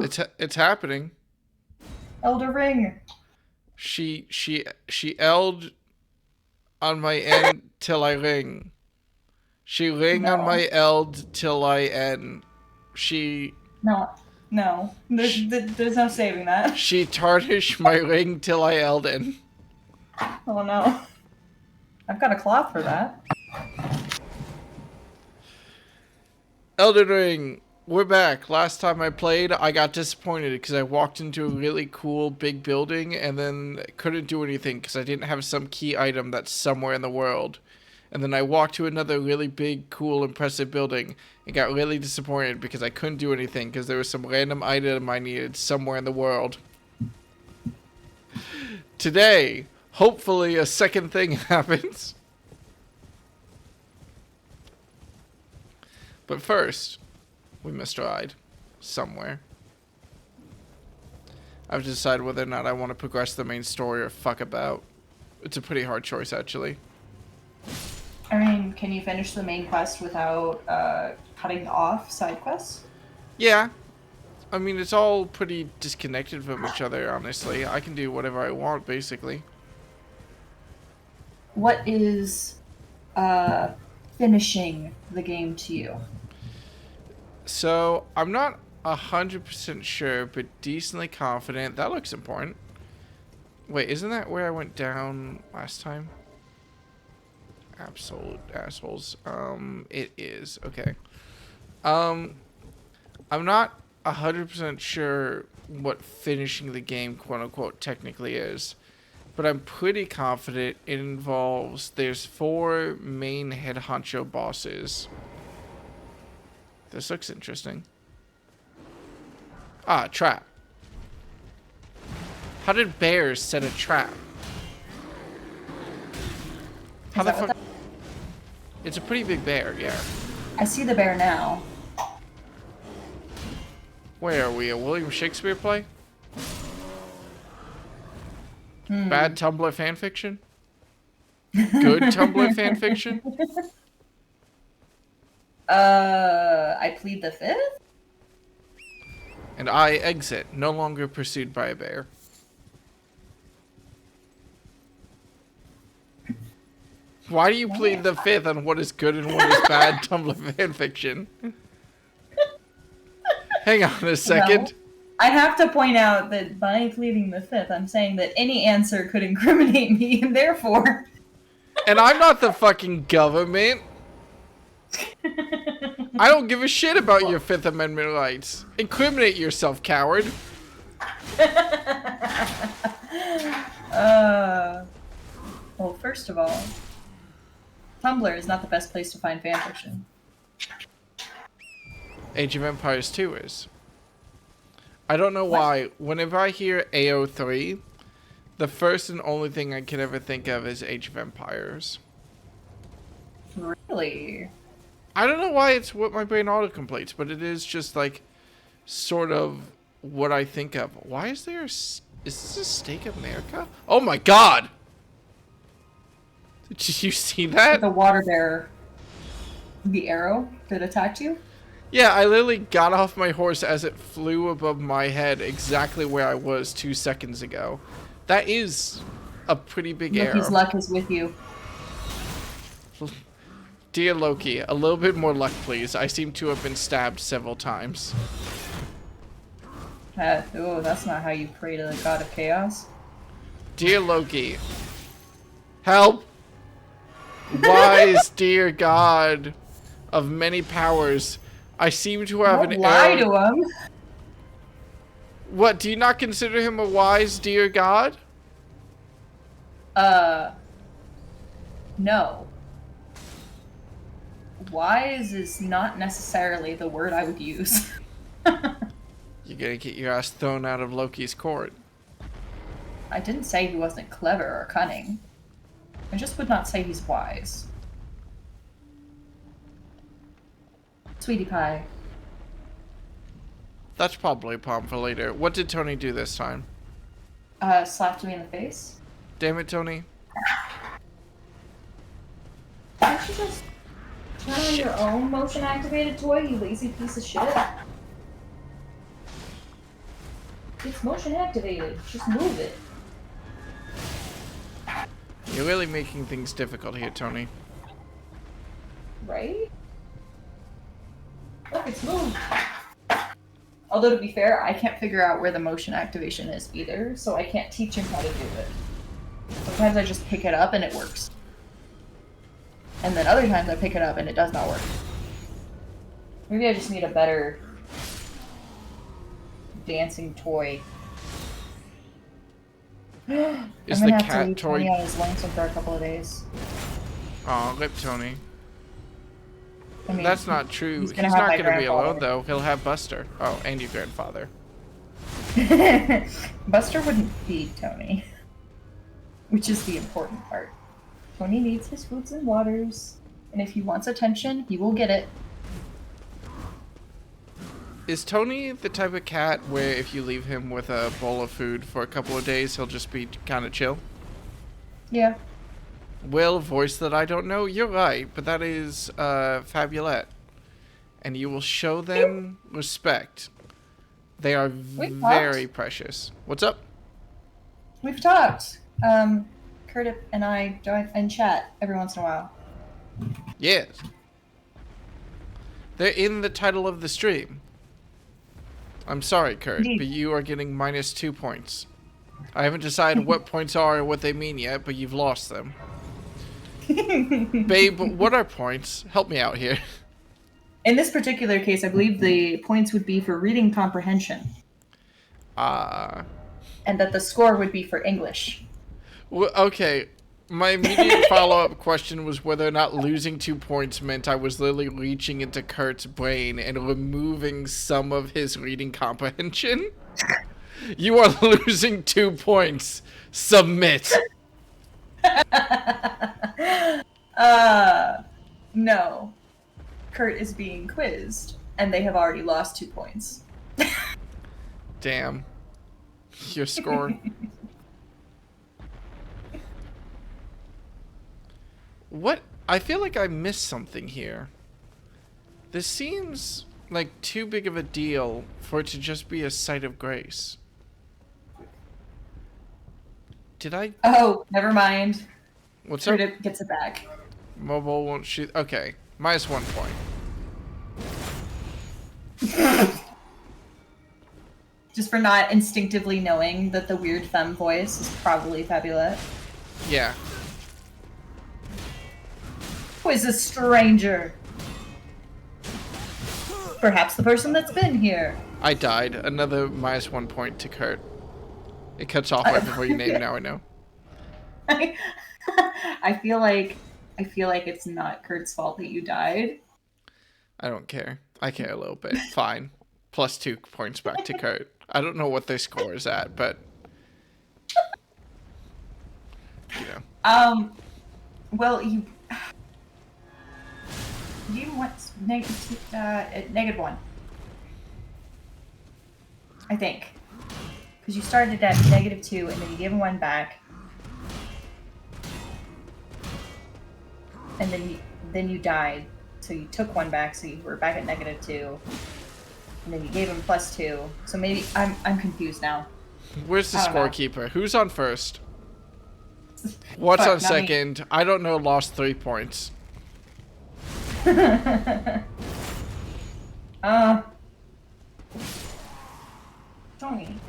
It's happening. Elder Ring. She eld on my end till I ring. She ring on No. my eld till I end. She No. No. sh- There's no saving that. she tarnish my ring till I Elden. Oh no. I've got a cloth for that. Elden Ring, we're back. Last time I played, I got disappointed because I walked into a really cool big building and then couldn't do anything because I didn't have some key item that's somewhere in the world. And then I walked to another really big, cool, impressive building and got really disappointed because I couldn't do anything because there was some random item I needed somewhere in the world. Today, hopefully a second thing happens. But first, we must ride somewhere. I have to decide whether or not I want to progress the main story or fuck about. It's a pretty hard choice, actually. I mean, can you finish the main quest without cutting off side quests? Yeah. I mean, it's all pretty disconnected from each other, honestly. I can do whatever I want, basically. What is finishing the game to you? So, I'm not 100% sure, but decently confident. That looks important. Wait, isn't that where I went down last time? Absolute assholes. It is. Okay. I'm not 100% sure what finishing the game, quote-unquote, technically is. But I'm pretty confident it involves... There's 4 main head honcho bosses. This looks interesting. Ah, trap. How did bears set a trap? How the fuck... It's a pretty big bear, yeah. I see the bear now. Where are we? A William Shakespeare play? Bad Tumblr fanfiction? Good Tumblr fanfiction? I plead the fifth? And I exit, no longer pursued by a bear. Why do you plead the fifth on what is good and what is bad Tumblr fanfiction? Hang on a second. No. I have to point out that by pleading the fifth, I'm saying that any answer could incriminate me, and therefore... And I'm not the fucking government. I don't give a shit about your Fifth Amendment rights. Incriminate yourself, coward. Well, first of all, Tumblr is not the best place to find fanfiction. Age of Empires 2 is. I don't know why. Whenever I hear AO3, the first and only thing I can ever think of is Age of Empires. Really? I don't know why it's what my brain auto-completes, but it is just like sort of what I think of. Why is there is this a Stake of America? Oh my god! Did you see that? The water bear, the arrow that attacked you? Yeah, I literally got off my horse as it flew above my head exactly where I was 2 seconds ago. That is a pretty big arrow. Loki's luck is with you. Dear Loki, a little bit more luck, please. I seem to have been stabbed several times. Oh, that's not how you pray to the god of chaos. Dear Loki, help! Wise dear god of many powers, I seem to have Don't an lie arrow. to him. What, do you not consider him a wise dear god? No. Wise is not necessarily the word I would use. You're gonna get your ass thrown out of Loki's court. I didn't say he wasn't clever or cunning. I just would not say he's wise. Sweetie pie. That's probably a problem for later. What did Tony do this time? Slapped me in the face. Damn it, Tony. Why don't you just turn on your own motion activated toy, you lazy piece of shit? It's motion activated. Just move it. You're really making things difficult here, Tony. Right? Look, it's moved. Although, to be fair, I can't figure out where the motion activation is either, so I can't teach him how to do it. Sometimes I just pick it up and it works. And then other times I pick it up and it does not work. Maybe I just need a better dancing toy. Is I'm the gonna have to cat leave toy? Tony on his lonesome for a couple of days. Aw, rip Tony. I mean, That's not true. he's He's gonna have not my gonna be alone grandfather. though. He'll have Buster. Oh, and your grandfather. Buster wouldn't feed Tony, which is the important part. Tony needs his foods and waters, and if he wants attention, he will get it. Is Tony the type of cat where if you leave him with a bowl of food for a couple of days, he'll just be kind of chill? Yeah. Will, voice that I don't know, you're right, but that is Fabulette. And you will show them respect. They are very precious. What's up? We've talked. Kurt and I join and chat every once in a while. Yes. They're in the title of the stream. I'm sorry, Kurt, Indeed. but you are getting -2 points. I haven't decided what points are or what they mean yet, but you've lost them. Babe, what are points? Help me out here. In this particular case, I believe the points would be for reading comprehension, and that the score would be for English. Well, okay. My immediate follow-up question was whether or not losing 2 points meant I was literally reaching into Kurt's brain and removing some of his reading comprehension. You are losing 2 points. Submit. No. Kurt is being quizzed, and they have already lost 2 points. Damn. Your score. What? I feel like I missed something here. This seems like too big of a deal for it to just be a site of grace. Did I? Oh, never mind. What's up? Kurt gets it back. Mobile won't shoot. Okay, -1 point. Just for not instinctively knowing that the weird femme voice is probably Fabulette. Yeah. Who is a stranger? Perhaps the person that's been here. I died. Another -1 point to Kurt. It cuts off right before you name. Now I know. I feel like it's not Kurt's fault that you died. I don't care. I care a little bit. Fine. +2 points back to Kurt. I don't know what their score is at, but you know. Well, you went -1, I think, because you started at -2 and then you gave him 1 back, and then you died, so you took 1 back, so you were back at -2, and then you gave him +2. So maybe I'm confused now. Where's the I don't know. scorekeeper? Who's on first? What's Fuck, on not me. second? I don't know. Lost 3 points. Tony.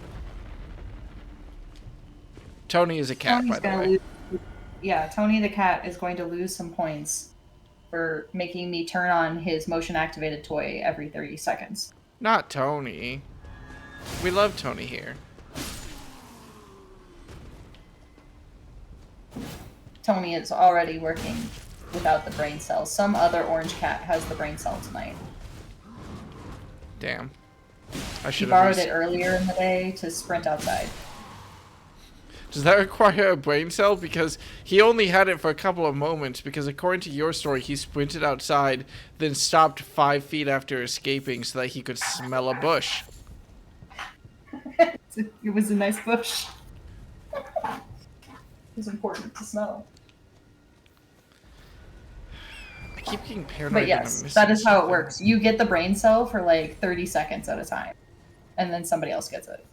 Tony is a cat, Tony's by the gonna way. lose. Yeah, Tony the cat is going to lose some points for making me turn on his motion activated toy every 30 seconds. Not Tony. We love Tony here. Tony is already working without the brain cells. Some other orange cat has the brain cell tonight. Damn. I He should borrowed have. it earlier in the day to sprint outside. Does that require a brain cell? Because he only had it for a couple of moments. Because according to your story, he sprinted outside, then stopped 5 feet after escaping so that he could smell a bush. It was a nice bush. It was important to smell. I keep getting paranoid. But that I'm yes, missing that is how it something. works. You get the brain cell for like 30 seconds at a time, and then somebody else gets it.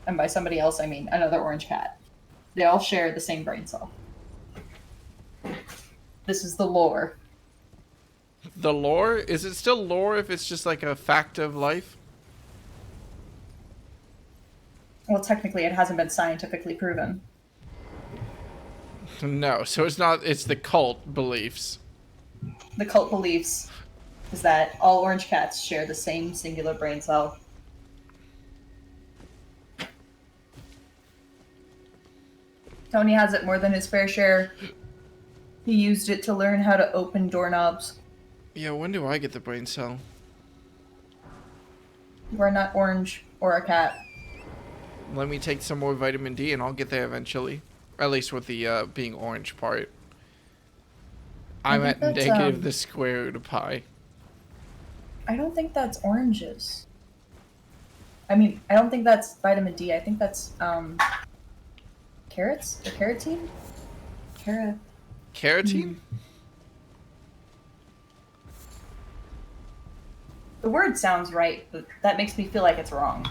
And by somebody else, I mean another orange cat. They all share the same brain cell. This is the lore. The lore? Is it still lore if it's just like a fact of life? Well, technically, it hasn't been scientifically proven. No, so it's not, it's the cult beliefs. The cult beliefs is that all orange cats share the same singular brain cell. Tony has it more than his fair share. He used it to learn how to open doorknobs. Yeah, when do I get the brain cell? You are not orange or a cat. Let me take some more vitamin D and I'll get there eventually. At least with the being orange part. I'm at negative the square root of pi. I don't think that's oranges. I mean, I don't think that's vitamin D. I think that's carrots or carotene. Carotene? The word sounds right, but that makes me feel like it's wrong.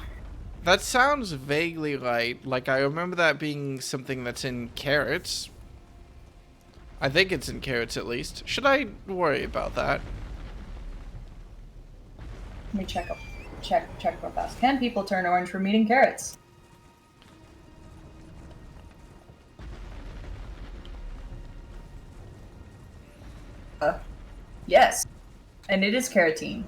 That sounds vaguely right. Like, I remember that being something that's in carrots. I think it's in carrots at least. Should I worry about that? Let me check real fast. Can people turn orange from eating carrots? Yes. And it is carotene.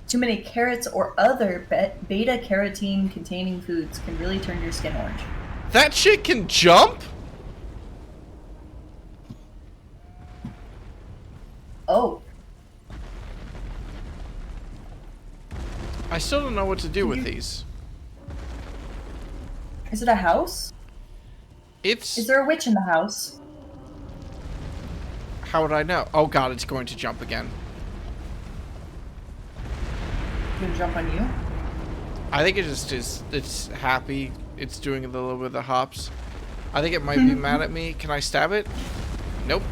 Too many carrots or other beta carotene containing foods can really turn your skin orange. That shit can jump? Oh. I still don't know what to do with these. Is it a house? Is there a witch in the house? How would I know? Oh god, it's going to jump again. Gonna jump on you? I think it just is. It's happy. It's doing a little bit of the hops. I think it might be mad at me. Can I stab it? Nope.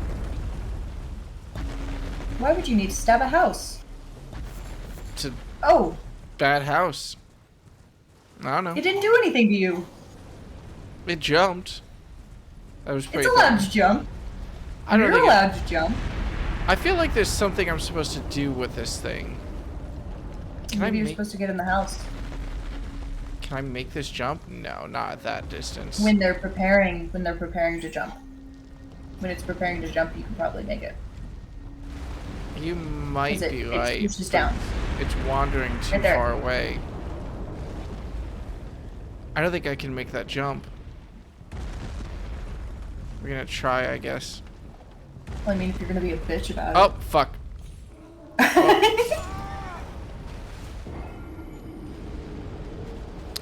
Why would you need to stab a house? It's a Oh. bad house. I don't know. It didn't do anything to you. It jumped. That was pretty. It's allowed to jump. I don't You're think allowed to jump. I feel like there's something I'm supposed to do with this thing. Maybe you're supposed to get in the house. Can I make this jump? No, not at that distance. When they're preparing to jump. When it's preparing to jump, you can probably make it. You might be right. It's just down. It's wandering too Right far away. I don't think I can make that jump. We're gonna try, I guess. Well, I mean, if you're gonna be a bitch about it. Oh, fuck. Oh.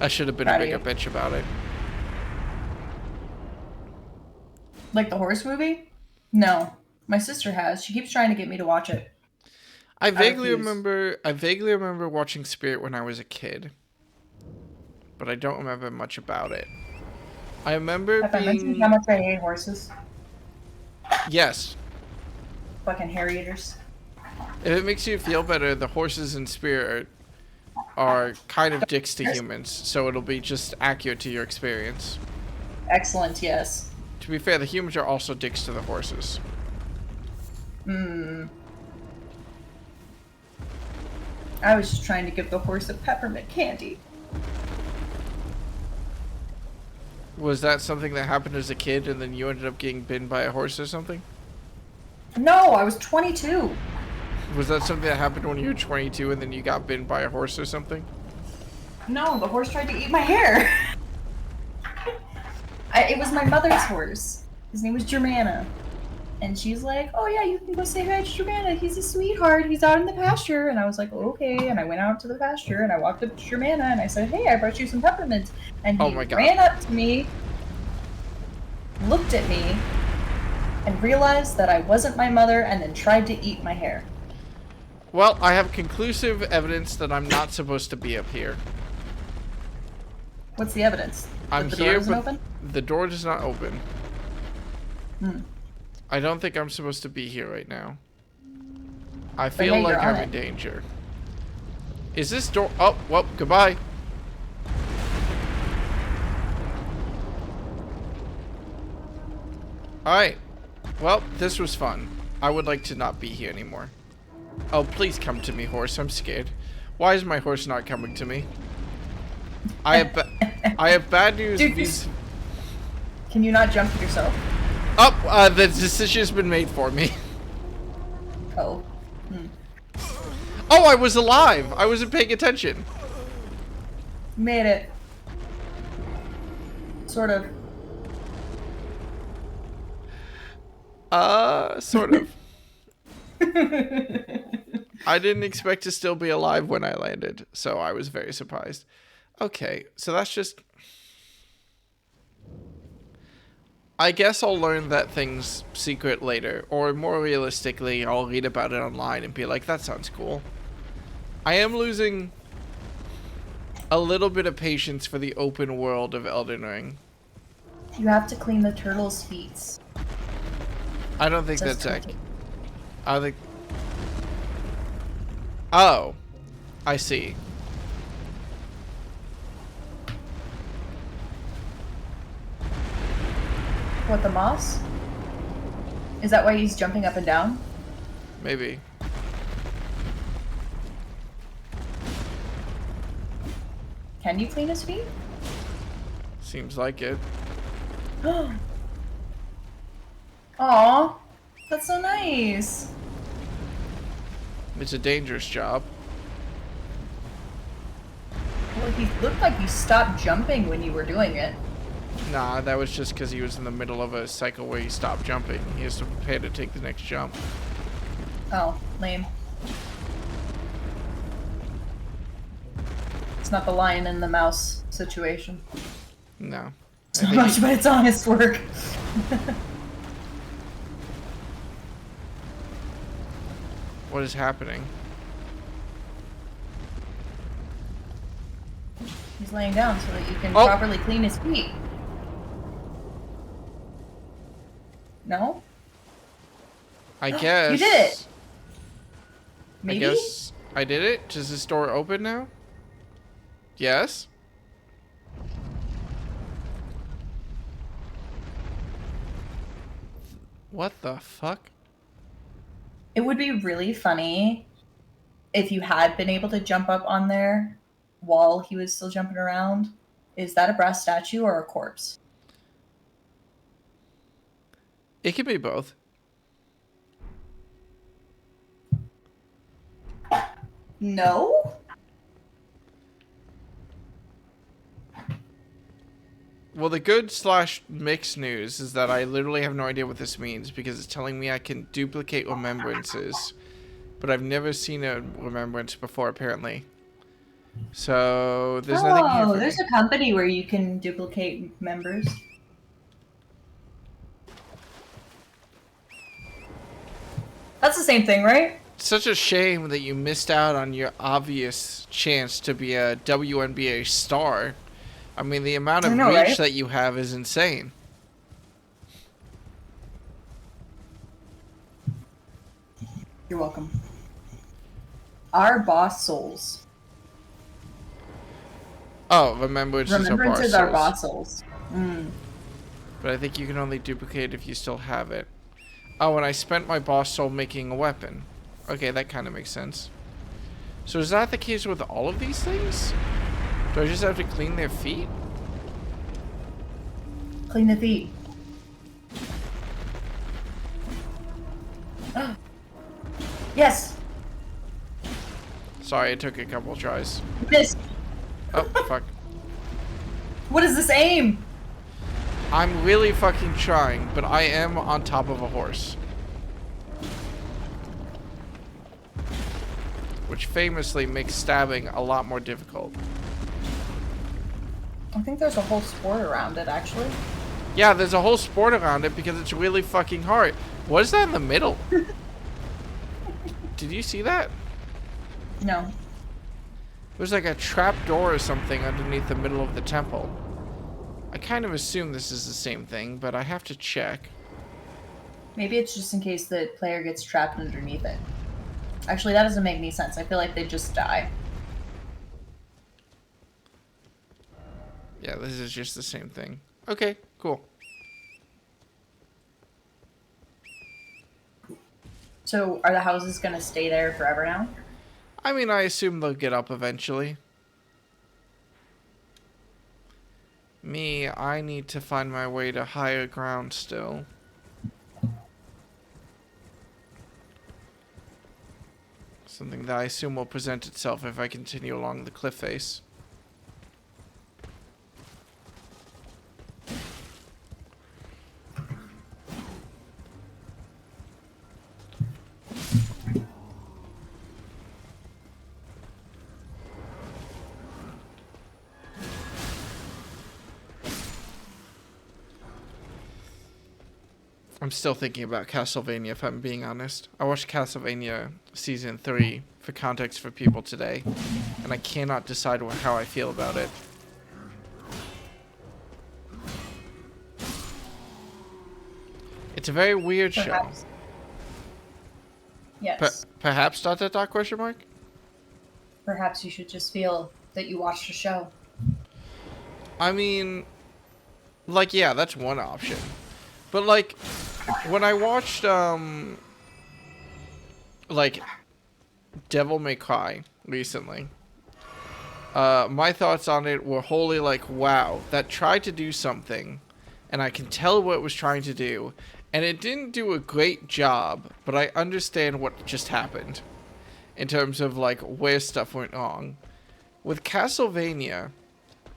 I should have been a bigger bitch about it. Like the horse movie? No. My sister has. She keeps trying to get me to watch it. I vaguely remember watching Spirit when I was a kid. But I don't remember much about it. I remember Have I mentioned how much I hate horses? Yes. Fucking hair eaters. If it makes you feel better, the horses in Spirit are kind of dicks to humans, so it'll be just accurate to your experience. Excellent, yes. To be fair, the humans are also dicks to the horses. I was just trying to give the horse a peppermint candy. Was that something that happened as a kid and then you ended up getting bitten by a horse or something? No, I was 22. Was that something that happened when you were 22 and then you got bitten by a horse or something? No, the horse tried to eat my hair. It was my mother's horse. His name was Germana. And she's like, oh yeah, you can go say hi to Germana. He's a sweetheart. He's out in the pasture. And I was like, okay. And I went out to the pasture and I walked up to Germana and I said, hey, I brought you some peppermints. And he ran up to me, looked at me, and realized that I wasn't my mother and then tried to eat my hair. Well, I have conclusive evidence that I'm not supposed to be up here. What's the evidence? I'm that here, door doesn't but open? the door does not open. I don't think I'm supposed to be here right now. I feel like I'm in danger. Is this door... Oh, well, goodbye. Alright. Well, this was fun. I would like to not be here anymore. Oh, please come to me, horse. I'm scared. Why is my horse not coming to me? I have bad news. Dude, can you not jump yourself? Oh, the decision's been made for me. Oh. Oh, I was alive. I wasn't paying attention. Made it. Sort of. Sort of. I didn't expect to still be alive when I landed, so I was very surprised. Okay, so that's just... I guess I'll learn that thing's secret later, or more realistically, I'll read about it online and be like, that sounds cool. I am losing a little bit of patience for the open world of Elden Ring. You have to clean the turtle's feet. I don't think that's accurate. I think... Oh. I see. What, the moss? Is that why he's jumping up and down? Maybe. Can you clean his feet? Seems like it. Aw, that's so nice. It's a dangerous job. Well, he looked like he stopped jumping when you were doing it. Nah, that was just because he was in the middle of a cycle where he stopped jumping. He has to prepare to take the next jump. Oh, lame. It's not the lion and the mouse situation. No. It's not much, but it's honest work. What is happening? He's laying down so that you can properly clean his feet. No? I guess. You did it! Maybe? I guess I did it? Does the store open now? Yes? What the fuck? It would be really funny if you had been able to jump up on there while he was still jumping around. Is that a brass statue or a corpse? It could be both. No? Well, the good/mixed news is that I literally have no idea what this means because it's telling me I can duplicate remembrances, but I've never seen a remembrance before, apparently. So there's nothing here for there's me. a company where you can duplicate members. That's the same thing, right? Such a shame that you missed out on your obvious chance to be a WNBA star. I mean, the amount of reach right? that you have is insane. You're welcome. Our boss souls. Oh, remembrances are boss souls. Mm. But I think you can only duplicate if you still have it. Oh, and I spent my boss soul making a weapon. Okay, that kind of makes sense. So is that the case with all of these things? Do I just have to clean their feet? Clean the feet. Yes! Sorry, it took a couple tries. Missed! Oh, fuck. What is this aim? I'm really fucking trying, but I am on top of a horse. Which famously makes stabbing a lot more difficult. I think there's a whole sport around it, actually. Yeah, there's a whole sport around it because it's really fucking hard. What is that in the middle? Did you see that? No. There's like a trap door or something underneath the middle of the temple. I kind of assume this is the same thing, but I have to check. Maybe it's just in case the player gets trapped underneath it. Actually, that doesn't make any sense. I feel like they just die. Yeah, this is just the same thing. Okay, cool. So are the houses gonna stay there forever now? I mean, I assume they'll get up eventually. Me, I need to find my way to higher ground still. Something that I assume will present itself if I continue along the cliff face. I'm still thinking about Castlevania, if I'm being honest. I watched Castlevania Season 3 for context for people today, and I cannot decide how I feel about it. It's a very weird Perhaps. show. Yes. Perhaps ... question mark? Perhaps you should just feel that you watched a show. I mean, like, yeah, that's one option. But, like, when I watched, like, Devil May Cry recently, my thoughts on it were wholly like, wow, that tried to do something, and I can tell what it was trying to do, and it didn't do a great job, but I understand what just happened in terms of, like, where stuff went wrong. With Castlevania,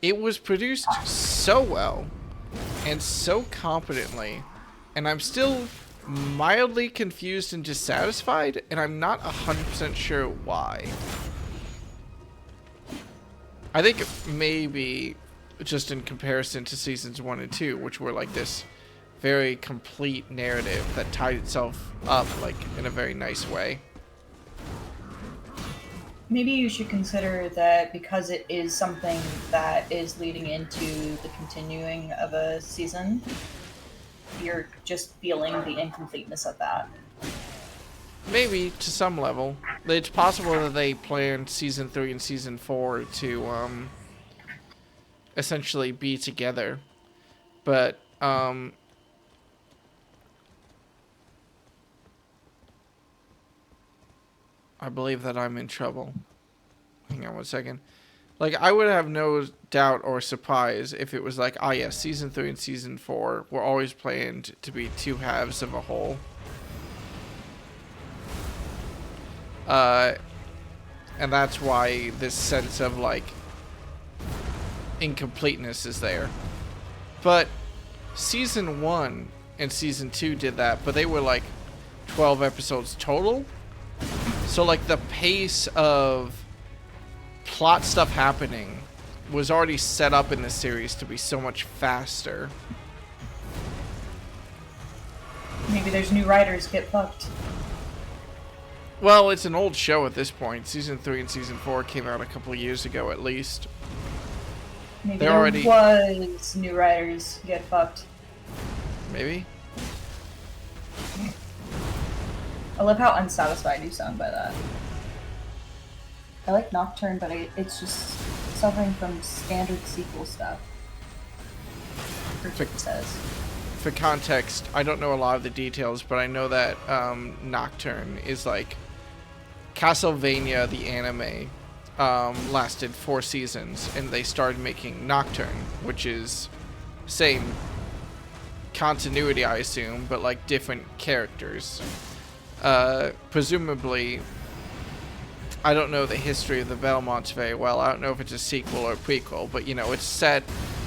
it was produced so well and so competently, and I'm still mildly confused and dissatisfied, and I'm not 100% sure why. I think maybe just in comparison to seasons 1 and 2, which were like this very complete narrative that tied itself up like in a very nice way. Maybe you should consider that because it is something that is leading into the continuing of a season, you're just feeling the incompleteness of that. Maybe to some level. It's possible that they planned season 3 and season 4 to essentially be together. But I believe that I'm in trouble. Hang on one second. Like, I would have no doubt or surprise if it was like, ah, yes, season 3 and season 4 were always planned to be two halves of a whole. And that's why this sense of, like, incompleteness is there. But season 1 and season 2 did that, but they were, like, 12 episodes total. So, like, the pace of plot stuff happening was already set up in the series to be so much faster. Maybe there's new writers get fucked. Well, it's an old show at this point. Season 3 and season 4 came out a couple of years ago at least. Maybe They're there already... was new writers get fucked. Maybe? I love how unsatisfied you sound by that. I like Nocturne, but it's just suffering from standard sequel stuff. That's what it says. For context, I don't know a lot of the details, but I know that Nocturne is like Castlevania, the anime, lasted 4 seasons, and they started making Nocturne, which is same continuity, I assume, but like different characters. Presumably, I don't know the history of the Belmonts very well. I don't know if it's a sequel or a prequel, but, you know, it's set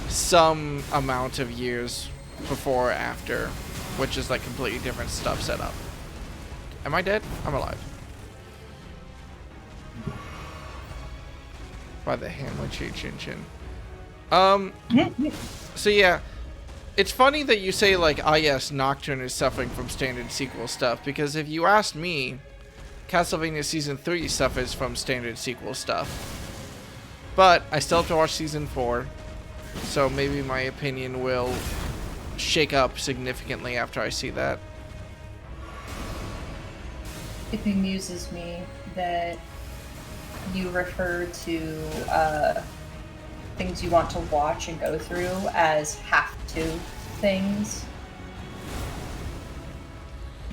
some amount of years before or after, which is like completely different stuff set up. Am I dead? I'm alive. By the Hamlet Chin Chin. So yeah, it's funny that you say like, ah yes, Nocturne is suffering from standard sequel stuff, because if you asked me, Castlevania Season 3 suffers from standard sequel stuff. But I still have to watch Season 4, so maybe my opinion will shake up significantly after I see that. It bemuses me that you refer to things you want to watch and go through as have to things.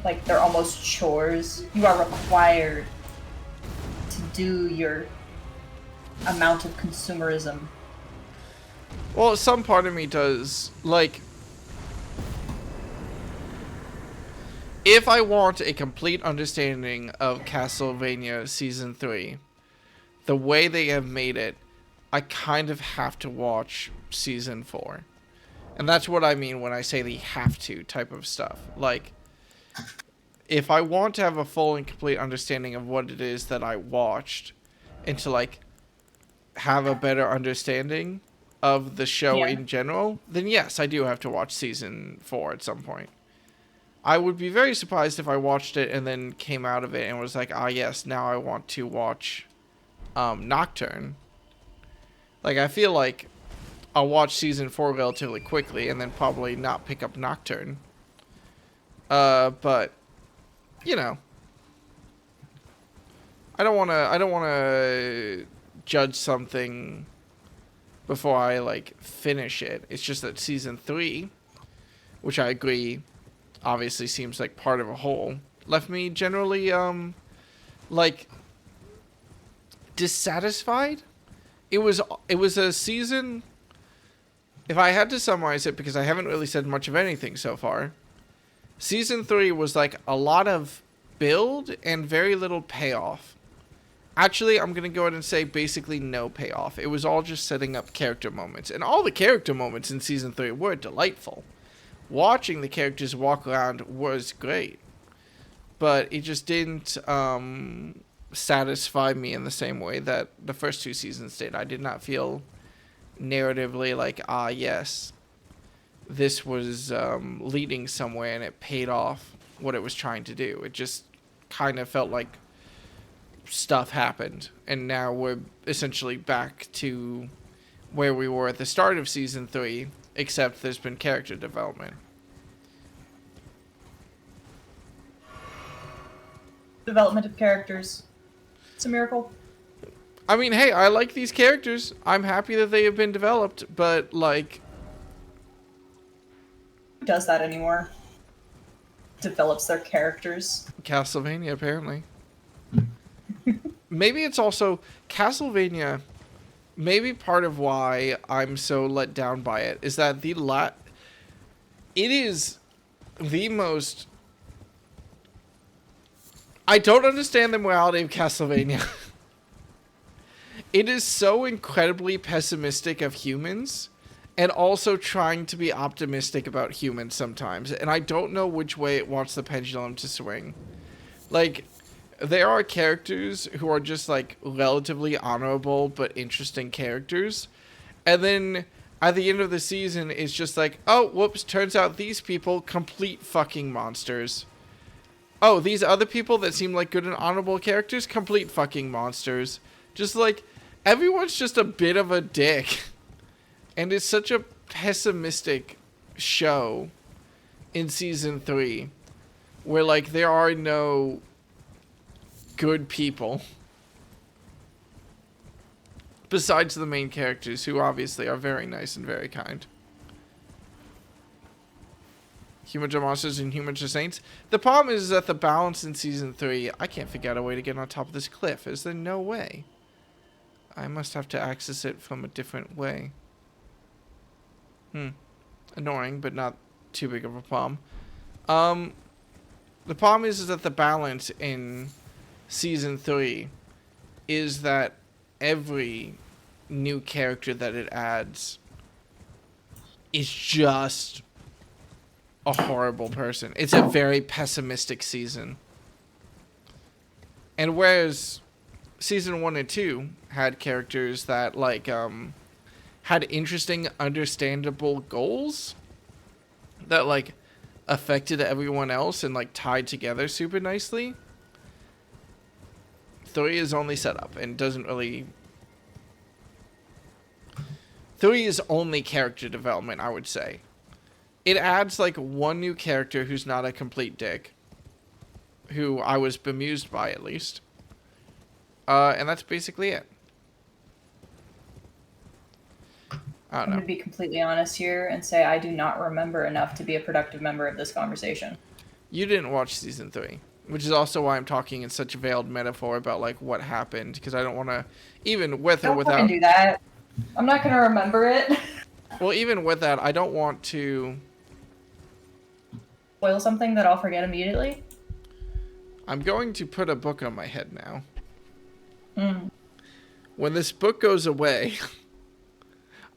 like they're almost chores. You are required to do your amount of consumerism. Well, some part of me does. Like, if I want a complete understanding of Castlevania Season 3, the way they have made it, I kind of have to watch Season 4. And that's what I mean when I say the have to type of stuff. Like, if I want to have a full and complete understanding of what it is that I watched, and to, like, have a better understanding of the show Yeah. in general, then yes, I do have to watch Season 4 at some point. I would be very surprised if I watched it and then came out of it and was like, ah, yes, now I want to watch Nocturne. Like, I feel like I'll watch Season 4 relatively quickly and then probably not pick up Nocturne. But, you know, I don't want to judge something before I, like, finish it. It's just that Season 3, which I agree obviously seems like part of a whole, left me generally, like, dissatisfied. It was a season, if I had to summarize it, because I haven't really said much of anything so far, Season 3 was like a lot of build and very little payoff. Actually, I'm going to go ahead and say basically no payoff. It was all just setting up character moments. And all the character moments in Season 3 were delightful. Watching the characters walk around was great. But it just didn't satisfy me in the same way that the first two seasons did. I did not feel narratively like, ah, yes, this was leading somewhere and it paid off what it was trying to do. It just kind of felt like stuff happened, and now we're essentially back to where we were at the start of Season 3, except there's been character development. Development of characters. It's a miracle. I mean, hey, I like these characters. I'm happy that they have been developed, but, like... Who does that anymore? Develops their characters. Castlevania, apparently. Maybe it's also... Castlevania... Maybe part of why I'm so let down by it is that it is the most... I don't understand the morality of Castlevania. It is so incredibly pessimistic of humans, and also trying to be optimistic about humans sometimes. And I don't know which way it wants the pendulum to swing. Like, there are characters who are just, like, relatively honorable but interesting characters. And then at the end of the season, it's just like, oh, whoops, turns out these people, complete fucking monsters. Oh, these other people that seem like good and honorable characters, complete fucking monsters. Just like, everyone's just a bit of a dick. And it's such a pessimistic show in Season 3. Where, like, there are no good people. Besides the main characters, who obviously are very nice and very kind. Humans are monsters and humans are saints. The problem is that the balance in Season 3... I can't figure out a way to get on top of this cliff. Is there no way? I must have to access it from a different way. Annoying, but not too big of a problem. The problem is that the balance in Season 3 is that every new character that it adds is just a horrible person. It's a very pessimistic season. And whereas Season 1 and 2 had characters that, like, had interesting, understandable goals that, like, affected everyone else and, like, tied together super nicely, 3 is only set up and doesn't really... 3 is only character development, I would say. It adds, like, one new character who's not a complete dick. Who I was bemused by, at least. And that's basically it. I don't I'm know. going to be completely honest here and say I do not remember enough to be a productive member of this conversation. You didn't watch season 3, which is also why I'm talking in such a veiled metaphor about like what happened, because I don't want to, even with or Don't fucking without. do that. I'm not gonna remember it. Well, even with that, I don't want to. Spoil something that I'll forget immediately. I'm going to put a book on my head now. Mm. When this book goes away,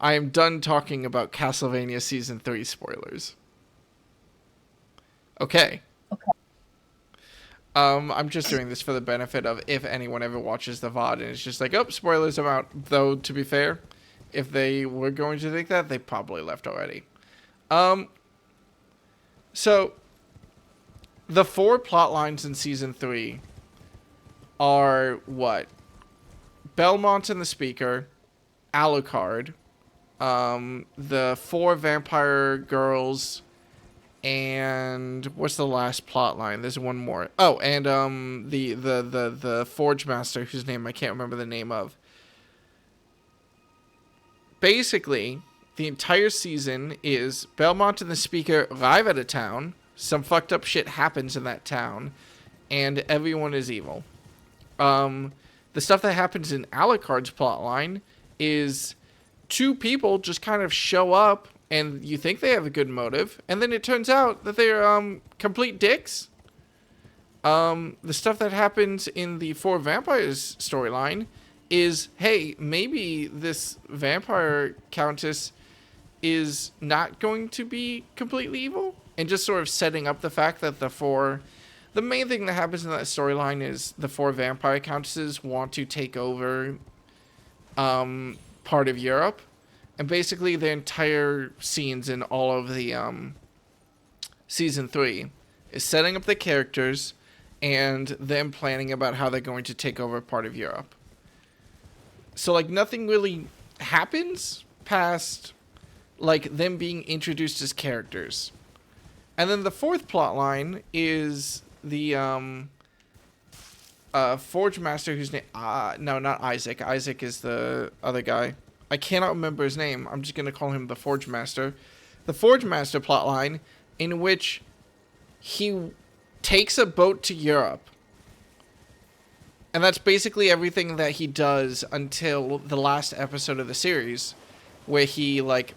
I am done talking about Castlevania Season 3 spoilers. Okay. Okay. I'm just doing this for the benefit of if anyone ever watches the VOD and it's just like, oh, spoilers, I'm out. Though, to be fair, if they were going to think that, they probably left already. So, the 4 plot lines in Season 3 are what? Belmont and the Speaker, Alucard, the 4 vampire girls, and what's the last plot line? There's one more. Oh, and the Forge Master, whose name I can't remember the name of. Basically, the entire season is Belmont and the Speaker arrive at a town. Some fucked up shit happens in that town, and everyone is evil. The stuff that happens in Alucard's plotline is 2 people just kind of show up, and you think they have a good motive, and then it turns out that they're complete dicks. The stuff that happens in the 4 vampires storyline is, hey, maybe this vampire countess is not going to be completely evil, and just sort of setting up the fact that the main thing that happens in that storyline is the 4 vampire countesses want to take over part of Europe. And basically the entire scenes in all of the Season 3 is setting up the characters and them planning about how they're going to take over part of Europe. So, like, nothing really happens past, like, them being introduced as characters. And then the 4th plot line is the Forge Master, whose name... no, not Isaac. Isaac is the other guy. I cannot remember his name. I'm just going to call him the Forge Master. The Forge Master plotline, in which he takes a boat to Europe. And that's basically everything that he does until the last episode of the series, where he, like,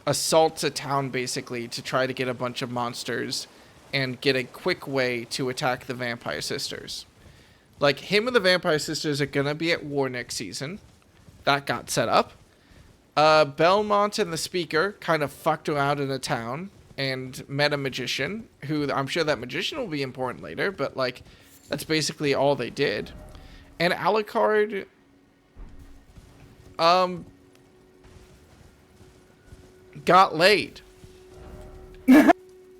assaults a town, basically, to try to get a bunch of monsters and get a quick way to attack the Vampire Sisters. Like, him and the Vampire Sisters are going to be at war next season. That got set up. Belmont and the Speaker kind of fucked around in a town and met a magician, who I'm sure that magician will be important later, but, like, that's basically all they did. And Alucard, got laid.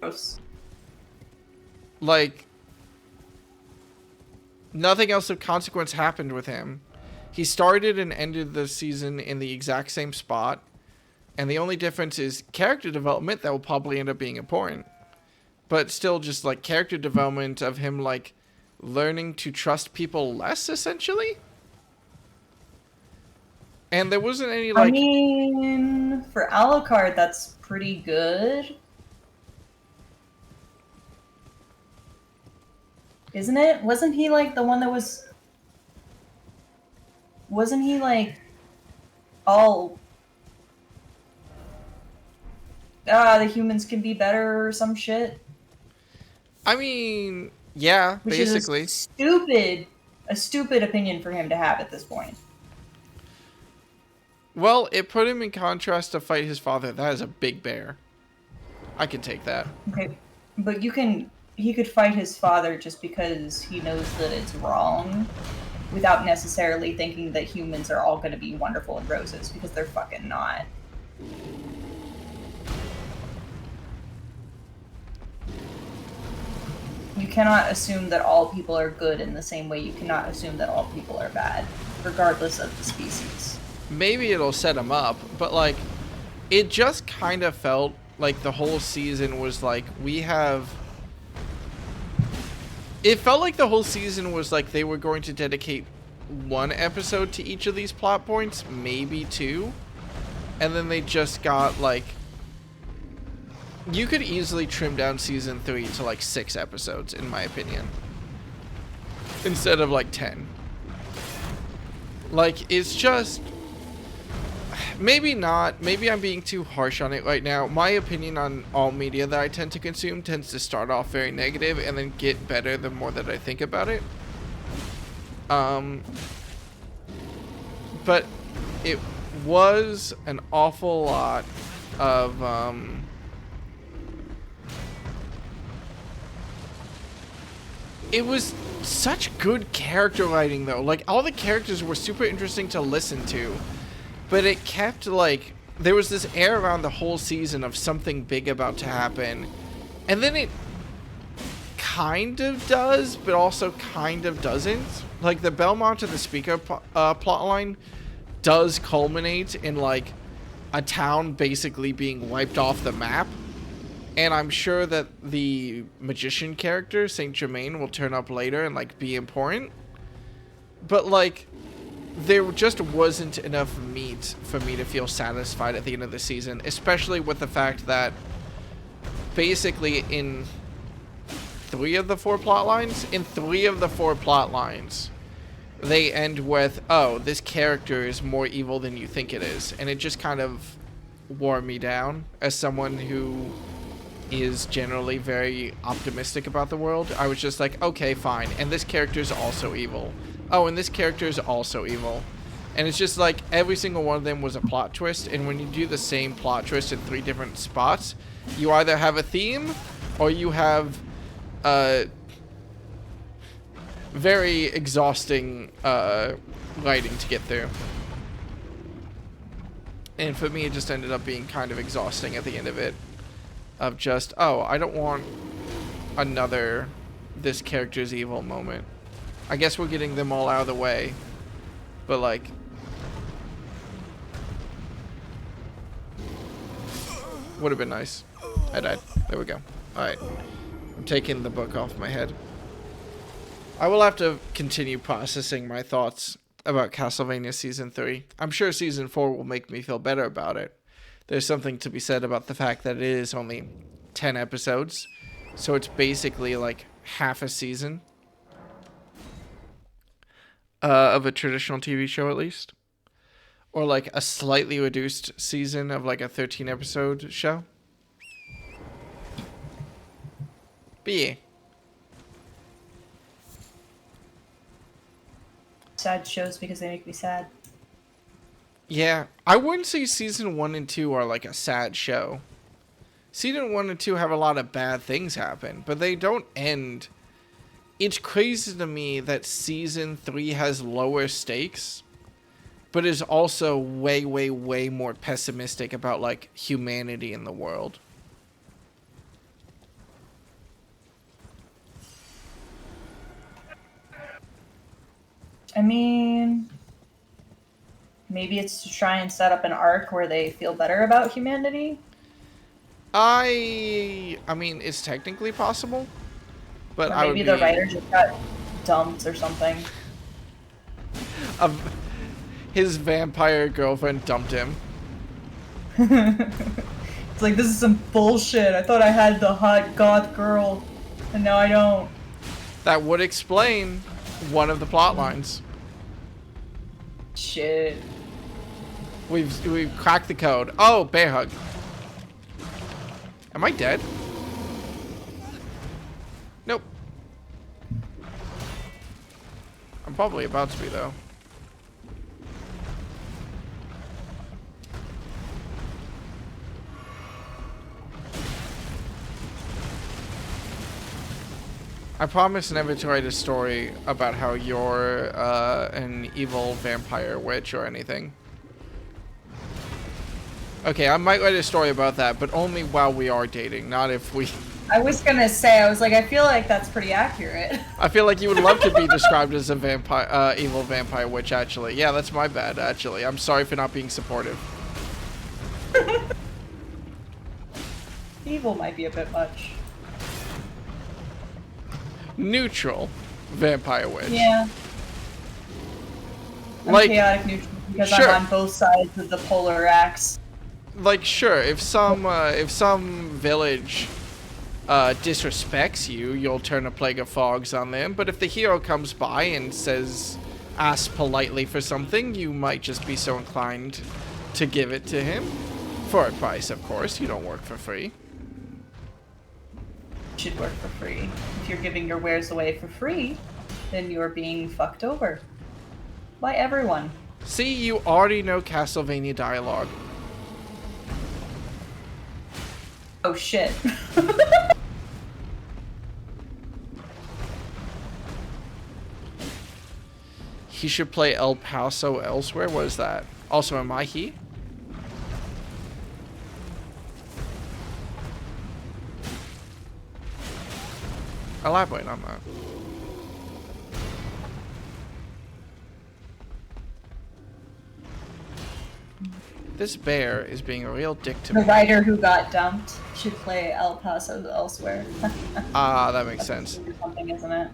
Gross. Like, nothing else of consequence happened with him. He started and ended the season in the exact same spot, and the only difference is character development that will probably end up being important. But still just, like, character development of him, like, learning to trust people less, essentially. And there wasn't any, like... I mean, for Alucard, that's pretty good. Isn't it? Wasn't he, like, the one that was... Wasn't he, like, all... the humans can be better or some shit? I mean, yeah, Which basically. is a stupid opinion for him to have at this point. Well, it put him in contrast to fight his father. That is a big bear. I can take that. Okay, but he could fight his father just because he knows that it's wrong, without necessarily thinking that humans are all going to be wonderful and roses, because they're fucking not. You cannot assume that all people are good in the same way you cannot assume that all people are bad, regardless of the species. Maybe it'll set him up, but, like, it just kind of felt like the whole season was like, it felt like the whole season was like they were going to dedicate 1 episode to each of these plot points, maybe 2, and then they just got, like, you could easily trim down season 3 to like 6 episodes, in my opinion, instead of like 10. Like, it's just, maybe not. Maybe I'm being too harsh on it right now. My opinion on all media that I tend to consume tends to start off very negative and then get better the more that I think about it. But it was an awful lot of, it was such good character writing, though. Like, all the characters were super interesting to listen to. But it kept, like, there was this air around the whole season of something big about to happen. And then it kind of does, but also kind of doesn't. Like, the Belmont to the Speaker plotline does culminate in, like, a town basically being wiped off the map. And I'm sure that the magician character, Saint Germain, will turn up later and, like, be important. But, like, there just wasn't enough meat for me to feel satisfied at the end of the season, especially with the fact that basically in 3 of the 4 plot lines, they end with, oh, this character is more evil than you think it is. And it just kind of wore me down as someone who is generally very optimistic about the world. I was just like, okay, fine. And this character is also evil. Oh, and this character is also evil. And it's just like every single one of them was a plot twist. And when you do the same plot twist in 3 different spots, you either have a theme or you have very exhausting writing to get through. And for me, it just ended up being kind of exhausting at the end of it. Of just, oh, I don't want another this character's evil moment. I guess we're getting them all out of the way. But, like, would have been nice. I died. There we go. Alright. I'm taking the book off my head. I will have to continue processing my thoughts about Castlevania Season 3. I'm sure Season 4 will make me feel better about it. There's something to be said about the fact that it is only 10 episodes. So it's basically like half a season. Of a traditional TV show, at least. Or like a slightly reduced season of like a 13 episode show. But yeah. Sad shows because they make me sad. Yeah, I wouldn't say season 1 and 2 are like a sad show. Season 1 and 2 have a lot of bad things happen, but they don't end. It's crazy to me that season 3 has lower stakes, but is also way, way, way more pessimistic about like humanity in the world. I mean, maybe it's to try and set up an arc where they feel better about humanity. I mean, it's technically possible, but Or I would maybe be... the writer just got dumped or something. His vampire girlfriend dumped him. It's like, this is some bullshit. I thought I had the hot goth girl, and now I don't. That would explain one of the plot lines. Shit. We've cracked the code. Oh, bear hug. Am I dead? Nope. I'm probably about to be, though. I promise never to write a story about how you're an evil vampire witch or anything. Okay, I might write a story about that, but only while we are dating, not if we... I was gonna say, I was like, I feel like that's pretty accurate. I feel like you would love to be described as a vampire, evil vampire witch, actually. Yeah, that's my bad, actually. I'm sorry for not being supportive. Evil might be a bit much. Neutral vampire witch. Yeah. I'm Like, chaotic neutral because sure. I'm on both sides of the polar axe. like, sure, if some village disrespects you, you'll turn a plague of fogs on them. But if the hero comes by and asks politely for something, you might just be so inclined to give it to him. For a price, of course. You don't work for free. You should work for free. If you're giving your wares away for free, then you're being fucked over. By everyone. See, you already know Castlevania dialogue. Oh shit. He should play El Paso elsewhere. What is that? Also, am I he? Elaborate on that. This bear is being a real dick to The me. writer who got dumped should play El Paso elsewhere. Ah, that makes sense. Something, isn't it?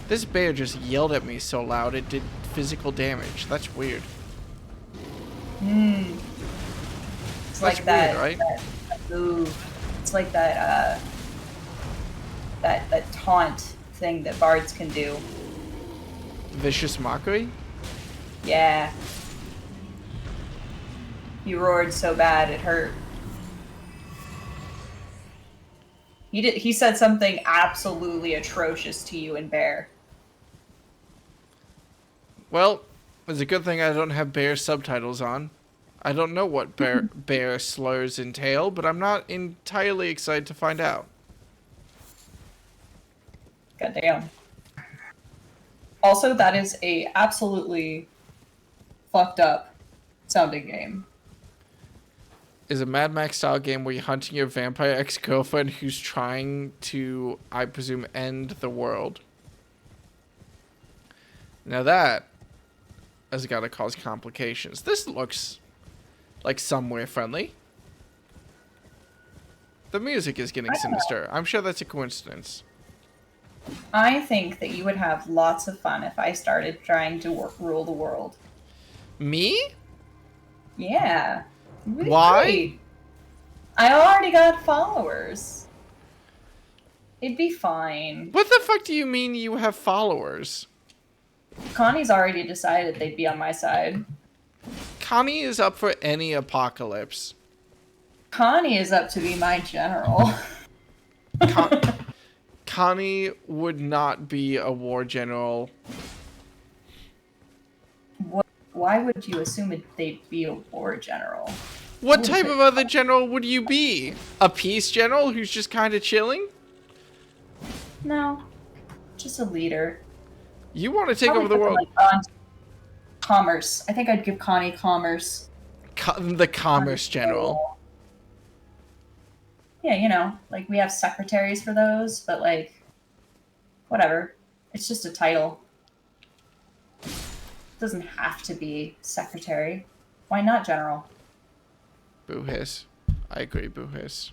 This bear just yelled at me so loud it did physical damage. That's weird. Hmm. It's That's like that, weird, right? that move. It's like that, that taunt thing that bards can do. Vicious mockery? Yeah. He roared so bad it hurt. He said something absolutely atrocious to you in Bear. Well, it's a good thing I don't have bear subtitles on. I don't know what bear slurs entail, but I'm not entirely excited to find out. Goddamn. Also, that is a absolutely fucked up sounding game. Is a Mad Max style game where you're hunting your vampire ex-girlfriend who's trying to, I presume, end the world. Now that has got to cause complications. This looks like somewhere friendly. The music is getting sinister. I'm sure that's a coincidence. I think that you would have lots of fun if I started trying to rule the world. Me? Yeah. Really Why? great. I already got followers. It'd be fine. What the fuck do you mean you have followers? Connie's already decided they'd be on my side. Connie is up for any apocalypse. Connie is up to be my general. Connie would not be a war general. Why would you assume they'd be a war general? What type of other general would you be? A peace general who's just kind of chilling? No. Just a leader. You want to take Probably over the put them, world. like, on commerce. I think I'd give Connie commerce. The commerce general. Yeah, you know, like we have secretaries for those, but like, whatever. It's just a title. It doesn't have to be secretary. Why not general? Boo hiss. I agree, boo hiss.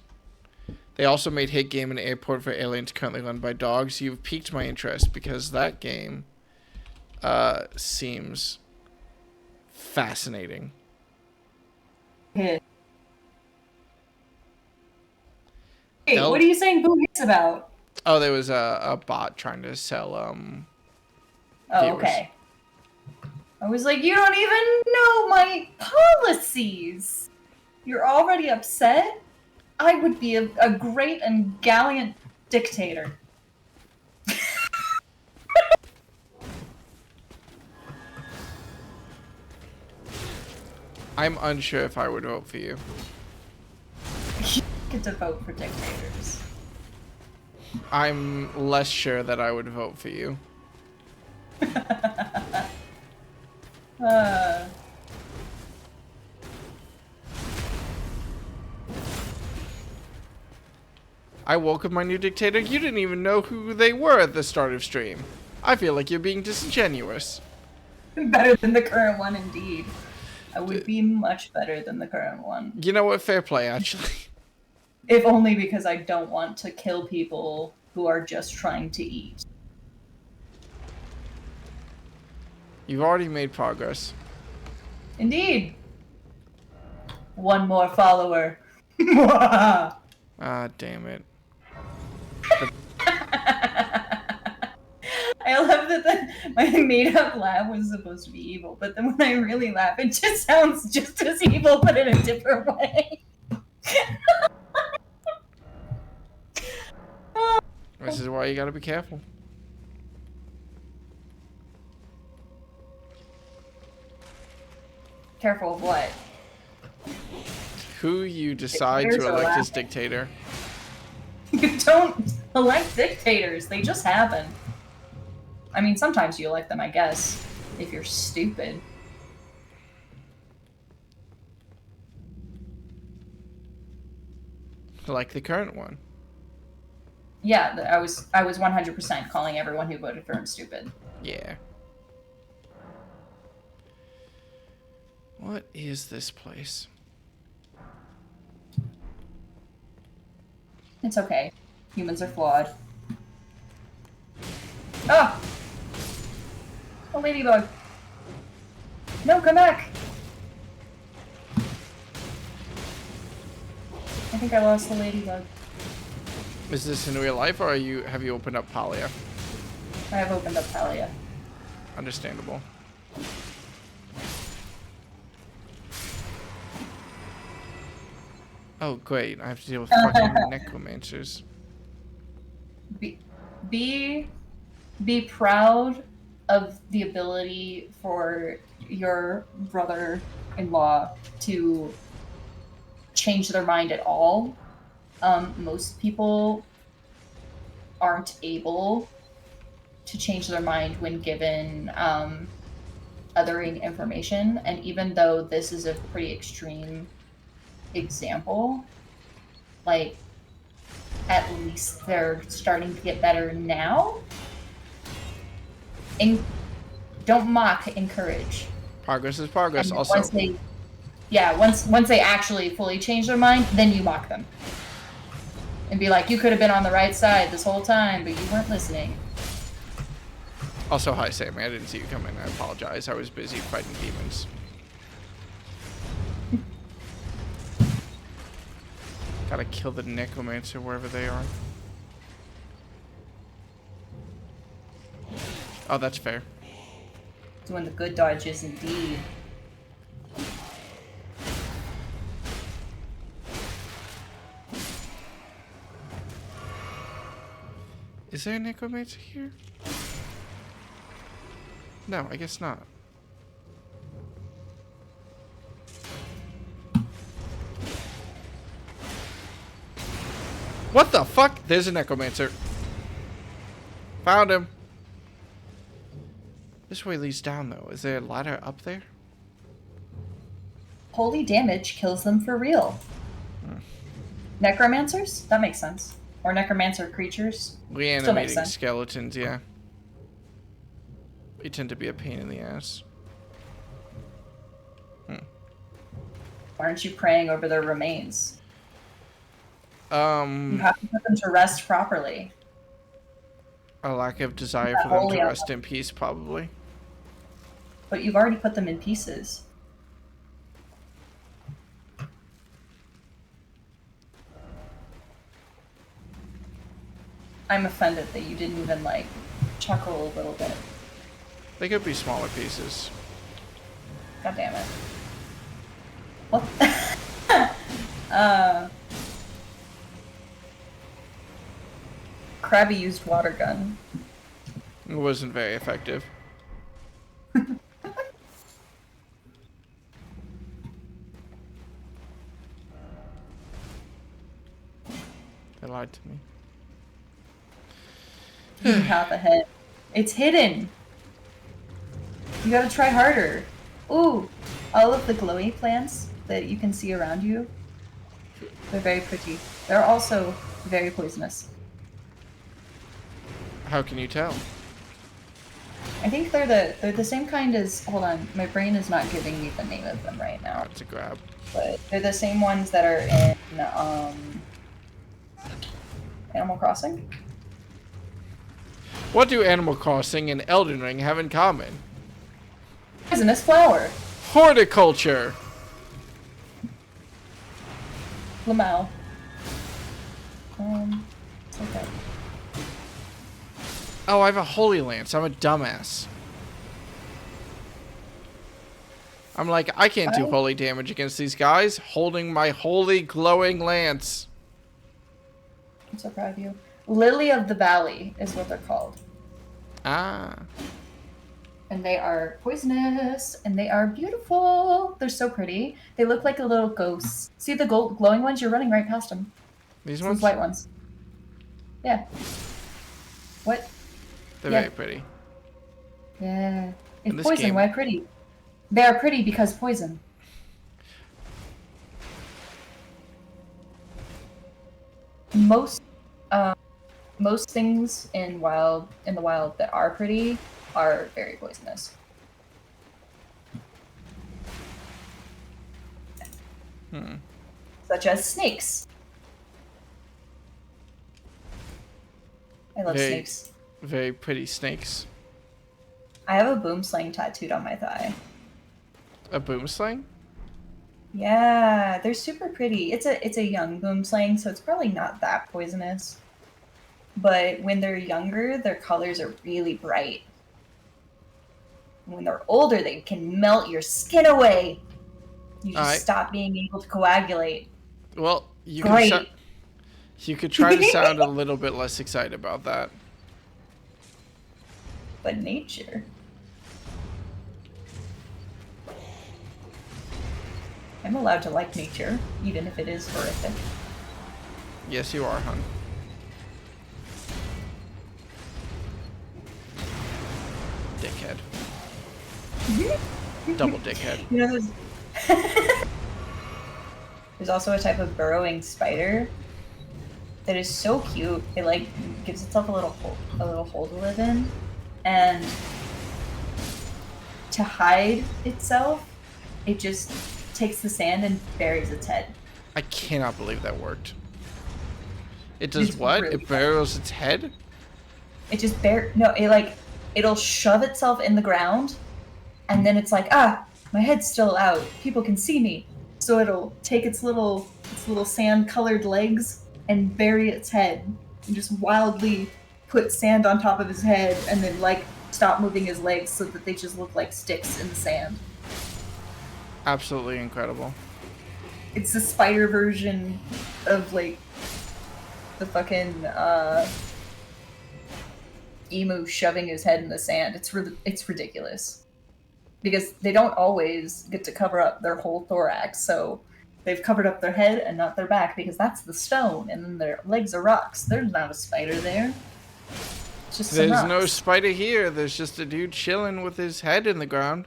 They also made Hit Game an airport for aliens currently run by dogs. You've piqued my interest because that game seems fascinating. Hey, what are you saying boo hiss about? Oh, there was a bot trying to sell Oh, viewers. okay. I was like, you don't even know my policies. You're already upset? I would be a great and gallant dictator. I'm unsure if I would vote for you. You get to vote for dictators. I'm less sure that I would vote for you. I woke up my new dictator. You didn't even know who they were at the start of stream. I feel like you're being disingenuous. Better than the current one, indeed. I would be much better than the current one. You know what? Fair play, actually. If only because I don't want to kill people who are just trying to eat. You've already made progress. Indeed. One more follower. Ah, damn it. I love that my made-up laugh was supposed to be evil, but then when I really laugh, it just sounds just as evil, but in a different way. This is why you gotta be careful. Careful of what? Who you decide Dictators to are elect as laughing. dictator. You don't elect dictators, they just happen. I mean, sometimes you elect them, I guess, if you're stupid. Like the current one. Yeah, I was 100% calling everyone who voted for him stupid. Yeah. What is this place? It's okay. Humans are flawed. Oh! A ladybug. No, come back! I think I lost the ladybug. Is this in real life, or have you opened up Palia? I have opened up Talia. Understandable. Oh, great. I have to deal with fucking necromancers. Be proud of the ability for your brother-in-law to change their mind at all. Most people aren't able to change their mind when given othering information, and even though this is a pretty extreme example, like, at least they're starting to get better now. And don't mock, encourage. Progress is progress. And Also, once they actually fully change their mind, then you mock them. And be like, you could have been on the right side this whole time, but you weren't listening. also, hi Sammy. I didn't see you coming. I apologize. I was busy fighting demons. Gotta kill the necromancer wherever they are. Oh, that's fair. Doing the good dodges indeed. Is there a necromancer here? No, I guess not. What the fuck? There's a necromancer. Found him. This way leads down, though. Is there a ladder up there? Holy damage kills them for real. Necromancers? That makes sense. Or necromancer creatures. Reanimating sense. skeletons, yeah. They tend to be a pain in the ass. Why aren't you praying over their remains? You have to put them to rest properly. A lack of desire Not for them to holy rest in peace, probably. But you've already put them in pieces. I'm offended that you didn't even, like, chuckle a little bit. They could be smaller pieces. God damn it. What? Krabby used water gun. It wasn't very effective. They lied to me. You have a head. It's hidden. You gotta try harder. Ooh, all of the glowy plants that you can see around you, they're very pretty. They're also very poisonous. How can you tell? I think they're the same kind as. Hold on, my brain is not giving me the name of them right now. That's a grab. But they're the same ones that are in Animal Crossing. What do Animal Crossing and Elden Ring have in common? Poisonous flower. Horticulture! Lamau. It's okay. Oh, I have a Holy Lance. I'm a dumbass. I'm like, I can't do holy damage against these guys. Holding my holy glowing lance. I'm so proud of you. Lily of the Valley is what they're called. Ah. And they are poisonous, and they are beautiful. They're so pretty. They look like a little ghost. See the glowing ones? You're running right past them. These It's ones? those white ones. Yeah. What? They're Yeah. very pretty. Yeah. In It's this poison. game- Why pretty? They are pretty because poison. Most things in the wild that are pretty are very poisonous. Such as snakes. I love snakes. Very pretty snakes. I have a boom slang tattooed on my thigh. A boom slang? Yeah, they're super pretty. It's a young boom slang, so it's probably not that poisonous. But when they're younger, their colors are really bright. When they're older, they can melt your skin away. You just stop being able to coagulate. Well, you Great. you could try to sound a little bit less excited about that. But nature. I'm allowed to like nature, even if it is horrific. Yes, you are, hon. Dickhead. Double dickhead. You know, there's also a type of burrowing spider that is so cute. It like gives itself a little hole to live in, and to hide itself, it just takes the sand and buries its head. I cannot believe that worked. It does It's what? really It burrows its head? It just it'll shove itself in the ground, and then it's like, my head's still out. People can see me. So it'll take its little sand-colored legs and bury its head, and just wildly put sand on top of his head, and then like stop moving his legs so that they just look like sticks in the sand. Absolutely incredible. It's the spider version of like the fucking emu shoving his head in the sand. It's ridiculous. Because they don't always get to cover up their whole thorax, so they've covered up their head and not their back because that's the stone, and then their legs are rocks. There's not a spider there. It's just some There's no rocks. spider here. There's just a dude chilling with his head in the ground.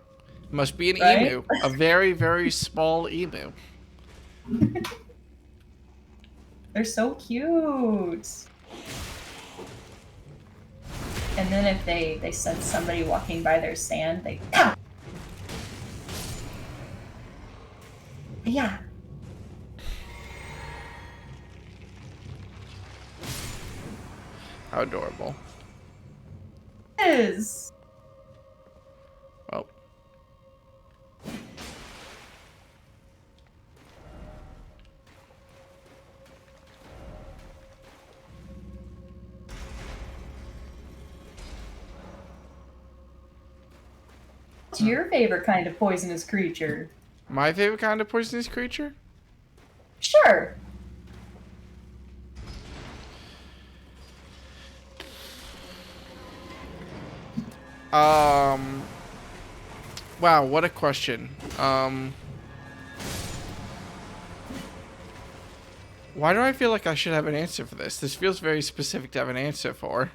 Must be an Right? emu. A very, very small emu. They're so cute. And then if they sense somebody walking by their sand, they pow! Yeah. How adorable. It is. Well. What's your favorite kind of poisonous creature? My favorite kind of poisonous creature? Sure. Wow, what a question. Why do I feel like I should have an answer for this? This feels very specific to have an answer for.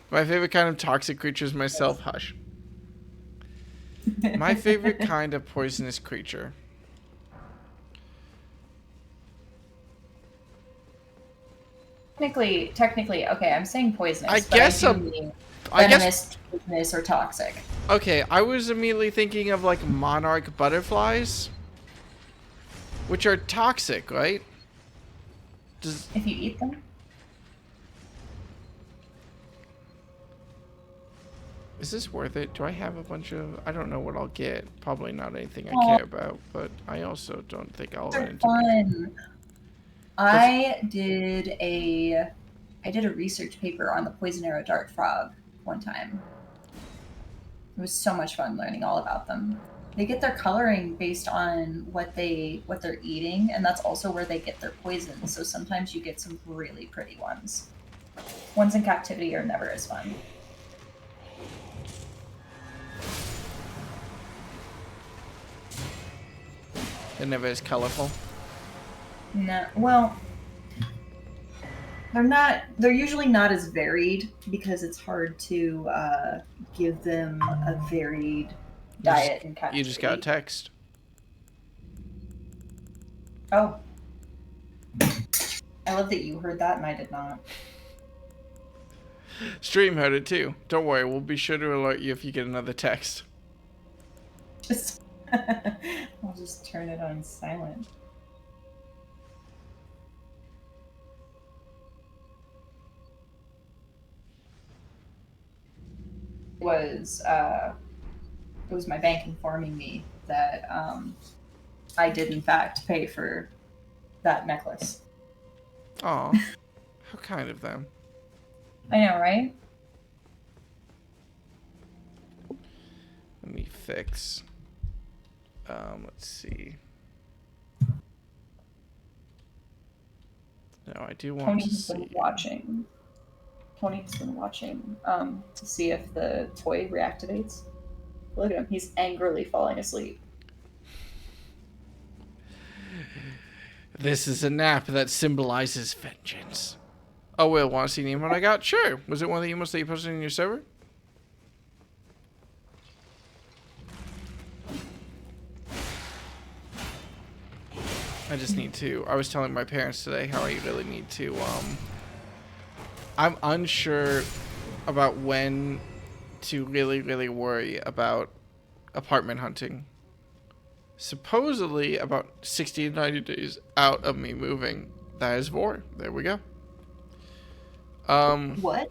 My favorite kind of toxic creature is myself. Hush. My favorite kind of poisonous creature. Technically, okay, I'm saying poisonous. I but guess I do mean I guess. venomous, poisonous, or toxic. Okay, I was immediately thinking of like monarch butterflies, which are toxic, right? If you eat them? Is this worth it? Do I have a bunch of... I don't know what I'll get. Probably not anything I Aw. care about, but I also don't think I'll run They're into anything. fun. I did a research paper on the poison arrow dart frog one time. It was so much fun learning all about them. They get their coloring based on what they're eating, and that's also where they get their poison. So sometimes you get some really pretty ones. Ones in captivity are never as fun. They're never as colorful. No, well, they're usually not as varied because it's hard to give them a varied diet in captivity. You just got a text. Oh. I love that you heard that and I did not. Stream heard it too. Don't worry, we'll be sure to alert you if you get another text. Just I'll just turn it on silent. It was my bank informing me that I did in fact pay for that necklace. Aw. How kind of them. I know, right? Let me fix. Let's see. No, I do want Tony to has see. been watching. Tony's been watching to see if the toy reactivates. Look at him. He's angrily falling asleep. This is a nap that symbolizes vengeance. Oh, Will, want to see the emote I got? Sure. Was it one of the emotes that you posted in your server? I just need to... I was telling my parents today how I really need to... I'm unsure about when to really, really worry about apartment hunting. Supposedly about 60 to 90 days out of me moving. That is Vor. There we go. What?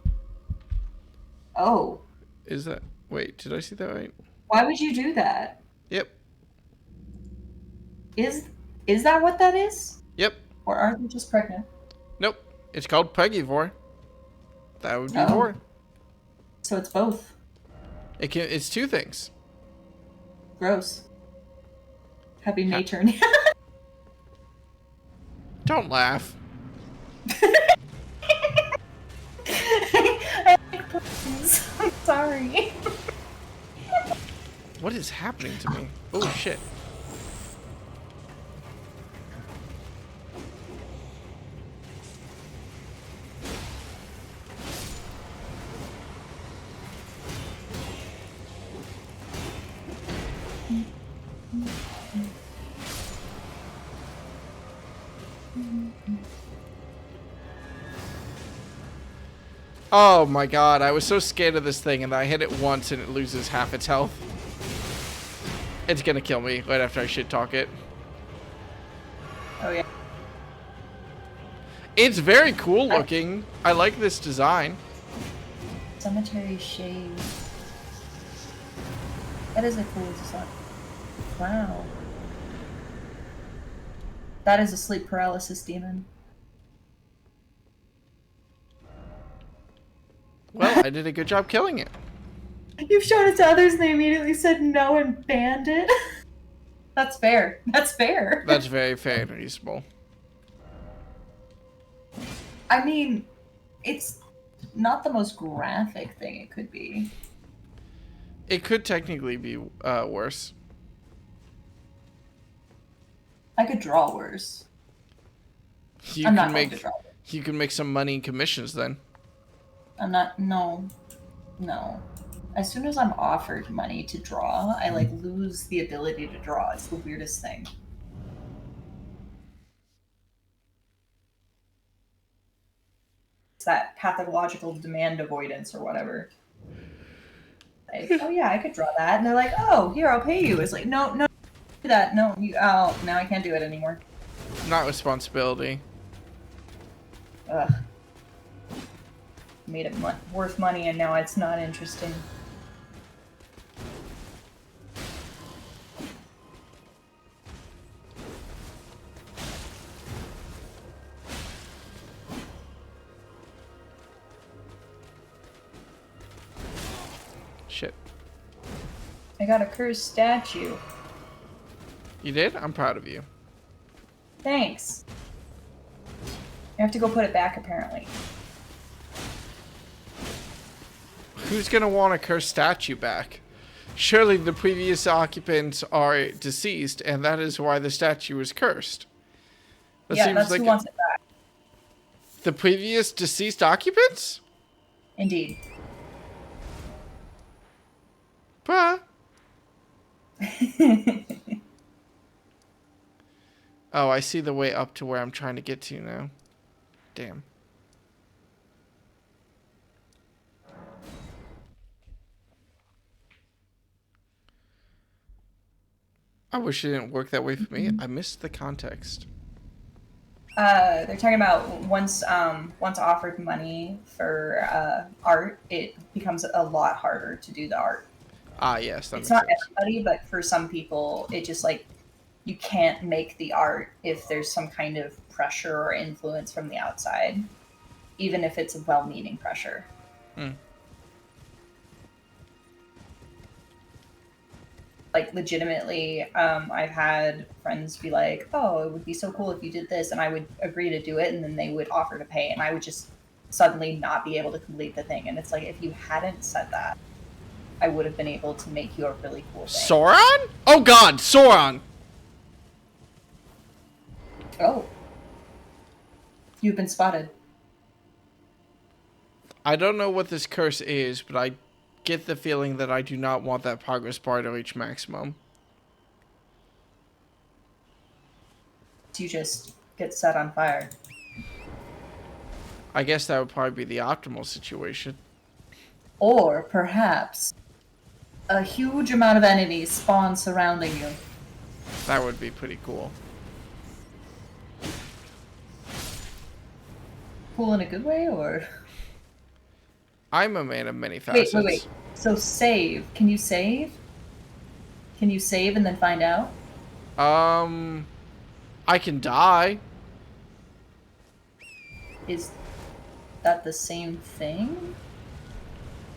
Oh. Is that... Wait, did I see that right? Why would you do that? Yep. Is that what that is? Yep. Or are they just pregnant? Nope. It's called Peggy Vor. That would be Oh. Vor. So it's both. It's two things. Gross. Happy Yeah. nature. Don't laugh. I like puns. I'm sorry. What is happening to me? Oh, shit. Oh my god, I was so scared of this thing and I hit it once and it loses half its health. It's gonna kill me right after I shit talk it. Oh yeah. It's very cool looking. I like this design. Cemetery shade. That is a cool design. Wow. That is a sleep paralysis demon. Well, I did a good job killing it. You've shown it to others and they immediately said no and banned it. That's fair. That's fair. That's very fair and reasonable. I mean, it's not the most graphic thing it could be. It could technically be worse. I could draw worse. You I'm can not going to make draw. you can make some money in commissions then. I'm not. No. As soon as I'm offered money to draw, I like lose the ability to draw. It's the weirdest thing. It's that pathological demand avoidance or whatever. Like, oh yeah, I could draw that, and they're like, oh, here, I'll pay you. It's like, no, do that. No, oh, now I can't do it anymore. Not responsibility. Ugh. Made it worth money, and now it's not interesting. shit. I got a cursed statue. You did? I'm proud of you. Thanks. I have to go put it back, apparently. Who's gonna want a cursed statue back? Surely the previous occupants are deceased, and that is why the statue is cursed. That Yeah, seems that's like who wants it back. the previous deceased occupants? Indeed. Bruh. Oh, I see the way up to where I'm trying to get to now. Damn. I wish it didn't work that way for me. I missed the context. They're talking about once offered money for art, it becomes a lot harder to do the art. Ah, yes, that It's makes not sense. everybody, but for some people, it just like you can't make the art if there's some kind of pressure or influence from the outside, even if it's a well-meaning pressure. Hmm. Like legitimately, I've had friends be like, "Oh, it would be so cool if you did this," and I would agree to do it, and then they would offer to pay, and I would just suddenly not be able to complete the thing. And it's like, if you hadn't said that, I would have been able to make you a really cool thing. Sauron? Oh god, Sauron! Oh, you've been spotted. I don't know what this curse is, but I get the feeling that I do not want that progress bar to reach maximum. You just get set on fire. I guess that would probably be the optimal situation. Or perhaps a huge amount of enemies spawn surrounding you. That would be pretty cool. Cool in a good way, or? I'm a man of many facets. Wait. So save. Can you save? Can you save and then find out? I can die. Is that the same thing?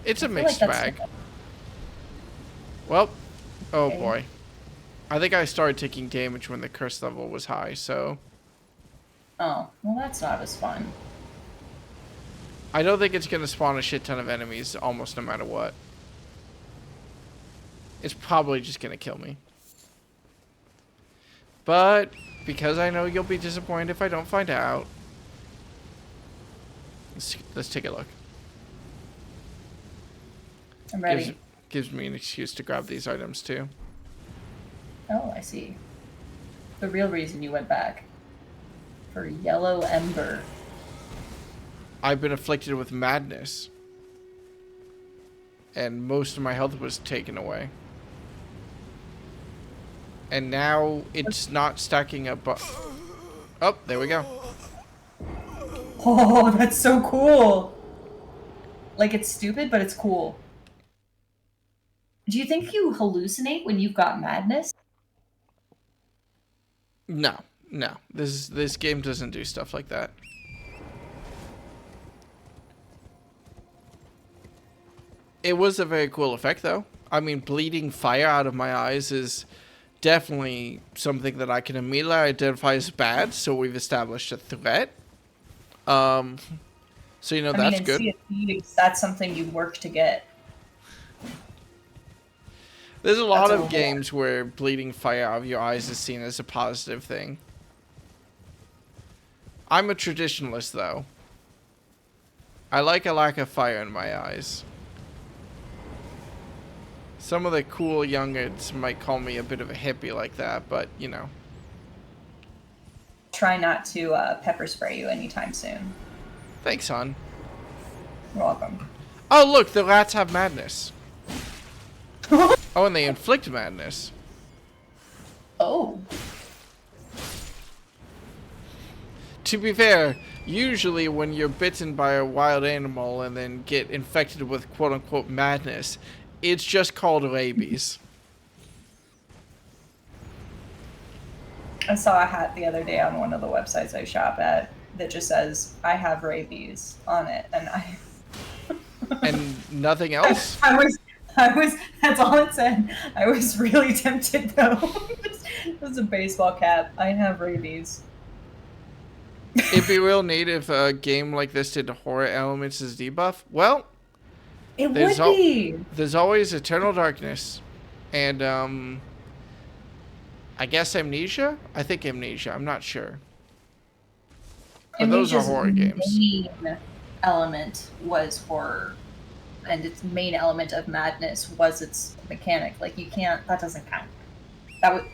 It's a I feel mixed like that's bag. different. Well, oh Okay. boy. I think I started taking damage when the curse level was high, so... Oh, well that's not as fun. I don't think it's going to spawn a shit ton of enemies almost no matter what. It's probably just going to kill me. But, because I know you'll be disappointed if I don't find out... Let's take a look. I'm ready. Gives me an excuse to grab these items too. Oh, I see. The real reason you went back. For yellow ember. I've been afflicted with madness. And most of my health was taken away. And now it's not stacking up. Oh, there we go. Oh, that's so cool! Like, it's stupid, but it's cool. Do you think you hallucinate when you've got madness? No. This game doesn't do stuff like that. It was a very cool effect, though. I mean, bleeding fire out of my eyes is definitely something that I can immediately identify as bad, so we've established a threat. So, you know, that's good. Sea of Thieves, that's something you work to get. There's a lot of games where bleeding fire out of your eyes is seen as a positive thing. I'm a traditionalist, though. I like a lack of fire in my eyes. Some of the cool youngins might call me a bit of a hippie like that, but, you know. Try not to pepper spray you anytime soon. Thanks, hon. You're welcome. Oh, look, the rats have madness. Oh, and they inflict madness. Oh. To be fair, usually when you're bitten by a wild animal and then get infected with quote-unquote madness, it's just called rabies. I saw a hat the other day on one of the websites I shop at that just says, "I have rabies" on it, and I... And nothing else? I was That's all it said. I was really tempted though. It was a baseball cap. I have rabies. It'd be real neat if a game like this did horror elements as debuff. Well, It there's would be. there's always Eternal Darkness, and I guess Amnesia. I think Amnesia. I'm not sure. But those are Amnesia's horror games. main element was horror, and its main element of madness was its mechanic. Like you can't. That doesn't count. That would.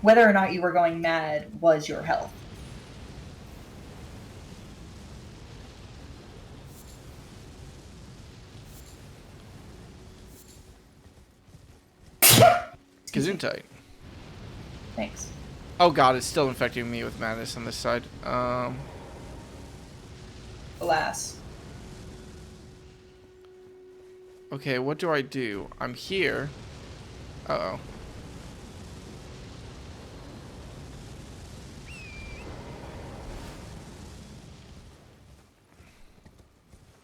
Whether or not you were going mad was your health. Gesundheit. Thanks. Oh god, it's still infecting me with madness on this side. Alas. Okay, what do I do? I'm here. Uh-oh.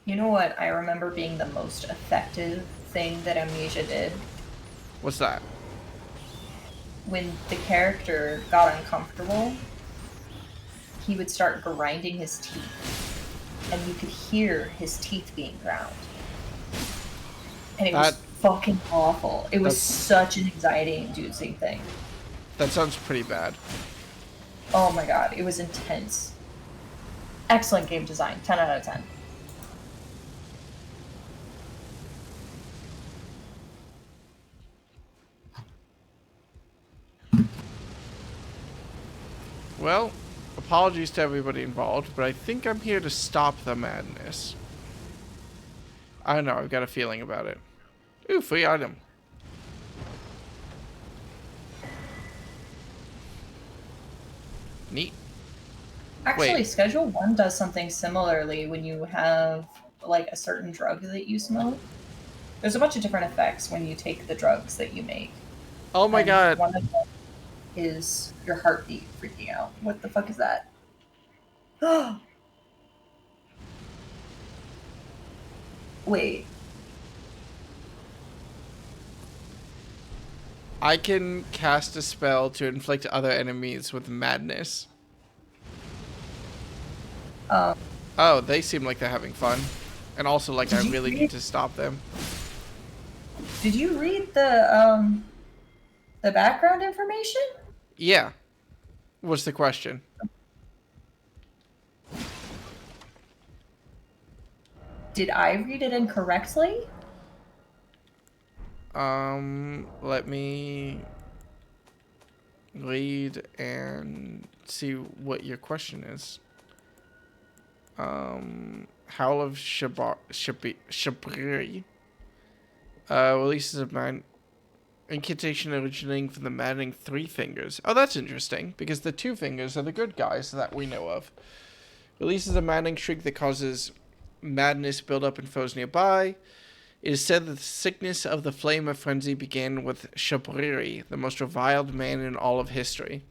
You know what I remember being the most effective thing that Amnesia did? What's that? When the character got uncomfortable, he would start grinding his teeth, and you could hear his teeth being ground. And it was fucking awful. It was such an anxiety-inducing thing. That sounds pretty bad. Oh my god, it was intense. Excellent game design, 10 out of 10. Well, apologies to everybody involved, but I think I'm here to stop the madness. I don't know, I've got a feeling about it. Ooh, free item. Neat. Actually, Wait. Schedule 1 does something similarly when you have, like, a certain drug that you smoke. There's a bunch of different effects when you take the drugs that you make. Oh my god. One of them is your heartbeat freaking out. What the fuck is that? Wait. I can cast a spell to inflict other enemies with madness. Oh, they seem like they're having fun. And also like I really need to stop them. Did you read the background information? Yeah. What's the question? Did I read it incorrectly? Let me read and see what your question is. Howl of Shabri releases a incantation originating from the maddening three fingers. Oh, that's interesting, because the two fingers are the good guys that we know of. Releases a maddening shriek that causes madness build up in foes nearby. It is said that the sickness of the flame of frenzy began with Shabriri, the most reviled man in all of history.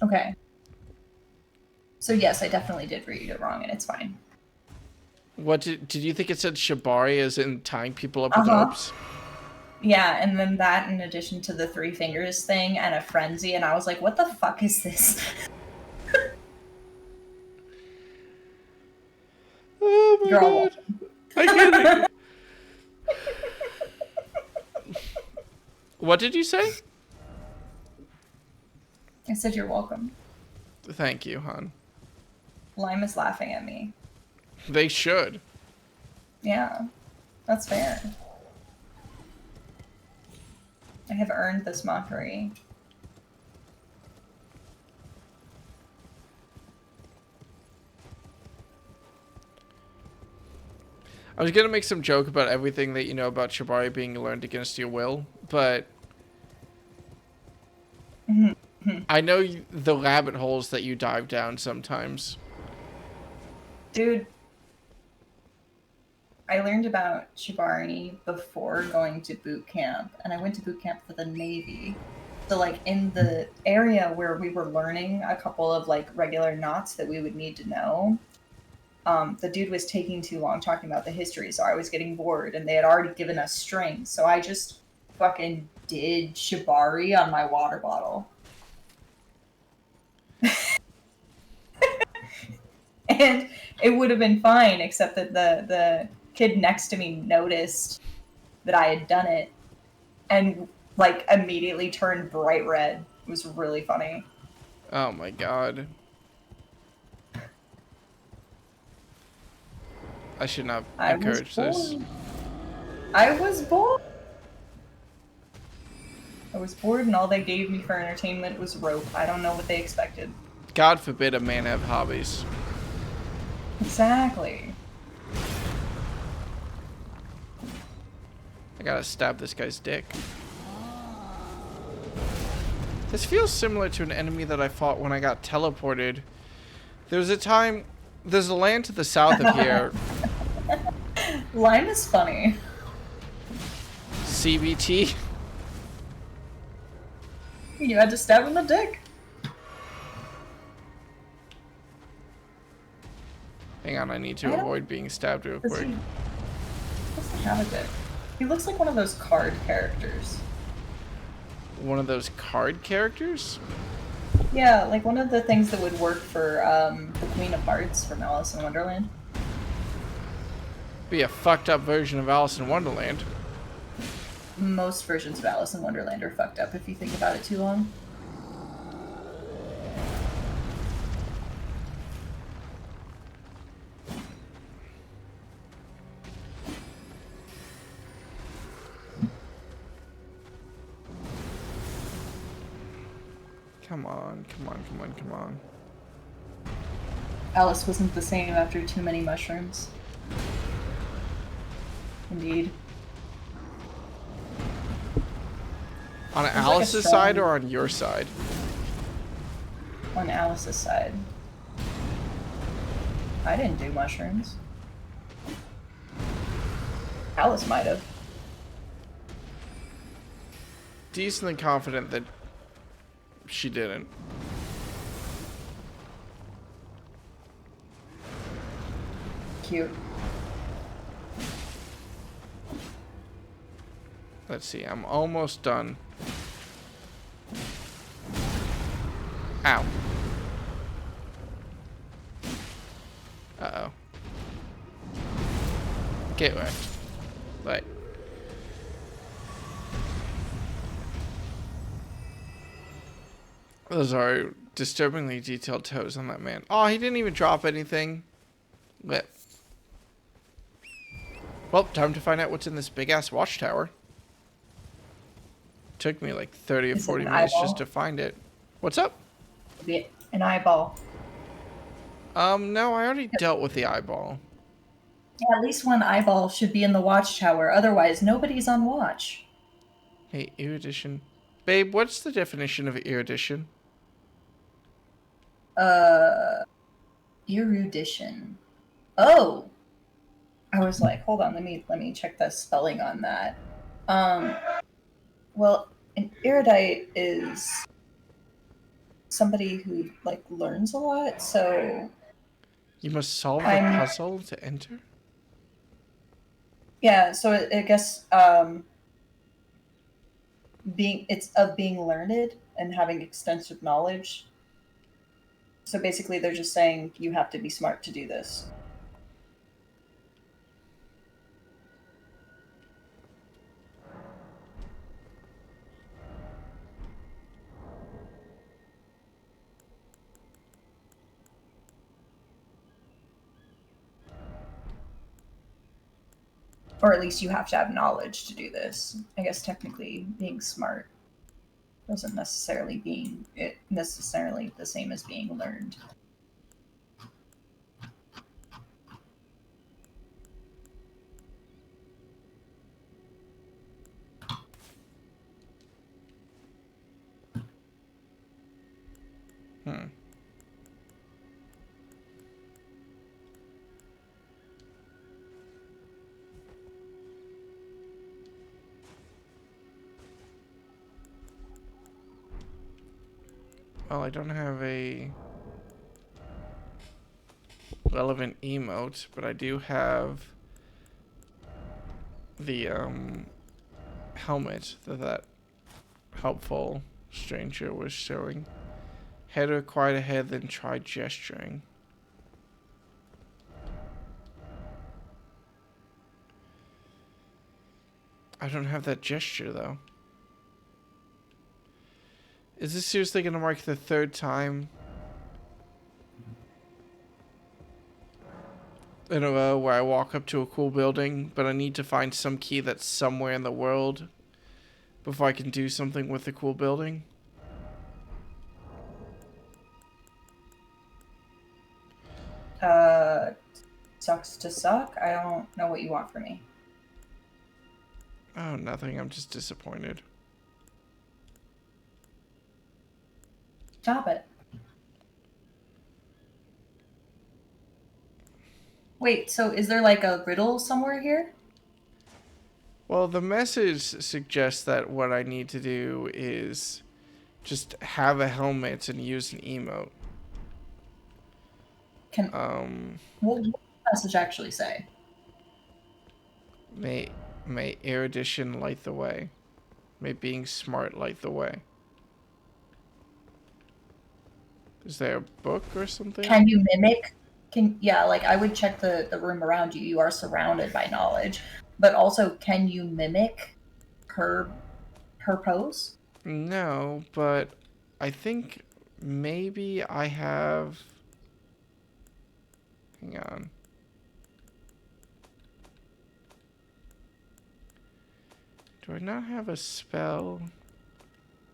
Okay. So yes, I definitely did read it wrong, and it's fine. What did you think it said Shibari as in tying people up with ropes? Yeah, and then that in addition to the three fingers thing and a frenzy, and I was like, what the fuck is this? Oh my god. I can't. What did you say? I said you're welcome. Thank you, hon. Lime is laughing at me. They should. Yeah, that's fair. I have earned this mockery. I was gonna make some joke about everything that you know about Shibari being learned against your will, but I know the rabbit holes that you dive down sometimes. Dude, I learned about Shibari before going to boot camp, and I went to boot camp for the Navy. So, like, in the area where we were learning a couple of, like, regular knots that we would need to know, the dude was taking too long talking about the history, so I was getting bored, and they had already given us strings, so I just fucking did shibari on my water bottle. And it would have been fine, except that the kid next to me noticed that I had done it and like immediately turned bright red. It was really funny. Oh my god. I should not I was encourage this. bored. I was bored. I was bored, and all they gave me for entertainment was rope. I don't know what they expected. God forbid a man have hobbies. Exactly. I gotta stab this guy's dick. This feels similar to an enemy that I fought when I got teleported. There's a land to the south of here. Lime is funny. CBT. You had to stab him in the dick. Hang on, I need to avoid being stabbed real Does quick. he doesn't have a dick. He looks like one of those card characters. One of those card characters? Yeah, like one of the things that would work for the Queen of Hearts from Alice in Wonderland. Be a fucked up version of Alice in Wonderland. Most versions of Alice in Wonderland are fucked up if you think about it too long. Come on, come on, come on, come on. Alice wasn't the same after too many mushrooms. Indeed. On like a Alice's strong- side or on your side? On Alice's side. I didn't do mushrooms. Alice might have. Decently confident that she didn't. Cute. Let's see, I'm almost done. Ow. Uh-oh. Get wrecked. Right. Those are disturbingly detailed toes on that man. Oh, he didn't even drop anything. Lit. Well, time to find out what's in this big-ass watchtower. Took me like 30 or Is it 40 an minutes eyeball? just to find it. What's up? An eyeball. No, I already dealt with the eyeball. Yeah, at least one eyeball should be in the watchtower, otherwise nobody's on watch. Hey, erudition. Babe, what's the definition of erudition? Erudition. Oh! I was like, hold on, let me check the spelling on that. Well, an erudite is somebody who like learns a lot, so You must solve the I'm- puzzle to enter? yeah, so I guess being learned and having extensive knowledge. So basically they're just saying you have to be smart to do this. Or at least you have to have knowledge to do this. I guess technically being smart doesn't necessarily necessarily the same as being learned. Hmm. Well, I don't have a... relevant emote, but I do have the helmet that helpful stranger was showing. Head or quiet ahead, then try gesturing. I don't have that gesture though. Is this seriously gonna mark the third time in a row where I walk up to a cool building, but I need to find some key that's somewhere in the world before I can do something with the cool building? Sucks to suck. I don't know what you want from me. Oh, nothing. I'm just disappointed. Stop it. Wait, so is there like a riddle somewhere here? Well, the message suggests that what I need to do is just have a helmet and use an emote. What does the message actually say? May erudition light the way. May being smart light the way. Is there a book or something? Can you mimic? Yeah, like I would check the room around you. You are surrounded by knowledge. But also, can you mimic her pose? No, but I think maybe I have... Hang on. Do I not have a spell?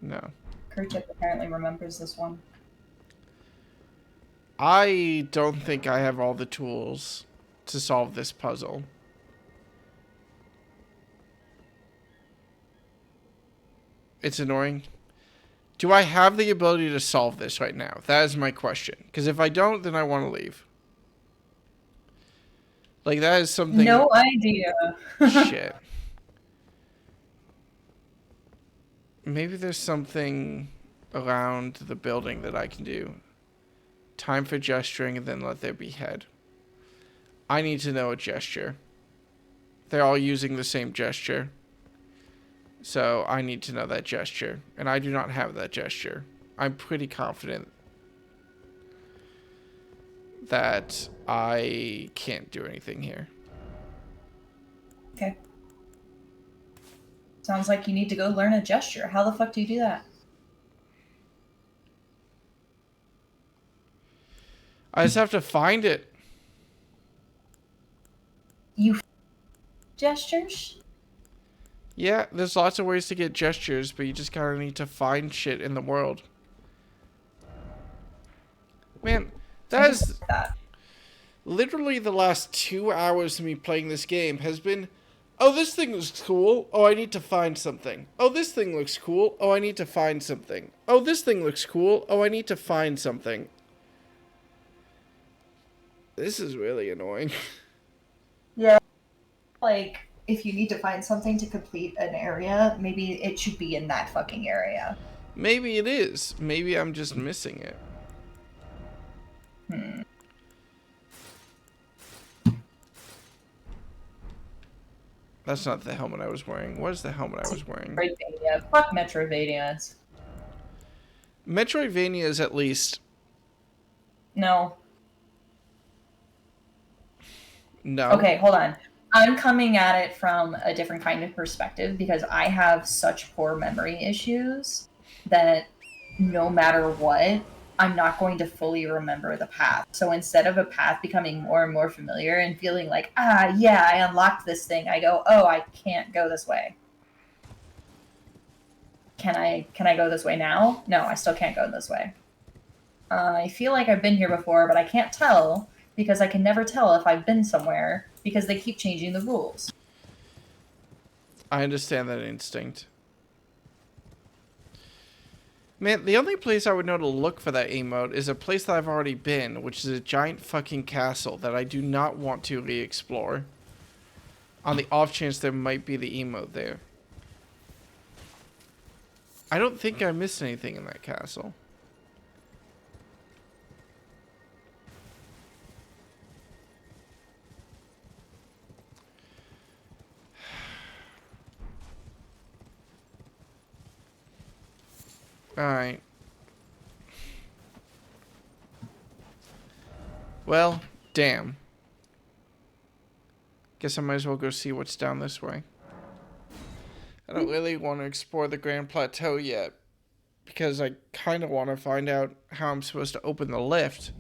No. Kerchik apparently remembers this one. I don't think I have all the tools to solve this puzzle. It's annoying. Do I have the ability to solve this right now? That is my question. Because if I don't, then I want to leave. Like, that is something... No idea. Shit. Maybe there's something around the building that I can do. Time for gesturing and then let there be head. I need to know a gesture. They're all using the same gesture. So I need to know that gesture. And I do not have that gesture. I'm pretty confident that I can't do anything here. Okay. Sounds like you need to go learn a gesture. How the fuck do you do that? I just have to find it. You gestures? Yeah, there's lots of ways to get gestures, but you just kind of need to find shit in the world. Man, that is literally the last 2 hours of me playing this game has been, oh, this thing looks cool. Oh, I need to find something. Oh, this thing looks cool. Oh, I need to find something. Oh, this thing looks cool. Oh, I need to find something. This is really annoying. Yeah. Like, if you need to find something to complete an area, maybe it should be in that fucking area. Maybe it is. Maybe I'm just missing it. That's not the helmet I was wearing. What is the helmet I was wearing? Metroidvania. Fuck Metroidvanias. Metroidvanias, at least. No. No. Okay, hold on. I'm coming at it from a different kind of perspective because I have such poor memory issues that no matter what, I'm not going to fully remember the path. So instead of a path becoming more and more familiar and feeling like, yeah, I unlocked this thing, I go, oh, I can't go this way. Can I go this way now? No, I still can't go this way. I feel like I've been here before, but I can't tell because I can never tell if I've been somewhere because they keep changing the rules. I understand that instinct. Man, the only place I would know to look for that emote is a place that I've already been, which is a giant fucking castle that I do not want to re-explore. On the off chance there might be the emote there. I don't think I missed anything in that castle. Alright. Well, damn. Guess I might as well go see what's down this way. I don't really want to explore the Grand Plateau yet, because I kind of want to find out how I'm supposed to open the lift.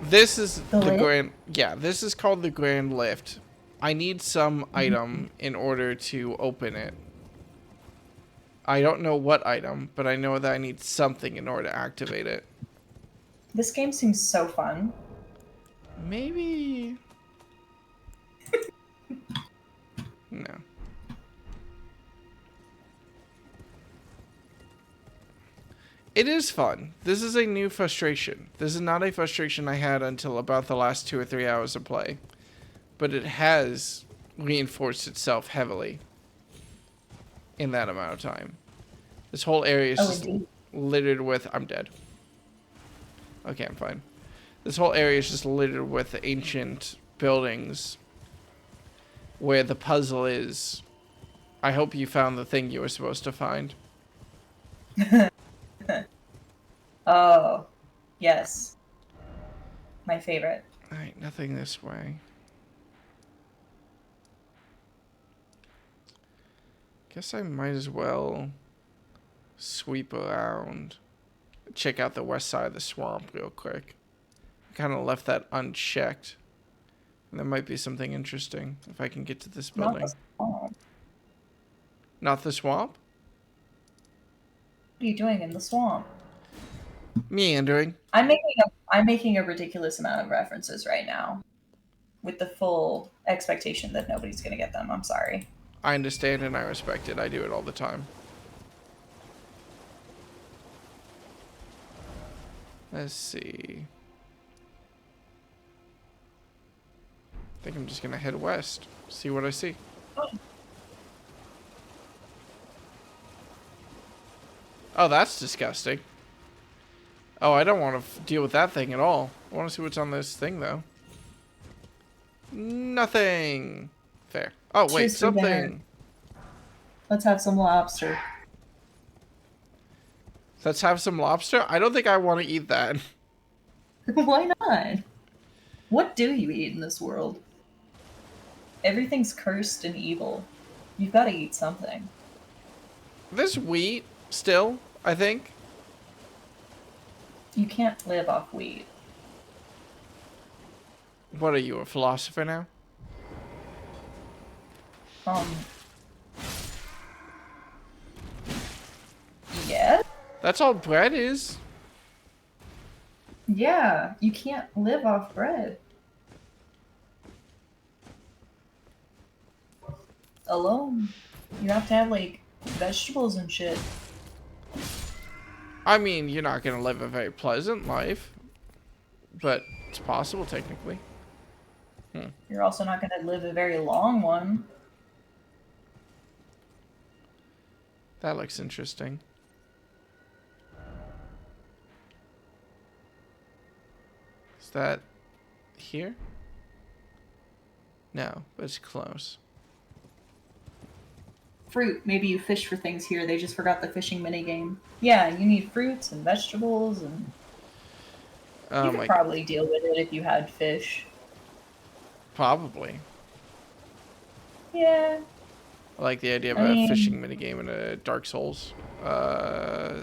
This is The lift? Grand... Yeah, this is called the Grand Lift. I need some item in order to open it. I don't know what item, but I know that I need something in order to activate it. This game seems so fun. Maybe... No. It is fun. This is a new frustration. This is not a frustration I had until about the last 2 or 3 hours of play. But it has reinforced itself heavily in that amount of time. This whole area is just littered with... I'm dead. Okay, I'm fine. This whole area is just littered with ancient buildings where the puzzle is... I hope you found the thing you were supposed to find. Oh, yes. My favorite. Alright, nothing this way. Guess I might as well sweep around. Check out the west side of the swamp real quick. I kind of left that unchecked. And there might be something interesting if I can get to this building. Not the swamp. Not the swamp? What are you doing in the swamp? Meandering. I'm making a ridiculous amount of references right now, with the full expectation that nobody's gonna get them. I'm sorry. I understand and I respect it. I do it all the time. Let's see. I think I'm just gonna head west. See what I see. Oh, that's disgusting. Oh, I don't want to deal with that thing at all. I want to see what's on this thing, though. Nothing. Fair. Oh, wait, Cheers for dinner. something. Let's have some lobster. Let's have some lobster? I don't think I want to eat that. Why not? What do you eat in this world? Everything's cursed and evil. You've got to eat something. There's wheat still, I think. You can't live off wheat. What are you, a philosopher now? Yeah? That's all bread is. Yeah, you can't live off bread. Alone. You have to have, like, vegetables and shit. I mean, you're not going to live a very pleasant life. But it's possible, technically. You're also not going to live a very long one. That looks interesting. Is that here? No, but it's close. Fruit. Maybe you fish for things here. They just forgot the fishing minigame. Yeah, you need fruits and vegetables, and you could probably deal with it if you had fish. Probably. Yeah. I like the idea of a fishing minigame in a Dark Souls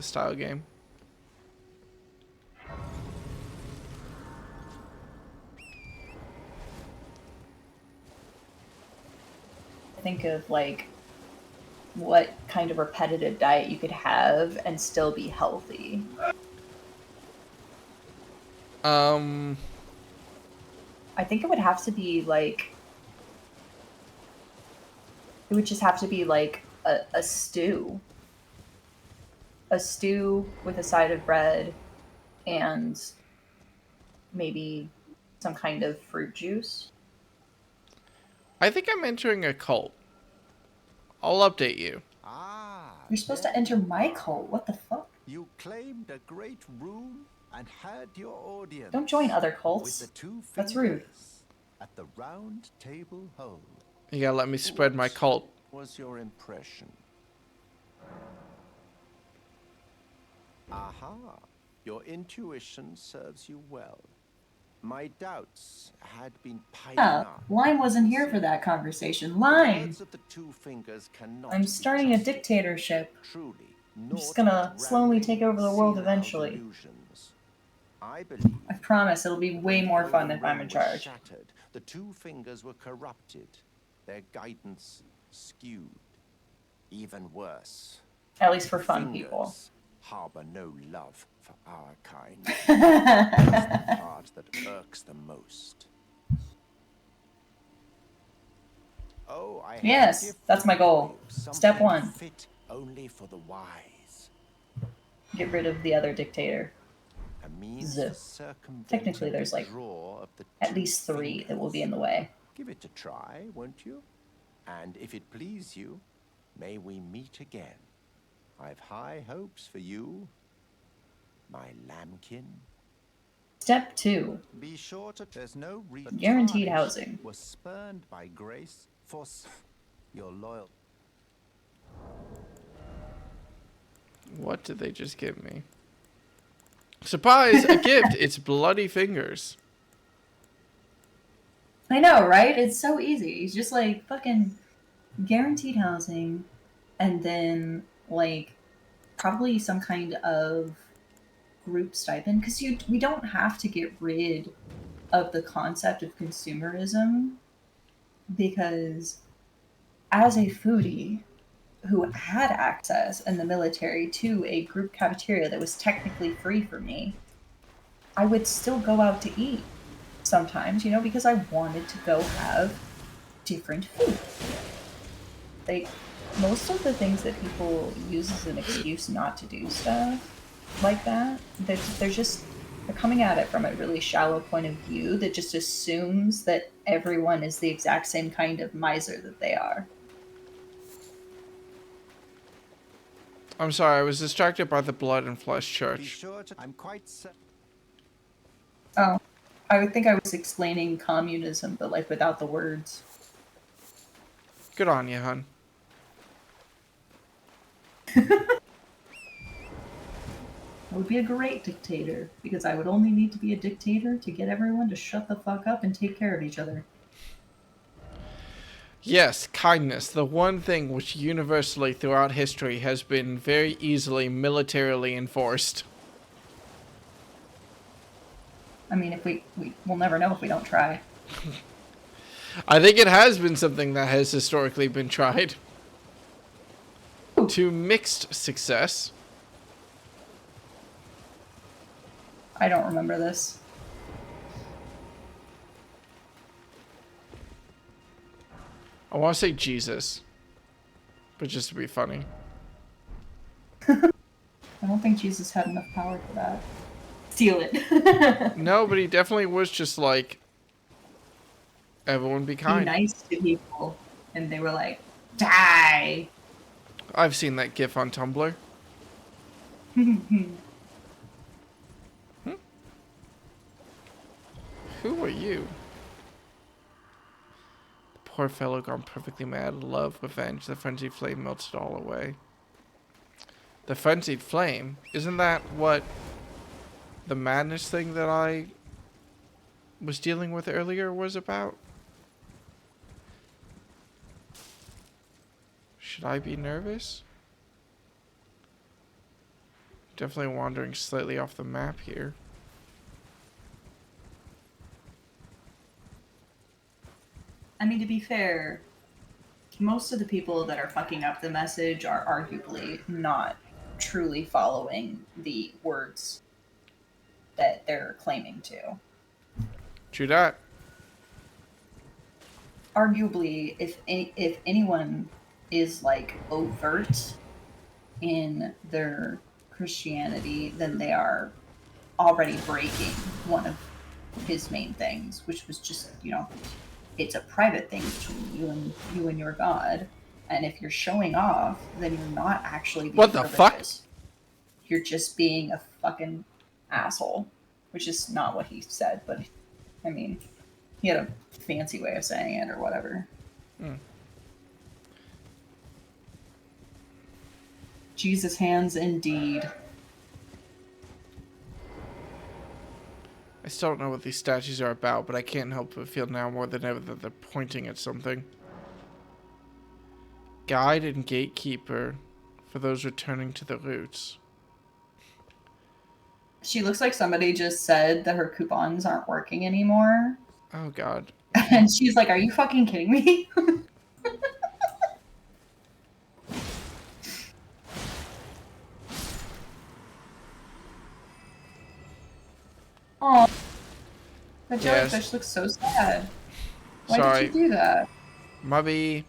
style game. Think of, like, what kind of repetitive diet you could have and still be healthy. I think it would have to be, like... It would just have to be, like, a stew. A stew with a side of bread and maybe some kind of fruit juice. I think I'm entering a cult. I'll update you. You're supposed to enter my cult. What the fuck? You claimed a great room and had your audience. Don't join other cults. That's rude. At the round table hold. You gotta let me spread my cult. Was your impression? Aha. Your intuition serves you well. My doubts had been piling Yeah, up. Lime wasn't here for that conversation. The Lime! words of the two fingers cannot I'm be starting a trusted. dictatorship. Truly, I'm just naught gonna but slowly rambling, take over the world senile eventually. delusions. I believe I promise it'll be way when the more fun golden if I'm ring in was charge. shattered, the two fingers were corrupted, their guidance skewed. Even worse, At least for the fun people. fingers harbor no love for our kind. That's the part that irks the most. Oh, I have a Yes, gift that's my for goal. you, Step something 1. fit only for the wise. Get rid of the other dictator. A means Z. for circumventing Technically, there's the like draw of the at two least 3 that will be in the way. Give it a try, won't you? And if it please you, may we meet again. I've high hopes for you, my lambkin. Step 2. Be sure to there's no reason. Guaranteed housing. Was spurned by grace for your loyal. What did they just give me? Surprise! A gift! It's bloody fingers. I know, right? It's so easy. It's just like fucking guaranteed housing and then like probably some kind of group stipend because we don't have to get rid of the concept of consumerism because as a foodie who had access in the military to a group cafeteria that was technically free for me, I would still go out to eat sometimes, you know, because I wanted to go have different food. Like, most of the things that people use as an excuse not to do stuff like that, they're coming at it from a really shallow point of view that just assumes that everyone is the exact same kind of miser that they are. I'm sorry, I was distracted by the blood and flesh Be church. sure to. I'm quite certain. Oh, I would think I was explaining communism, but like without the words. Good on you, hun. I would be a great dictator because I would only need to be a dictator to get everyone to shut the fuck up and take care of each other. Yes, kindness, the one thing which universally throughout history has been very easily militarily enforced. I mean, if we'll never know if we don't try. I think it has been something that has historically been tried. To mixed success. I don't remember this. I want to say Jesus. But just to be funny. I don't think Jesus had enough power for that. Steal it. No, but he definitely was just like, everyone be kind. Be nice to people. And they were like, die! I've seen that gif on Tumblr. Who are you? The poor fellow gone perfectly mad. Love, revenge, the frenzied flame melted all away. The frenzied flame? Isn't that what the madness thing that I was dealing with earlier was about? Should I be nervous? Definitely wandering slightly off the map here. I mean, to be fair, most of the people that are fucking up the message are arguably not truly following the words that they're claiming to. True that. Arguably, if anyone is like overt in their Christianity, then they are already breaking one of his main things, which was just, you know, it's a private thing between you and your God. And if you're showing off, then you're not actually being What the fuck? religious. You're just being a fucking asshole, which is not what he said, but I mean, he had a fancy way of saying it or whatever. Jesus hands indeed. I still don't know what these statues are about, but I can't help but feel now more than ever that they're pointing at something. Guide and gatekeeper for those returning to the roots. She looks like somebody just said that her coupons aren't working anymore. Oh god. And she's like, are you fucking kidding me? Oh, the Yes. jellyfish looks so sad. Why Sorry. did you do that? Mubby.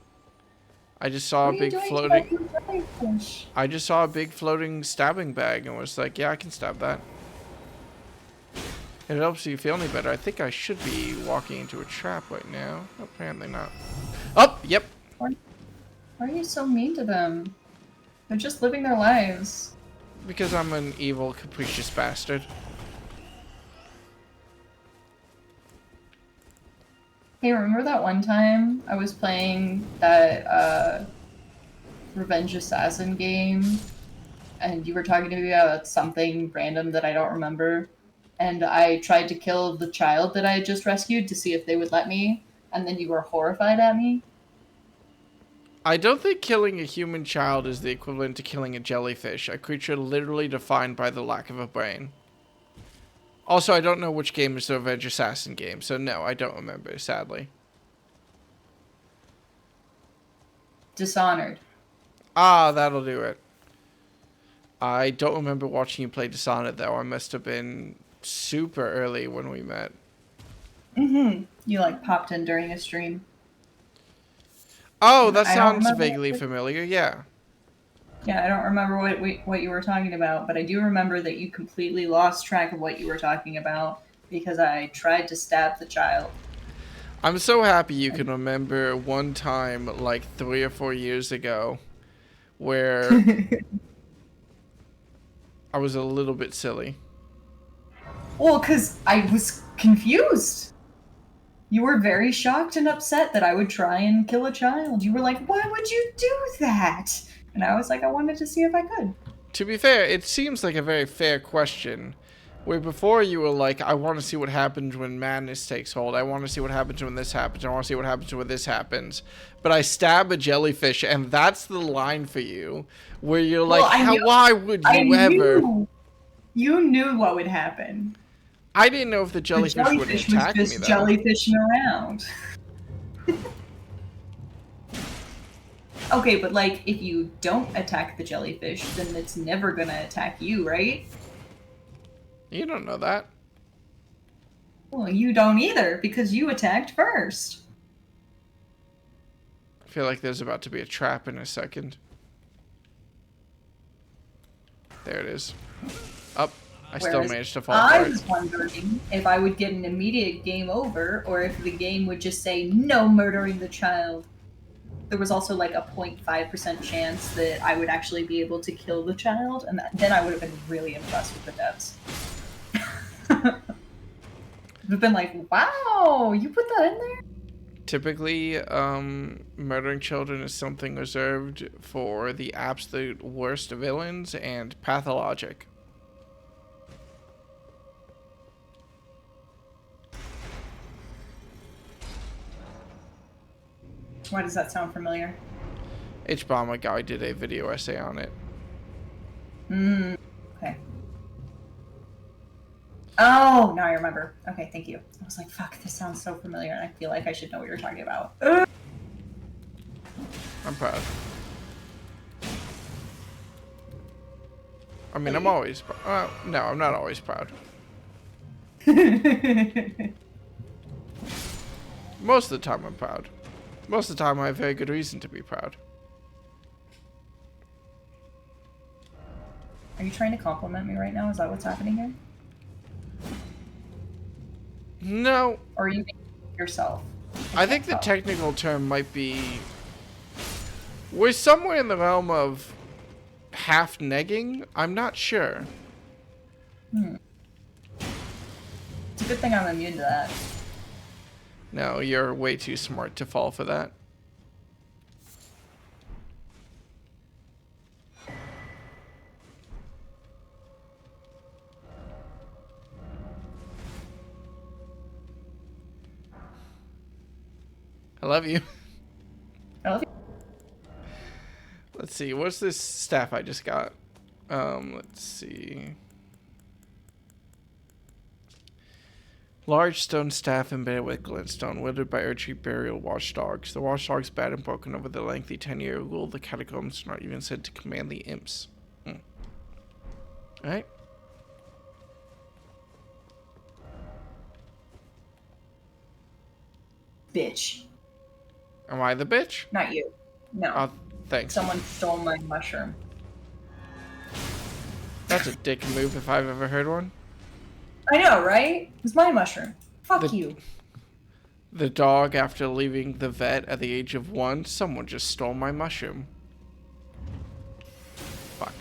I just saw What a are you big doing floating... to my jellyfish? I just saw a big floating stabbing bag and was like, yeah, I can stab that. If it helps you feel any better, I think I should be walking into a trap right now. Apparently not. Oh, yep. Why are you so mean to them? They're just living their lives. Because I'm an evil, capricious bastard. Hey, remember that one time I was playing that Revenge Assassin game? And you were talking to me about something random that I don't remember. And I tried to kill the child that I had just rescued to see if they would let me. And then you were horrified at me. I don't think killing a human child is the equivalent to killing a jellyfish, a creature literally defined by the lack of a brain. Also, I don't know which game is the Revenge Assassin game, so no, I don't remember, sadly. Dishonored. Ah, that'll do it. I don't remember watching you play Dishonored, though. I must have been super early when we met. Mm-hmm. You, like, popped in during a stream. Oh, that I don't sounds remember vaguely familiar, yeah. Yeah, I don't remember what you were talking about, but I do remember that you completely lost track of what you were talking about because I tried to stab the child. I'm so happy you can remember one time, like 3 or 4 years ago, where I was a little bit silly. Well, because I was confused. You were very shocked and upset that I would try and kill a child. You were like, why would you do that? And I was like, I wanted to see if I could. To be fair, it seems like a very fair question. Where before you were like, I want to see what happens when madness takes hold. I want to see what happens when this happens. I want to see what happens when this happens. But I stab a jellyfish, and that's the line for you. Where you're like, why would you ever? You knew what would happen. I didn't know if the jellyfish would attack me, though. Was just jellyfishing around. Okay, but like, if you don't attack the jellyfish, then it's never gonna attack you, right? You don't know that. Well, you don't either, because you attacked first. I feel like there's about to be a trap in a second. There it is. Up. I still managed to fall for it. I was wondering if I would get an immediate game over, or if the game would just say, no murdering the child. There was also like a 0.5% chance that I would actually be able to kill the child, and then I would have been really impressed with the devs. I've been like, wow, you put that in there? Typically, murdering children is something reserved for the absolute worst villains and pathologic. Why does that sound familiar? H-Bomber guy did a video essay on it. Okay. Oh, now I remember. Okay, thank you. I was like, fuck, this sounds so familiar, and I feel like I should know what you're talking about. I'm proud. I mean, I'm always no, I'm not always proud. Most of the time I'm proud. Most of the time I have very good reason to be proud. Are you trying to compliment me right now? Is that what's happening here? No. Or are you being yourself? I think the technical term might be... We're somewhere in the realm of half negging? I'm not sure. It's a good thing I'm immune to that. No, you're way too smart to fall for that. I love you. I love you. Let's see. What's this staff I just got? Let's see. Large stone staff embedded with glintstone, wielded by archery burial watchdogs. The watchdogs bad and broken over the lengthy 10-year rule. The catacombs are not even said to command the imps. Alright. Bitch. Am I the bitch? Not you. No. Oh, thanks. Someone stole my mushroom. That's a dick move if I've ever heard one. I know, right? It's my mushroom. Fuck you. The dog, after leaving the vet at the age of 1, someone just stole my mushroom. Fuck.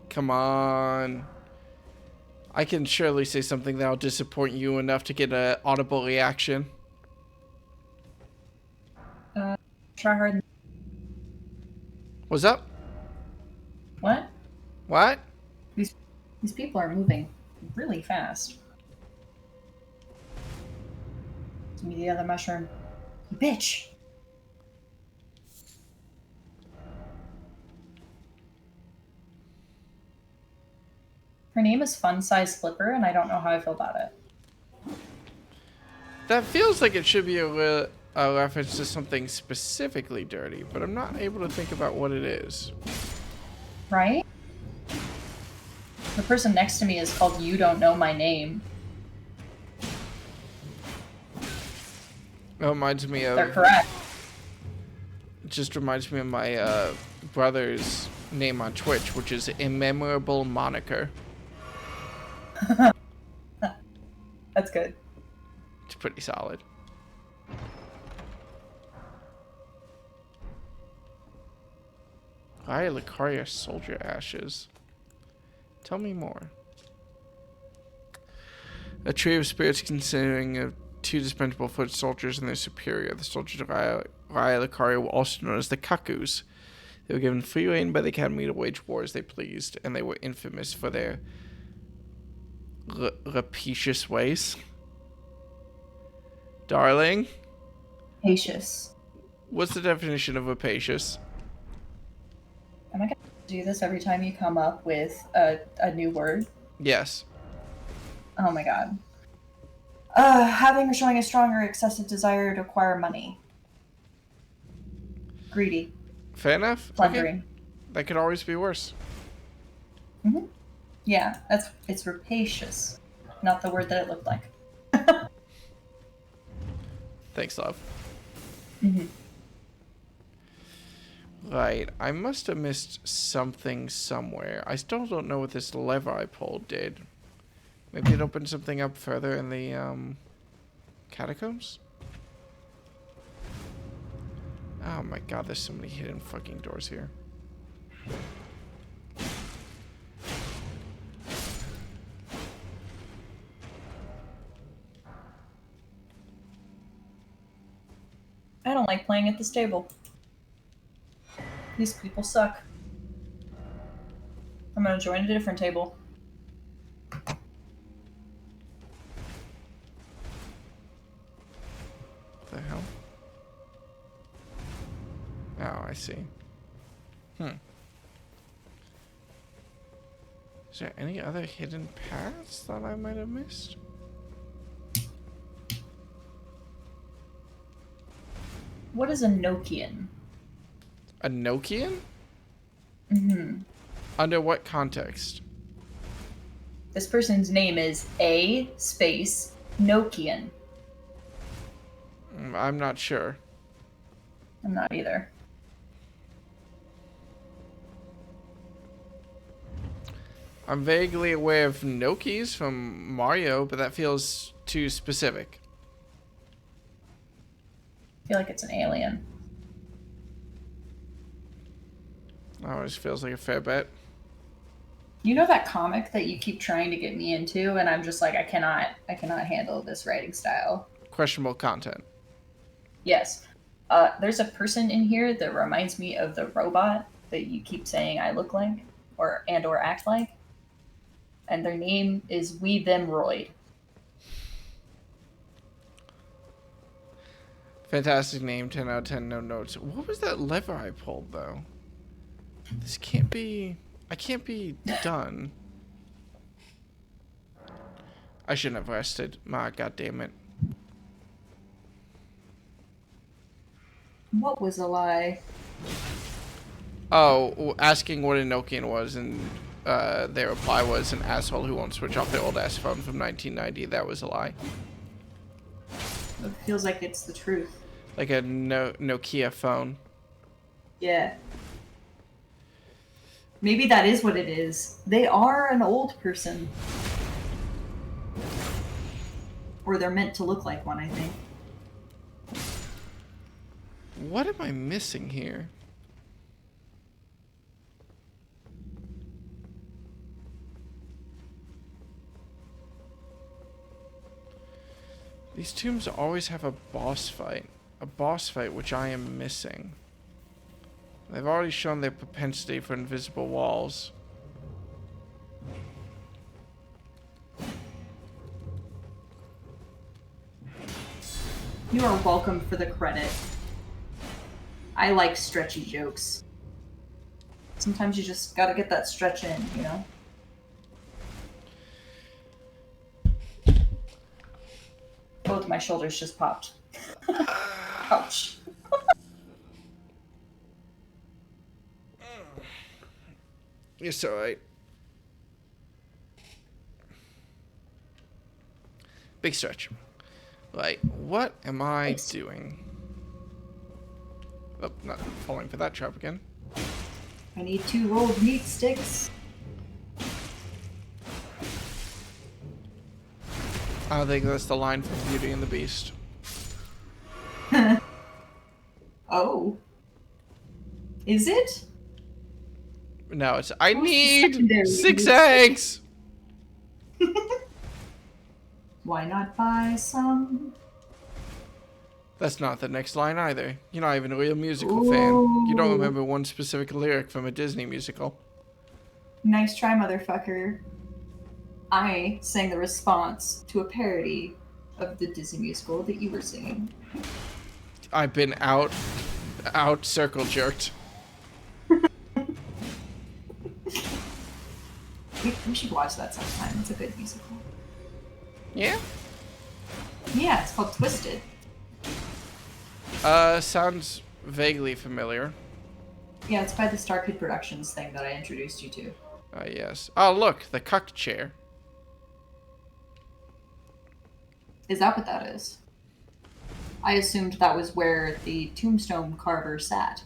Come on. I can surely say something that'll disappoint you enough to get an audible reaction. Try hard. What's up? What? What? These people are moving really fast. Give me the other mushroom. Bitch! Her name is Fun Size Flipper, and I don't know how I feel about it. That feels like it should be a reference to something specifically dirty, but I'm not able to think about what it is. Right? The person next to me is called You Don't Know My Name. It reminds me of... They're correct. It just reminds me of my brother's name on Twitch, which is Immemorable Moniker. That's good. It's pretty solid. Why Lucaria soldier ashes? Tell me more. A tree of spirits consisting of 2 dispensable foot soldiers and their superior. The soldiers of Raya Lucaria were also known as the Cuckoos. They were given free rein by the Academy to wage war as they pleased, and they were infamous for their rapacious ways. Darling? Rapacious. What's the definition of rapacious? Am I gonna do this every time you come up with a new word? Yes. Oh my god. Having or showing a strong or excessive desire to acquire money. Greedy. Fair enough. Plundering. Okay. That could always be worse. Mm-hmm. Yeah, it's rapacious. Not the word that it looked like. Thanks, love. Mm-hmm. Right, I must have missed something somewhere. I still don't know what this lever I pulled did. Maybe it opened something up further in the catacombs? Oh my god, there's so many hidden fucking doors here. I don't like playing at this table. These people suck. I'm gonna join a different table. What the hell? Oh, I see. Is there any other hidden paths that I might have missed? What is a Nokian? A Nokian? Mm-hmm. Under what context? This person's name is A space Nokian. I'm not sure. I'm not either. I'm vaguely aware of Nokis from Mario, but that feels too specific. I feel like it's an alien. That always feels like a fair bet. You know that comic that you keep trying to get me into, and I'm just like, I cannot handle this writing style. Questionable content. Yes. There's a person in here that reminds me of the robot that you keep saying I look like or act like. and their name is We Them Royd. Fantastic name, 10 out of 10, no notes. What was that lever I pulled, though? This can't be... I can't be done. I shouldn't have rested. My god damn it. What was a lie? Oh, asking what a Nokian was, and their reply was an asshole who won't switch off their old ass phone from 1990. That was a lie. It feels like it's the truth. Like a Nokia phone. Yeah. Maybe that is what it is. They are an old person. Or they're meant to look like one, I think. What am I missing here? These tombs always have a boss fight. A boss fight which I am missing. They've already shown their propensity for invisible walls. You are welcome for the credit. I like stretchy jokes. Sometimes you just gotta get that stretch in, you know? Both my shoulders just popped. Ouch. It's alright. Big stretch. Like, what am I doing? Oh, not falling for that trap again. I need 2 rolled meat sticks. I think that's the line from Beauty and the Beast. Oh. Is it? No, it's I Who's the need secondary 6 meat eggs! Why not buy some? That's not the next line either. You're not even a real musical fan. You don't remember one specific lyric from a Disney musical. Nice try, motherfucker. I sang the response to a parody of the Disney musical that you were singing. I've been out circle jerked. We should watch that sometime. It's a good musical. Yeah? Yeah, it's called Twisted. Sounds vaguely familiar. Yeah, it's by the Star Kid Productions thing that I introduced you to. Yes. Oh, look, the cuck chair. Is that what that is? I assumed that was where the tombstone carver sat.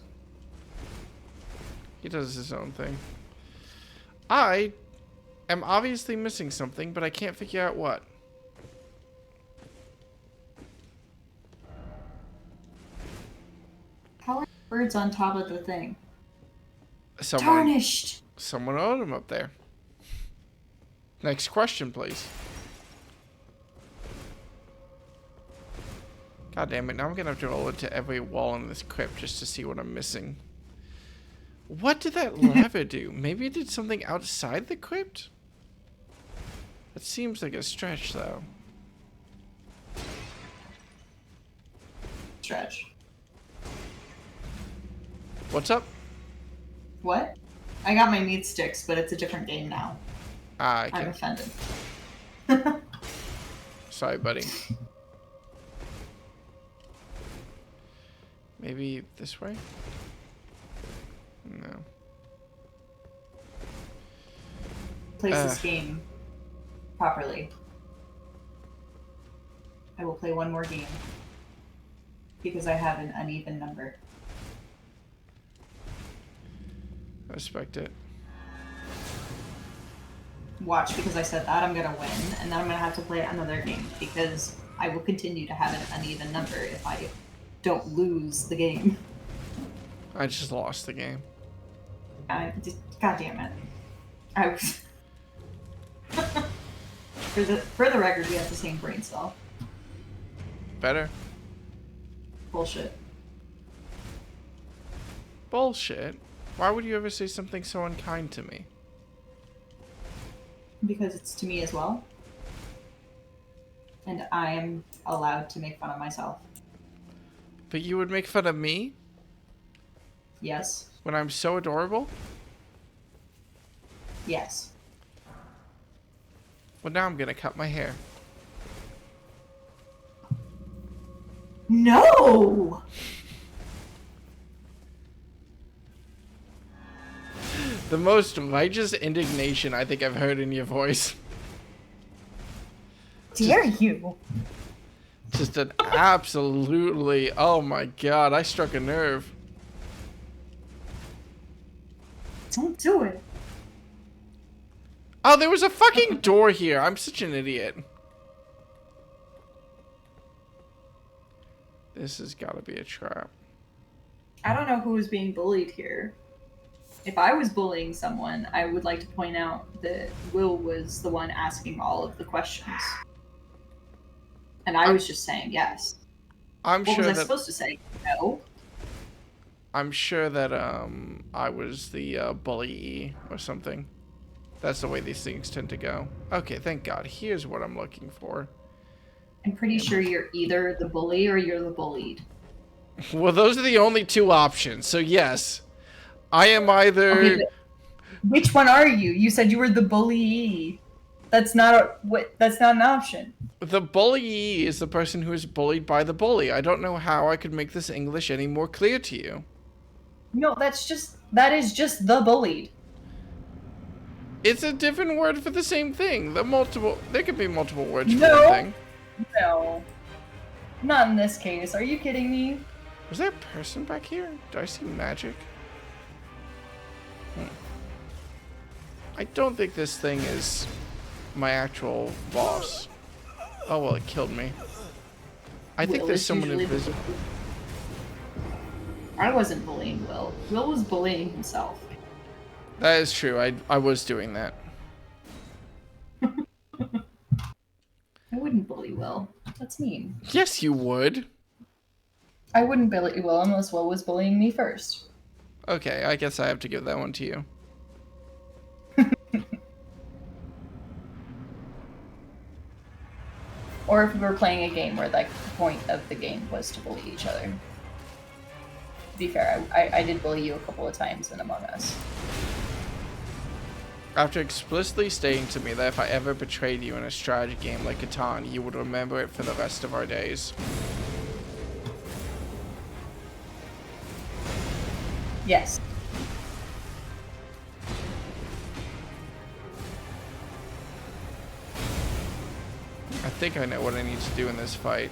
He does his own thing. I am obviously missing something, but I can't figure out what. How are birds on top of the thing? Someone Tarnished! wrote him up there. Next question, please. God damn it, now I'm gonna have to roll into every wall in this crypt just to see what I'm missing. What did that lever do? Maybe it did something outside the crypt? That seems like a stretch, though. Stretch. What's up? What? I got my meat sticks, but it's a different game now. Ah, I'm okay. offended. Sorry, buddy. Maybe this way? No. Plays this game properly. I will play one more game. Because I have an uneven number. I respect it. Watch, because I said that, I'm gonna win, and then I'm gonna have to play another game, because I will continue to have an uneven number if I don't lose the game. I just lost the game. God damn it. I was... for the record, we have the same brain cell. Better? Bullshit. Bullshit. Why would you ever say something so unkind to me? because it's to me as well. And I am allowed to make fun of myself. But you would make fun of me Yes. when I'm so adorable? Yes. Well, now I'm gonna cut my hair. No! The most righteous indignation I think I've heard in your voice. Dare you? Just an absolutely, oh my god, I struck a nerve. Don't do it. Oh, there was a fucking door here. I'm such an idiot. This has got to be a trap. I don't know who is being bullied here. If I was bullying someone, I would like to point out that Will was the one asking all of the questions. And I was just saying yes. I'm What sure was I that supposed to say? No? I'm sure that I was the bully or something. That's the way these things tend to go. Okay, thank God. Here's what I'm looking for. I'm pretty sure you're either the bully or you're the bullied. Well, those are the only two options. So yes, I am either. Okay, but which one are you? You said you were the bully. That's not that's not an option. The bully is the person who is bullied by the bully. I don't know how I could make this English any more clear to you. No, that is just the bullied. It's a different word for the same thing. There could be multiple words for No. one thing. No. Not in this case. Are you kidding me? Was there a person back here? Do I see magic? I don't think this thing is my actual boss. Oh, well, it killed me. I think Will there's is someone usually invisible. I wasn't bullying Will. Will was bullying himself. That is true. I was doing that. I wouldn't bully Will. That's mean. Yes, you would. I wouldn't bully Will unless Will was bullying me first. Okay, I guess I have to give that one to you. Or if we were playing a game where like the point of the game was to bully each other. To be fair, I did bully you a couple of times in Among Us. After explicitly stating to me that if I ever betrayed you in a strategy game like Catan, you would remember it for the rest of our days. Yes. I think I know what I need to do in this fight.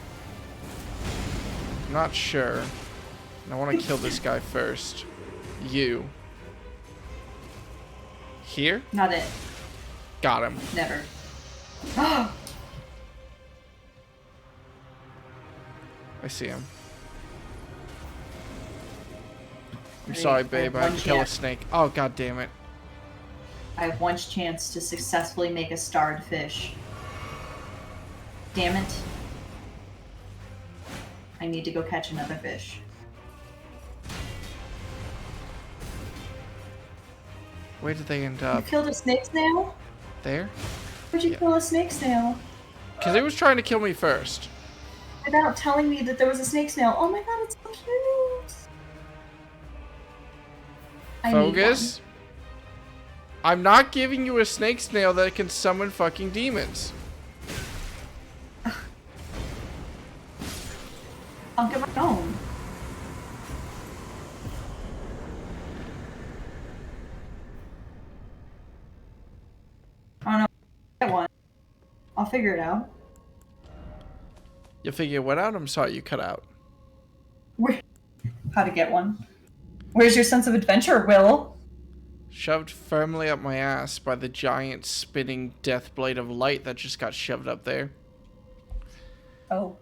I'm not sure. I want to kill this guy first. You. Here? Not it. Got him. Never. I see him. I'm sorry, babe. I had to kill a snake. Oh, god damn it. I have one chance to successfully make a starred fish. Damn it. I need to go catch another fish. Where did they end You up? killed a snake snail? There? Where'd you kill a snake snail? Because it was trying to kill me first. Without telling me that there was a snake snail. Oh my god, it's so cute! I need Focus. I'm not giving you a snake snail that can summon fucking demons. one. I'll get my own. Oh no, get one. I'll figure it out. You figure what out? I'm sorry, you cut out. How to get one. Where's your sense of adventure, Will? Shoved firmly up my ass by the giant spinning death blade of light that just got shoved up there. Oh.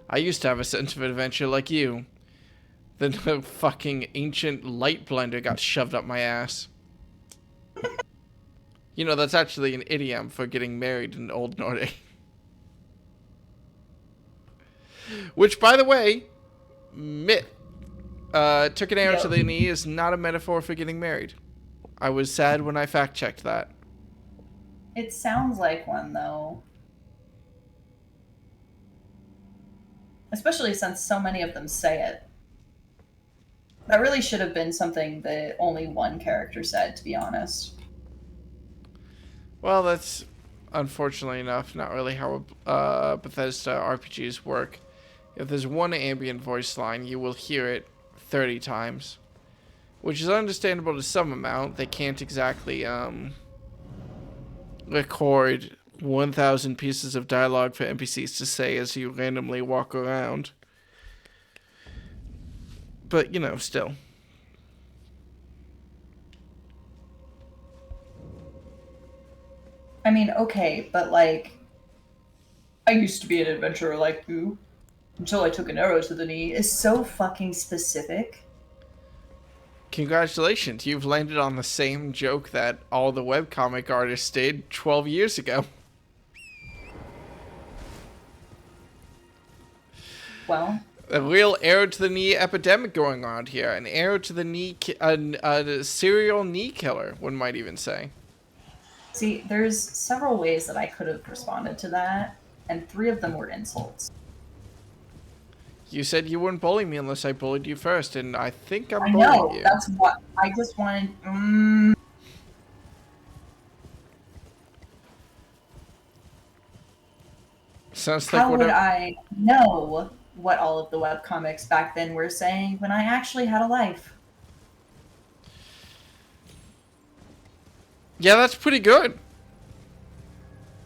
I used to have a sense of adventure like you. Then the fucking ancient light blender got shoved up my ass. You know, that's actually an idiom for getting married in Old Nordic. Which, by the way, myth. Took an arrow to the knee is not a metaphor for getting married. I was sad when I fact-checked that. It sounds like one, though. Especially since so many of them say it. That really should have been something that only one character said, to be honest. Well, that's unfortunately enough not really how Bethesda RPGs work. If there's one ambient voice line, you will hear it 30 times. Which is understandable to some amount. They can't exactly record 1,000 pieces of dialogue for NPCs to say as you randomly walk around. But, you know, still. I mean, okay, but like, I used to be an adventurer like you until I took an arrow to the knee is so fucking specific. Congratulations, you've landed on the same joke that all the webcomic artists did 12 years ago. Well, A real arrow to the knee epidemic going on here. An arrow to the knee, a serial knee killer, one might even say. see, there's several ways that I could have responded to that, and 3 of them were insults. You said you wouldn't bully me unless I bullied you first, and I think I'm I bullying know, you. that's what I just wanted. Sounds like How would whatever. I know what all of the webcomics back then were saying when I actually had a life? Yeah, that's pretty good.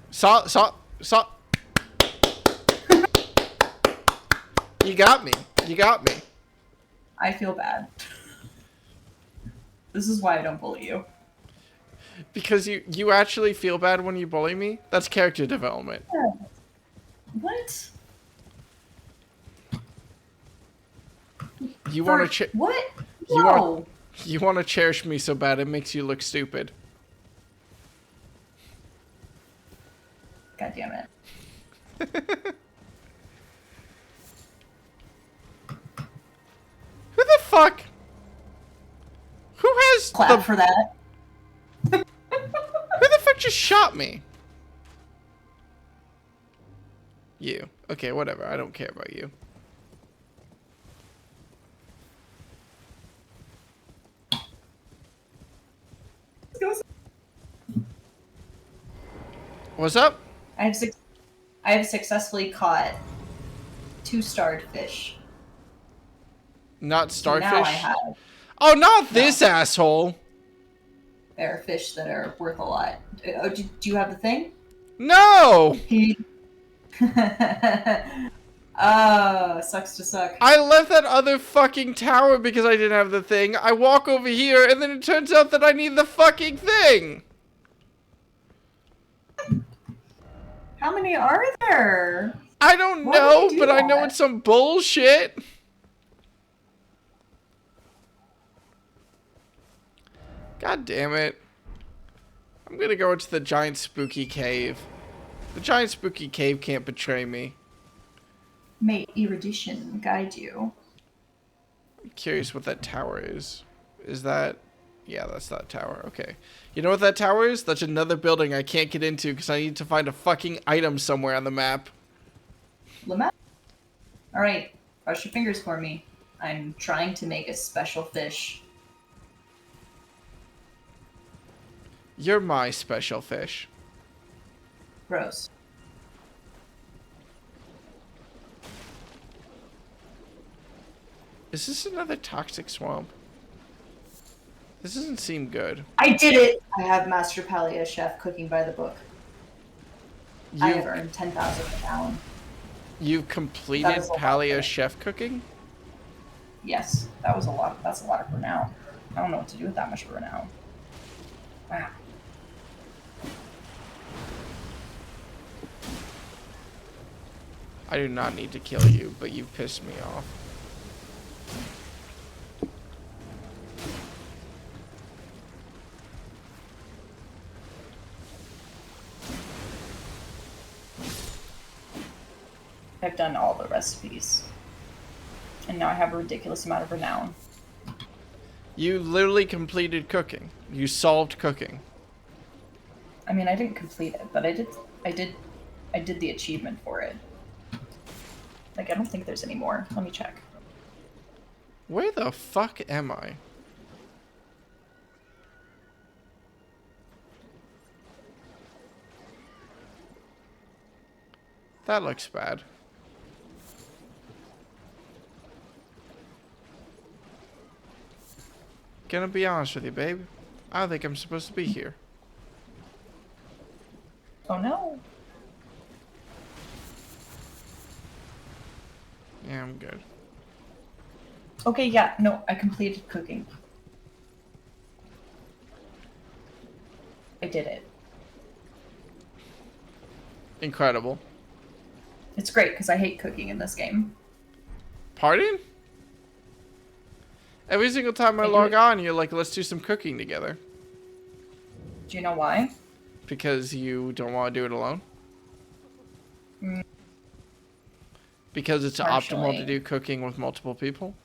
Saw. You got me. You got me. I feel bad. This is why I don't bully you. Because you actually feel bad when you bully me? That's character development. What? You want to what? You No. you want to cherish me so bad it makes you look stupid. God damn it. Who the fuck? Who has Clap for that. Who the fuck just shot me? You. Okay, whatever. I don't care about you. What's up? I have successfully caught 2-starred fish. Not So starfish? now I have. Oh, not this asshole. There are fish that are worth a lot. Oh, do you have the thing? No! Oh, sucks to suck. I left that other fucking tower because I didn't have the thing. I walk over here, and then it turns out that I need the fucking thing. How many are there? I don't Why know, would you do but I know that? it's some bullshit. God damn it. I'm gonna go into the giant spooky cave. The giant spooky cave can't betray me. May erudition guide you. I'm curious what that tower is. Is that... Yeah, that's that tower. Okay. You know what that tower is? That's another building I can't get into because I need to find a fucking item somewhere on the map. Lamette? Alright, cross your fingers for me. I'm trying to make a special fish. You're my special fish. Gross. Is this another toxic swamp? This doesn't seem good. I did it! I have Master Palia Chef cooking by the book. I have earned 10,000 a gallon. You've completed is a lot. Paleo chef cooking? Yes, that was a lot. That's a lot of renown. I don't know what to do with that much renown. Wow. I do not need to kill you, but you've pissed me off. I've done all the recipes. And now I have a ridiculous amount of renown. You literally completed cooking. You solved cooking. I mean, I didn't complete it, but I did the achievement for it. Like, I don't think there's any more. Let me check. Where the fuck am I? That looks bad. Gonna be honest with you, babe. I don't think I'm supposed to be here. Oh no. Yeah, I'm good. Okay, yeah, no, I completed cooking. I did it. Incredible. It's great because I hate cooking in this game. Pardon? Every single time I log on, you're like, let's do some cooking together. Do you know why? Because you don't want to do it alone? Mm. Because it's optimal Partially. to do cooking with multiple people?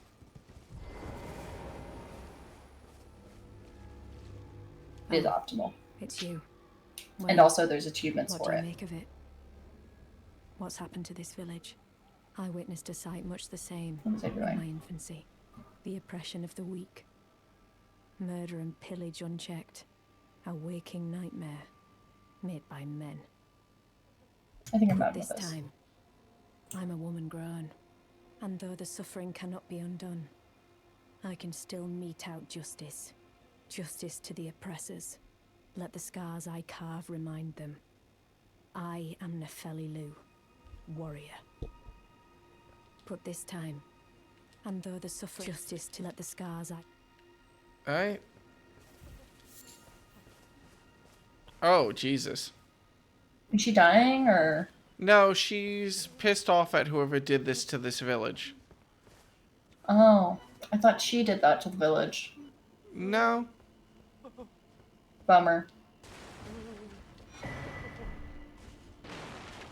It is optimal. It's you. And also there's achievements What for do you it. make of it? What's happened to this village? I witnessed a sight much the same What was I in doing? my infancy. The oppression of the weak. Murder and pillage unchecked. A waking nightmare made by men. I think I'm But bad with this this. time, I'm a woman grown. And though the suffering cannot be undone, I can still mete out justice. Justice to the oppressors. Let the scars I carve remind them. I am Nefeli Lu, warrior. But this time, and though the suffering justice to let the scars I... Alright. Oh, Jesus. Is she dying or? No, she's pissed off at whoever did this to this village. Oh, I thought she did that to the village. No. Bummer.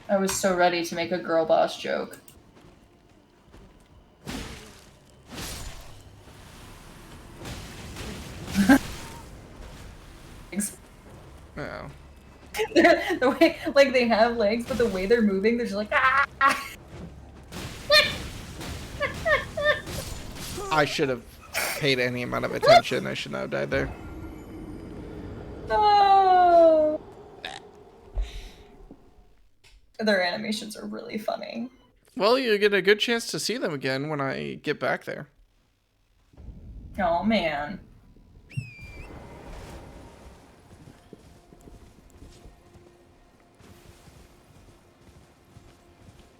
I was so ready to make a girl boss joke. No. The way, like, they have legs, but the way they're moving, they're just like, ah! I should have paid any amount of attention. I should not have died there. No! Their animations are really funny. Well, you get a good chance to see them again when I get back there. Oh, man.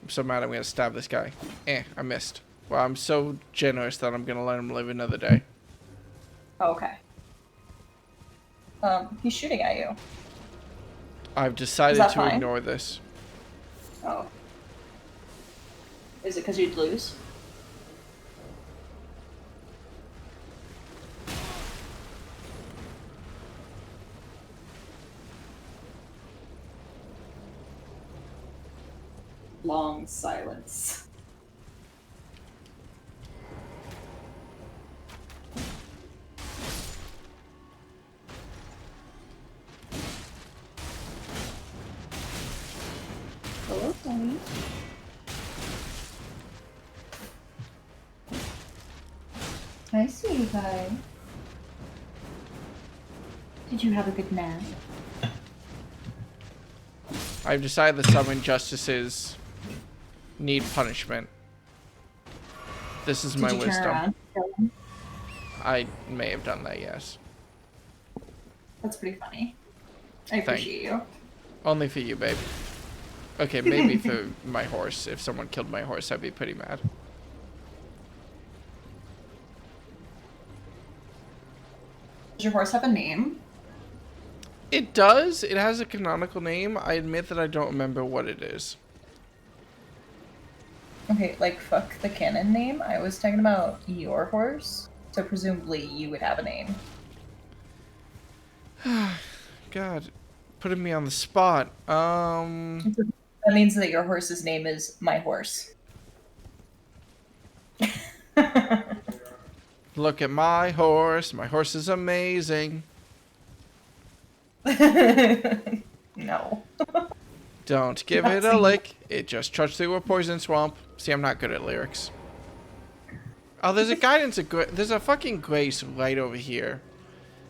I'm so mad I'm gonna stab this guy. I missed. Well, I'm so generous that I'm gonna let him live another day. Okay. He's shooting at you. I've decided that to fine? ignore this. Oh. Is it because you'd lose? Long silence. Hello, Tony. I see you guys. Did you have a good nap? I've decided that some injustices need punishment. This is my Did you turn wisdom. around? Kill him? I may have done that, yes. That's pretty funny. I appreciate you. Only for you, babe. Okay, maybe for my horse. If someone killed my horse, I'd be pretty mad. Does your horse have a name? It does. It has a canonical name. I admit that I don't remember what it is. Okay, like, fuck the canon name. I was talking about your horse. So presumably you would have a name. God, putting me on the spot. That means that your horse's name is my horse. Look at my horse. My horse is amazing. No. Don't give it a lick. It just trudged through a poison swamp. See, I'm not good at lyrics. Oh, there's a guidance. There's a fucking grace right over here.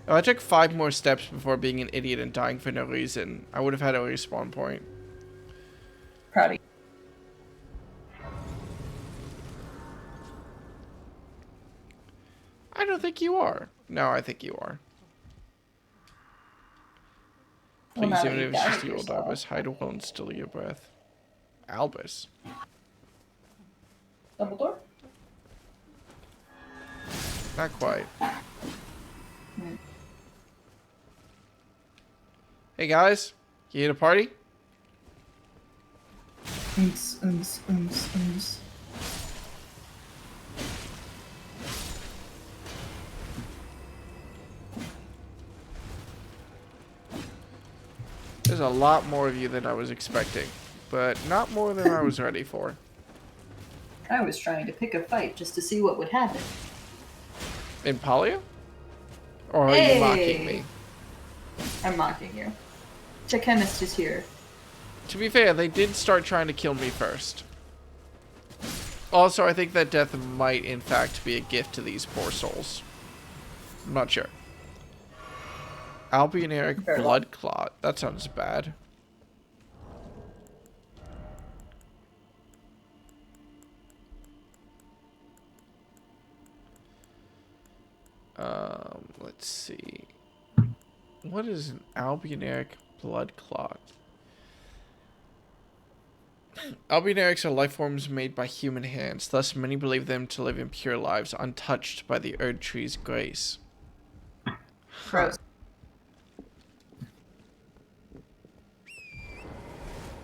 If I took 5 more steps before being an idiot and dying for no reason, I would have had a respawn point. Proud of you. I don't think you are. No, I think you are. Well, Please, now even that if you've it's just doubted the old yourself. Albus, hide well and still your breath. Albus. Dumbledore? Not quite. Hey guys, you here to party? There's a lot more of you than I was expecting, but not more than I was ready for. I was trying to pick a fight just to see what would happen. In Polio? Or are you mocking me? I'm mocking you. The chemist is here. To be fair, they did start trying to kill me first. Also, I think that death might in fact be a gift to these poor souls. I'm not sure. Albioneric blood clot. That sounds bad. Let's see. What is an albioneric blood clot? Albionerics are life forms made by human hands, thus many believe them to live impure lives, untouched by the Erd Tree's grace. Gross.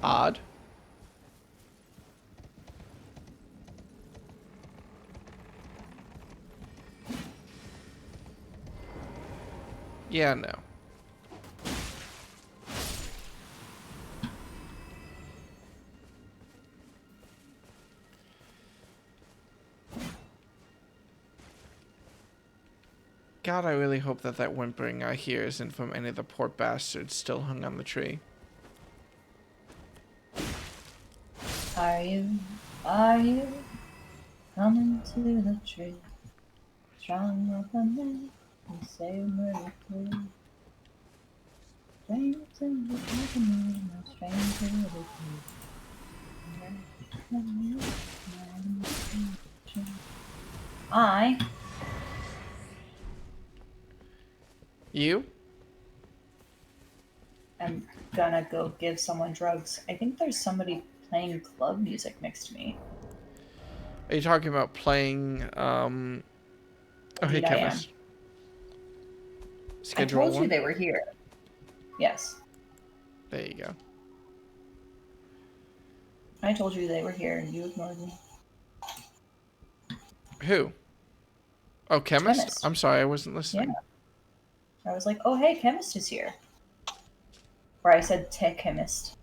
Odd. Yeah, no. God, I really hope that that whimpering I hear isn't from any of the poor bastards still hung on the tree. Are you coming to the tree? Strong up on me, you say we're free. Stranger to the company, no stranger to the tree. You? I'm gonna go give someone drugs. I think there's somebody playing club music next to me. Are you talking about playing, okay, Indeed I am. chemist. I told you one? they were here. Yes. There you go. I told you they were here and you ignored me. Who? Oh, chemist? Chemist. I'm sorry, I wasn't listening. Yeah. I was like, oh hey, chemist is here. Or I said tech chemist.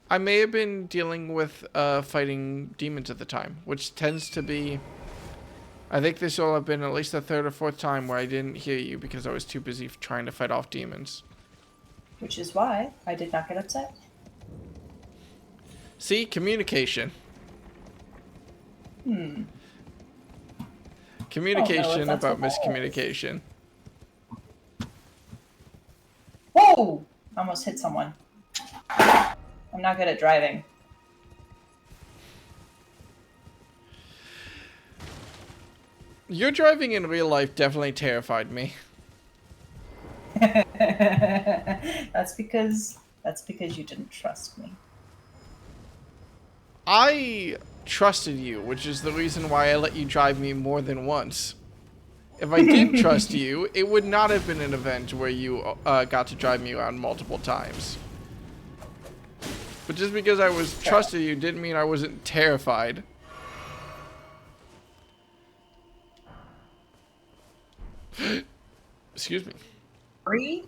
I may have been dealing with fighting demons at the time, which tends to be... I think this will have been at least the 3rd or 4th time where I didn't hear you because I was too busy trying to fight off demons. Which is why I did not get upset. See? Communication. Communication that's about what that is. miscommunication. Whoa! Almost hit someone. I'm not good at driving. Your driving in real life definitely terrified me. That's because you didn't trust me. I trusted you, which is the reason why I let you drive me more than once. If I didn't trust you, it would not have been an event where you got to drive me around multiple times. But just because I was trusted you didn't mean I wasn't terrified. Excuse me. Free?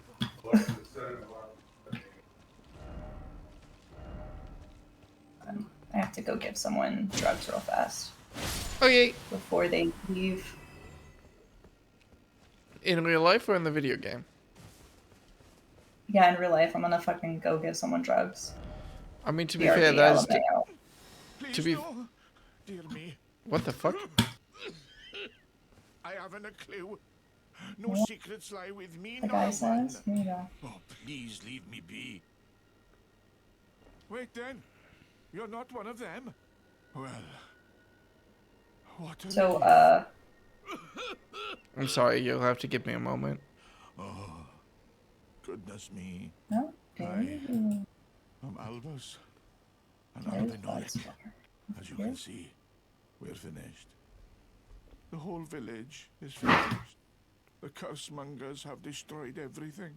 I have to go give someone drugs real fast. Okay. before they leave. In real life or in the video game? Yeah, in real life, I'm gonna fucking go give someone drugs. I mean, to be fair, BRB, that is... LMAO. Please To be... no. Dear me, What the fuck? I haven't a clue. No What? secrets lie with me, The nor guy one. says, here you go. Oh, please leave me be. Wait then, you're not one of them? Well, what a So, relief. I'm sorry, you'll have to give me a moment. Oh, goodness me. no, Aye. ooh, I'm Albus. And there's Albinoric. Bloodsport. As you Here. can see, we're finished. The whole village is finished. The cursemongers have destroyed everything.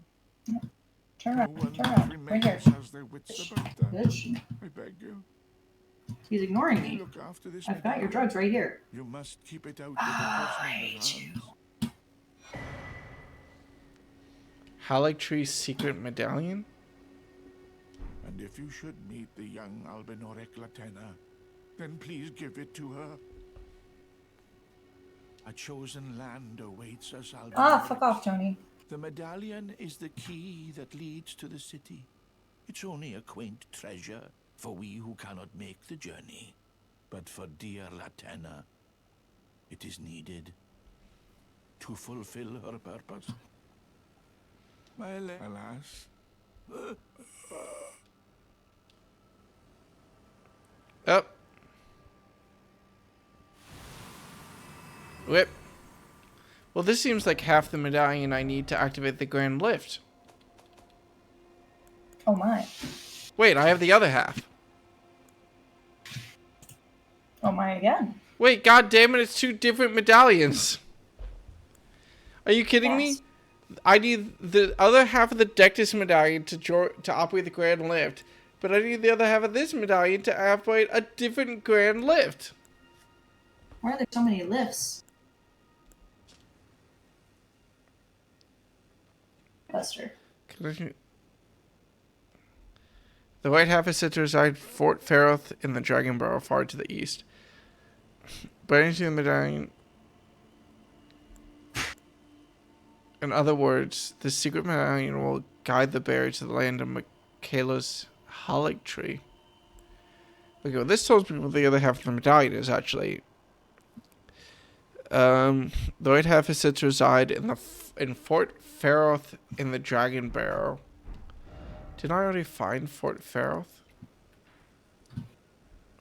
Turn No around, one turn that around, right remains here. has their wits about them. Bitch, I beg you. he's ignoring You me. look after this I've got your medallion. drugs right here. You must keep it out of I the hate cursemongers' you. hands. Halictree's secret medallion? And if you should meet the young Albinoric Latena, then please give it to her. A chosen land awaits us, Albinoric. Ah, fuck off, Tony. The medallion is the key that leads to the city. It's only a quaint treasure for we who cannot make the journey. But for dear Latena, it is needed to fulfill her purpose. Alas. Up. Whip. Well, this seems like half the medallion I need to activate the grand lift. Oh my. Wait, I have the other half. Oh my again. Wait, god damn it, it's two different medallions. Are you kidding me? Yes. I need the other half of the Dectus medallion to operate the grand lift, but I need the other half of this medallion to operate a different grand lift. Why are there so many lifts? Buster. The white half is said to reside Fort Faroth in the Dragon Burrow far to the east. But entering the medallion... In other words, the secret medallion will guide the bearer to the land of Michaela's Halictree. Okay, well, this tells me what the other half of the medallion is, actually. The white half is said to reside in Fort Faroth in the Dragon Barrow. Did I already find Fort Faroth?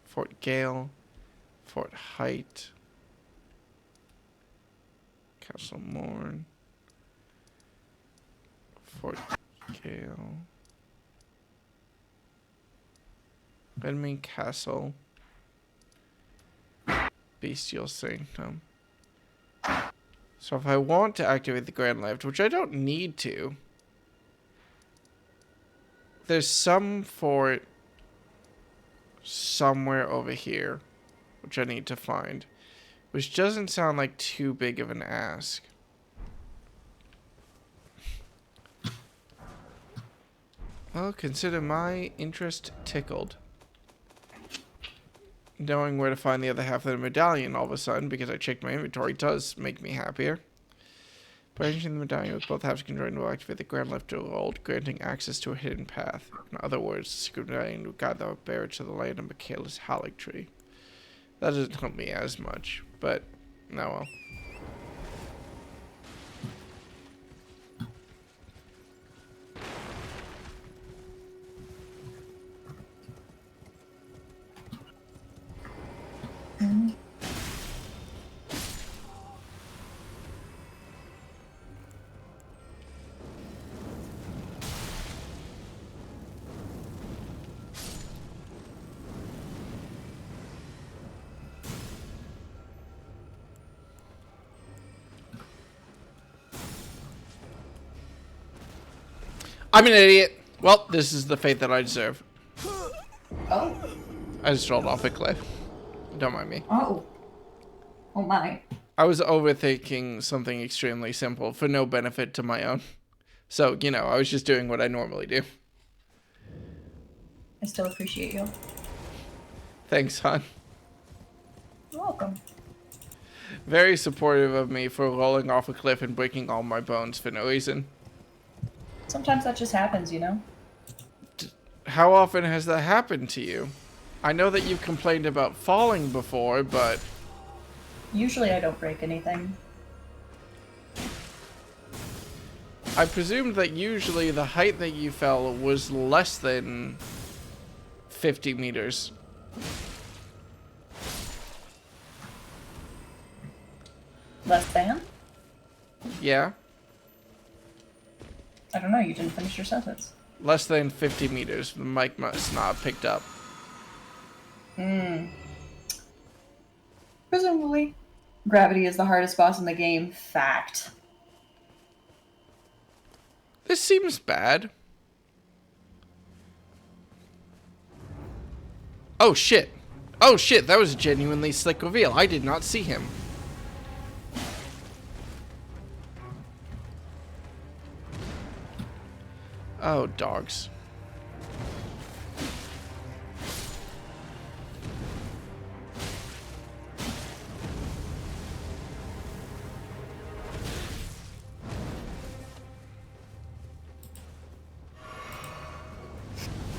Fort Gale, Fort Height, Castle Morn, Fort Gale, Redmane Castle, Bestial Sanctum. So if I want to activate the Grand Lift, which I don't need to, there's some fort somewhere over here, which I need to find, which doesn't sound like too big of an ask. Well, consider my interest tickled. Knowing where to find the other half of the medallion all of a sudden, because I checked my inventory, does make me happier. By entering the medallion with both halves conjoined will activate the grand lift to hold, granting access to a hidden path. In other words, the secret medallion will guide the bearer to the land of Michaela's Halictree. That doesn't help me as much, but no well. I'm an idiot. Well, this is the fate that I deserve. Oh. I just rolled off a cliff. Don't mind me. Oh. Oh my. I was overthinking something extremely simple for no benefit to my own. So, you know, I was just doing what I normally do. I still appreciate you. Thanks, hon. You're welcome. Very supportive of me for rolling off a cliff and breaking all my bones for no reason. Sometimes that just happens, you know? How often has that happened to you? I know that you've complained about falling before, but... Usually I don't break anything. I presumed that usually the height that you fell was less than 50 meters. Less than? Yeah? I don't know, you didn't finish your sentence. Less than 50 meters. The mic must not have picked up. Presumably. Gravity is the hardest boss in the game. Fact. This seems bad. Oh shit. Oh shit, that was a genuinely slick reveal. I did not see him. Oh, dogs.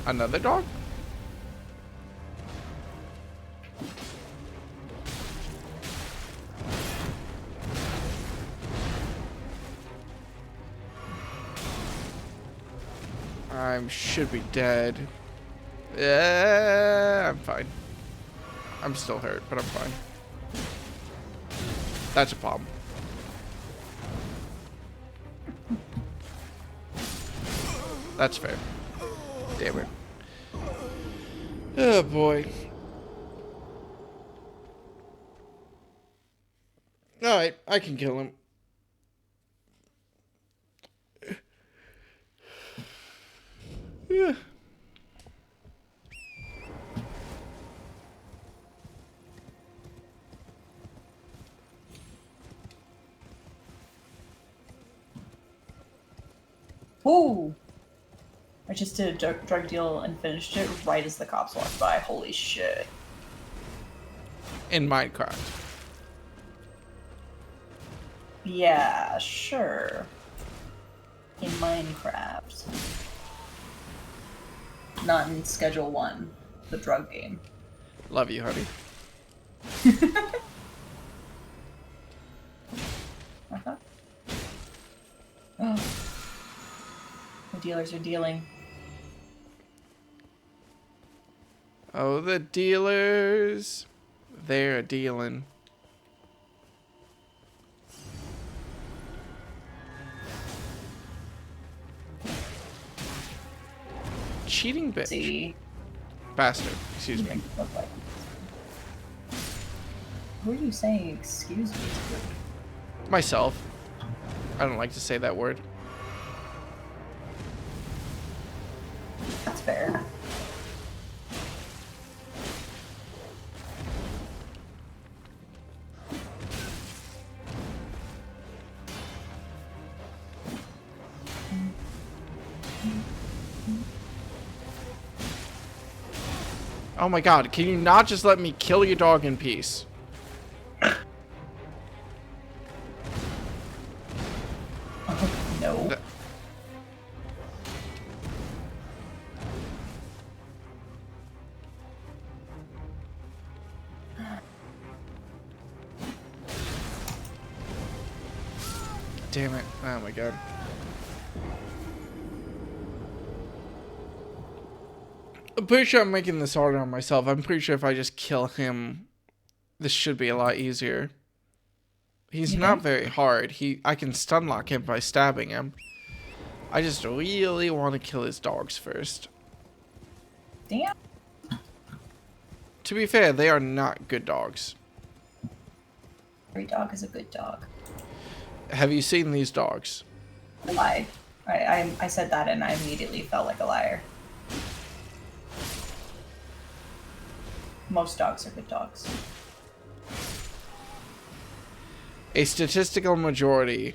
Another dog? I should be dead. Yeah, I'm fine. I'm still hurt, but I'm fine. That's a problem. That's fair. Damn it. Oh boy. Alright, I can kill him. Yeah. Ooh! I just did a drug deal and finished it right as the cops walked by. Holy shit. In Minecraft. Yeah, sure. In Minecraft. Not in Schedule 1, the drug game. Love you, honey. Uh-huh. Oh. The dealers are dealing. Oh, the dealers. They're dealing. Cheating bitch. See. Bastard. Excuse me. Look like. Who are you saying excuse me to? Myself. I don't like to say that word. That's fair. Oh my god, can you not just let me kill your dog in peace? No. Damn it. Oh my god. I'm pretty sure I'm making this harder on myself. I'm pretty sure if I just kill him, this should be a lot easier. He's not very hard. I can stun lock him by stabbing him. I just really want to kill his dogs first. Damn. To be fair, they are not good dogs. Every dog is a good dog. Have you seen these dogs? I lied. I said that and I immediately felt like a liar. Most dogs are good dogs. A statistical majority.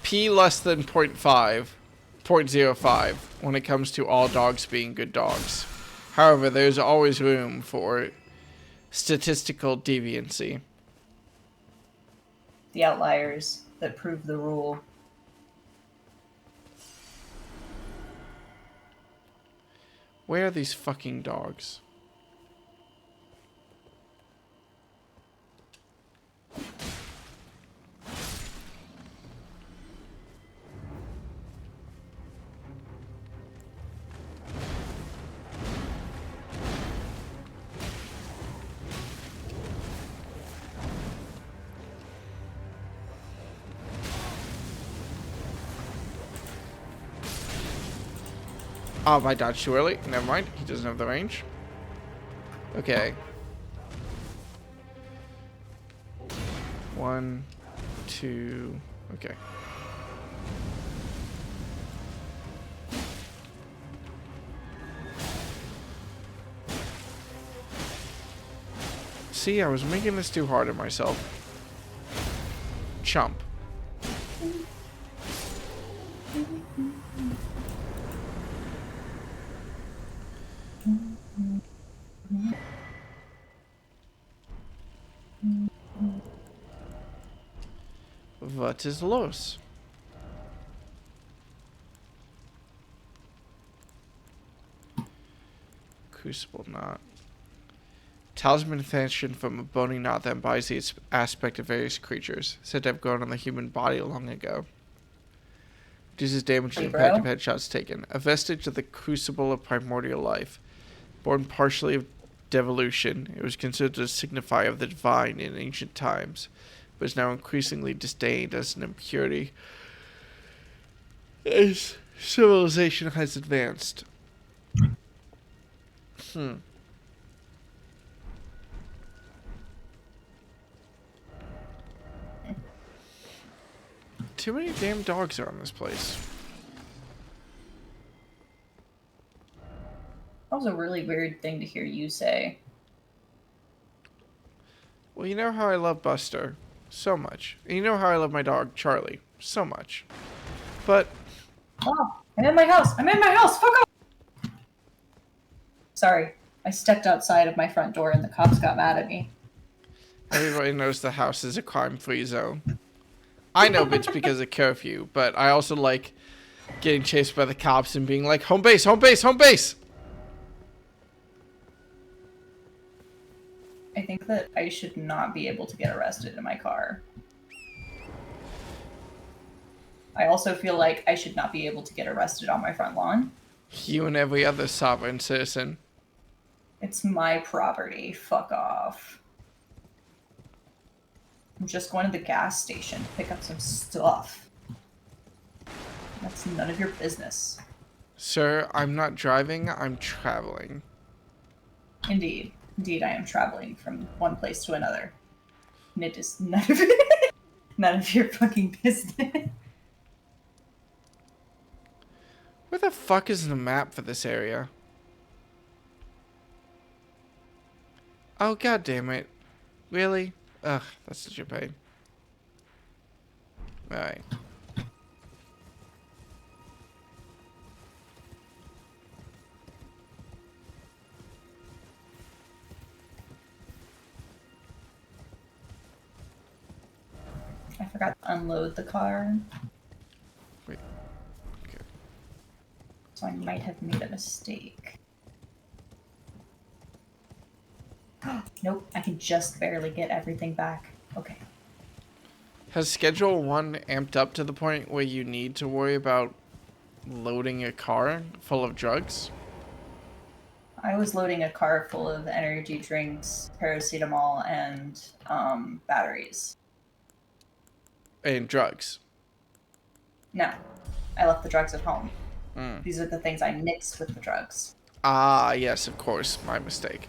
P less than 0.05 when it comes to all dogs being good dogs. However, there's always room for statistical deviancy. The outliers that prove the rule. Where are these fucking dogs? Oh, I dodged too early. Never mind. He doesn't have the range. Okay. 1, 2. Okay. See, I was making this too hard on myself. Chump. What is los? Crucible knot. Talisman fashioned from a bony knot that embodies the aspect of various creatures, said to have grown on the human body long ago. Reduces damage and impact of headshots taken. A vestige of the crucible of primordial life. Born partially of devolution, it was considered a signifier of the divine in ancient times, but is now increasingly disdained as an impurity as civilization has advanced. Too many damn dogs are on this place. That was a really weird thing to hear you say. Well, you know how I love Buster so much. And you know how I love my dog, Charlie, so much. But... Oh, I'm in my house! I'm in my house! Fuck off! Sorry. I stepped outside of my front door and the cops got mad at me. everybody knows the house is a crime-free zone. I know it's because of curfew, but I also like getting chased by the cops and being like, home base, home base, home base! I think that I should not be able to get arrested in my car. I also feel like I should not be able to get arrested on my front lawn. You and every other sovereign citizen. It's my property. Fuck off. I'm just going to the gas station to pick up some stuff. That's none of your business. Sir, I'm not driving, I'm traveling. Indeed. Indeed, I am traveling from one place to another. And it is none of, none of your fucking business. Where the fuck is the map for this area? Oh, god damn it. Really? Ugh, that's such a pain. Alright. I forgot to unload the car. Wait. Okay. So I might have made a mistake. Nope, I can just barely get everything back. Okay. Has Schedule 1 amped up to the point where you need to worry about loading a car full of drugs? I was loading a car full of energy drinks, paracetamol, and batteries. And drugs. No, I left the drugs at home. Mm. These are the things I mixed with the drugs. Ah, yes, of course. My mistake.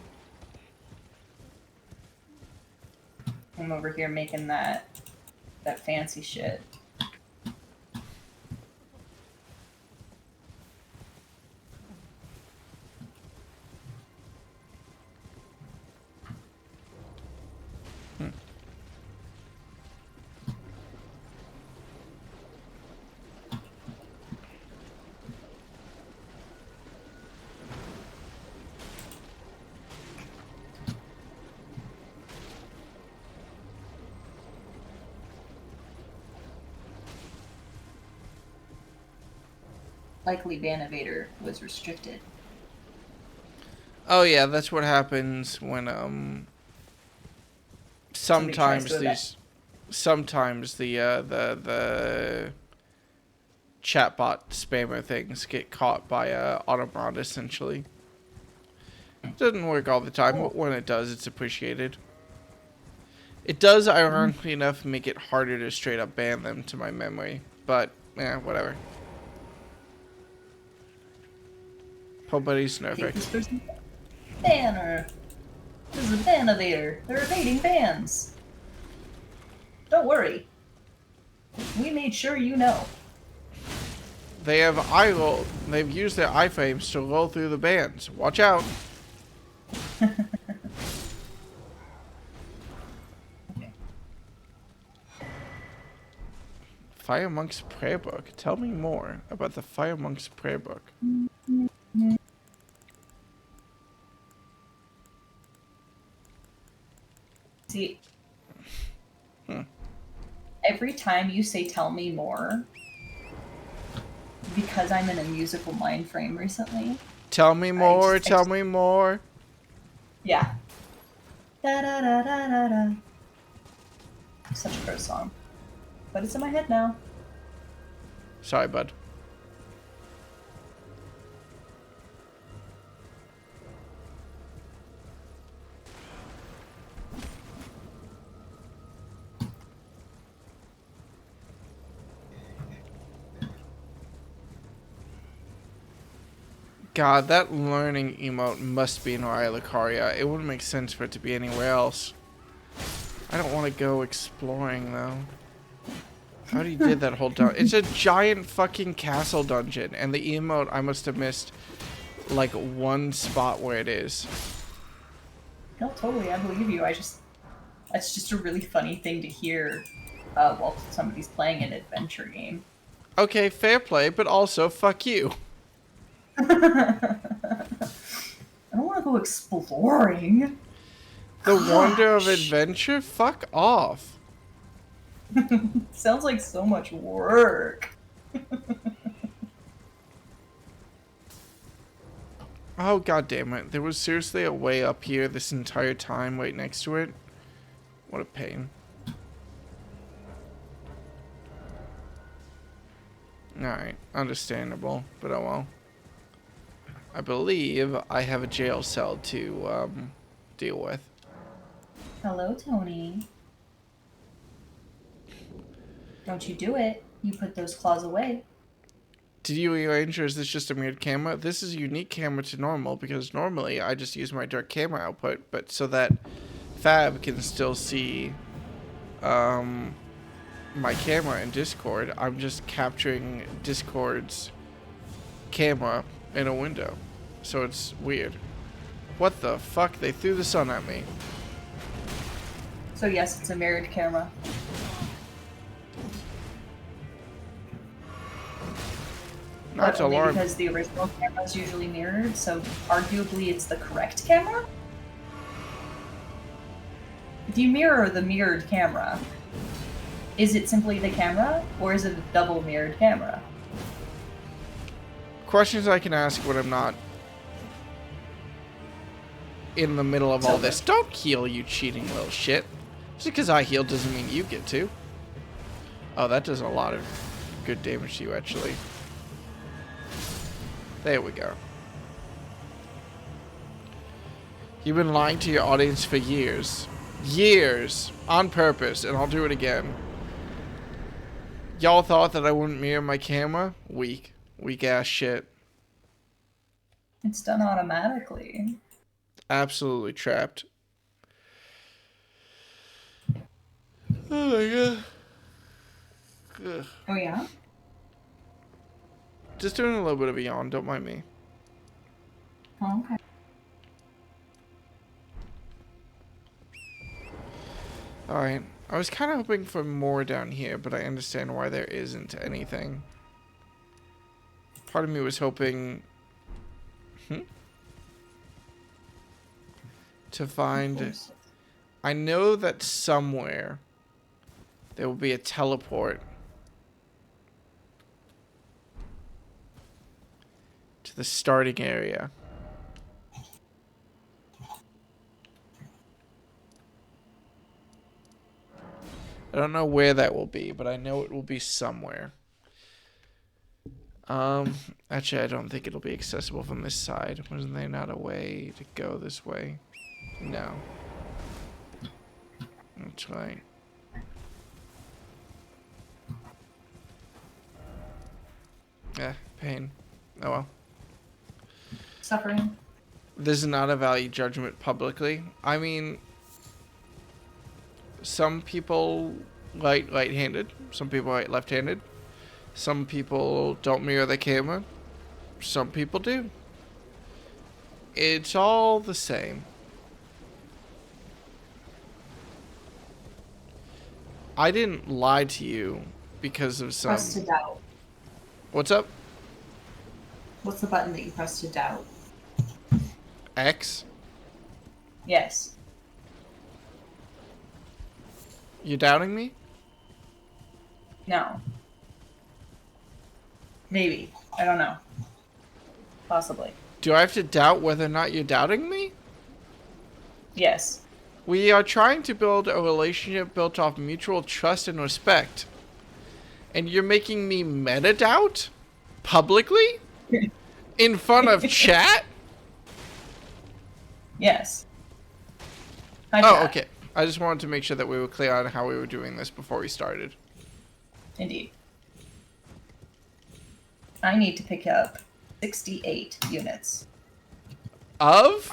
I'm over here making that fancy shit. likely ban evader was restricted. Oh yeah, that's what happens when Somebody tries sometimes to evade. sometimes the chatbot spammer things get caught by Automod essentially. It doesn't work all the time, Oh. but when it does, it's appreciated. It does, ironically enough, make it harder to straight up ban them to my memory, but yeah, whatever. Oh, buddy's Take nerfing. this person. Banner. This is a ban evader. They're evading bans. Don't worry. We made sure you know. They have eye roll. They've used their iframes to roll through the bans. Watch out. Okay. Fire Monk's Prayer Book. Tell me more about the Fire Monk's Prayer Book. See, every time you say "tell me more," because I'm in a musical mind frame recently. Tell me more. I Tell just- me more. Yeah. Da da da da da da. Such a gross song, but it's in my head now. Sorry, bud. God, that learning emote must be in Raya Lucaria. It wouldn't make sense for it to be anywhere else. I don't want to go exploring, though. I already did that whole dungeon. It's a giant fucking castle dungeon, and the emote, I must have missed, like, one spot where it is. No, totally, I believe you. That's just a really funny thing to hear while somebody's playing an adventure game. Okay, fair play, but also, fuck you. I don't want to go exploring. The wonder of Gosh. adventure? Fuck off. Sounds like so much work. Oh, god damn it. There was seriously a way up here this entire time right next to it. What a pain. Alright, understandable, but oh well. I believe I have a jail cell to deal with. Hello, Tony. Don't you do it. You put those claws away. Did you arrange, or is this just a mirrored camera? This is a unique camera to normal, because normally I just use my direct camera output, but so that Fab can still see my camera in Discord, I'm just capturing Discord's camera in a window. So it's weird. What the fuck? They threw the sun at me. So yes, it's a mirrored camera. Not But only alarm. because the original camera is usually mirrored, so arguably it's the correct camera? If you mirror the mirrored camera, is it simply the camera, or is it a double mirrored camera? Questions I can ask when I'm not in the middle of all this. Don't heal, you cheating little shit. Just because I heal doesn't mean you get to. Oh, that does a lot of good damage to you, actually. There we go. You've been lying to your audience for years. Years. On purpose, and I'll do it again. Y'all thought that I wouldn't mirror my camera? Weak. Weak ass shit. It's done automatically. Absolutely trapped. Oh my god. Ugh. Oh yeah? Just doing a little bit of a yawn, don't mind me. Oh, okay. Alright. I was kind of hoping for more down here, but I understand why there isn't anything. Part of me was hoping... to find... I know that somewhere there will be a teleport. the starting area. I don't know where that will be, but I know it will be somewhere. Actually, I don't think it'll be accessible from this side. Wasn't there not a way to go this way? No. That's right. Pain. Oh well. Suffering. This is not a value judgment publicly. I mean, some people like right-handed. Some people like left-handed. Some people don't mirror the camera. Some people do. It's all the same. I didn't lie to you because of some... Press to doubt. What's up? What's the button that you press to doubt? X? Yes. You doubting me? No. Maybe. I don't know. Possibly. Do I have to doubt whether or not you're doubting me? Yes. We are trying to build a relationship built off mutual trust and respect. And you're making me meta-doubt? Publicly? In front of chat? Yes. Hi, Oh, chat. okay. I just wanted to make sure that we were clear on how we were doing this before we started. Indeed. I need to pick up 68 units. Of?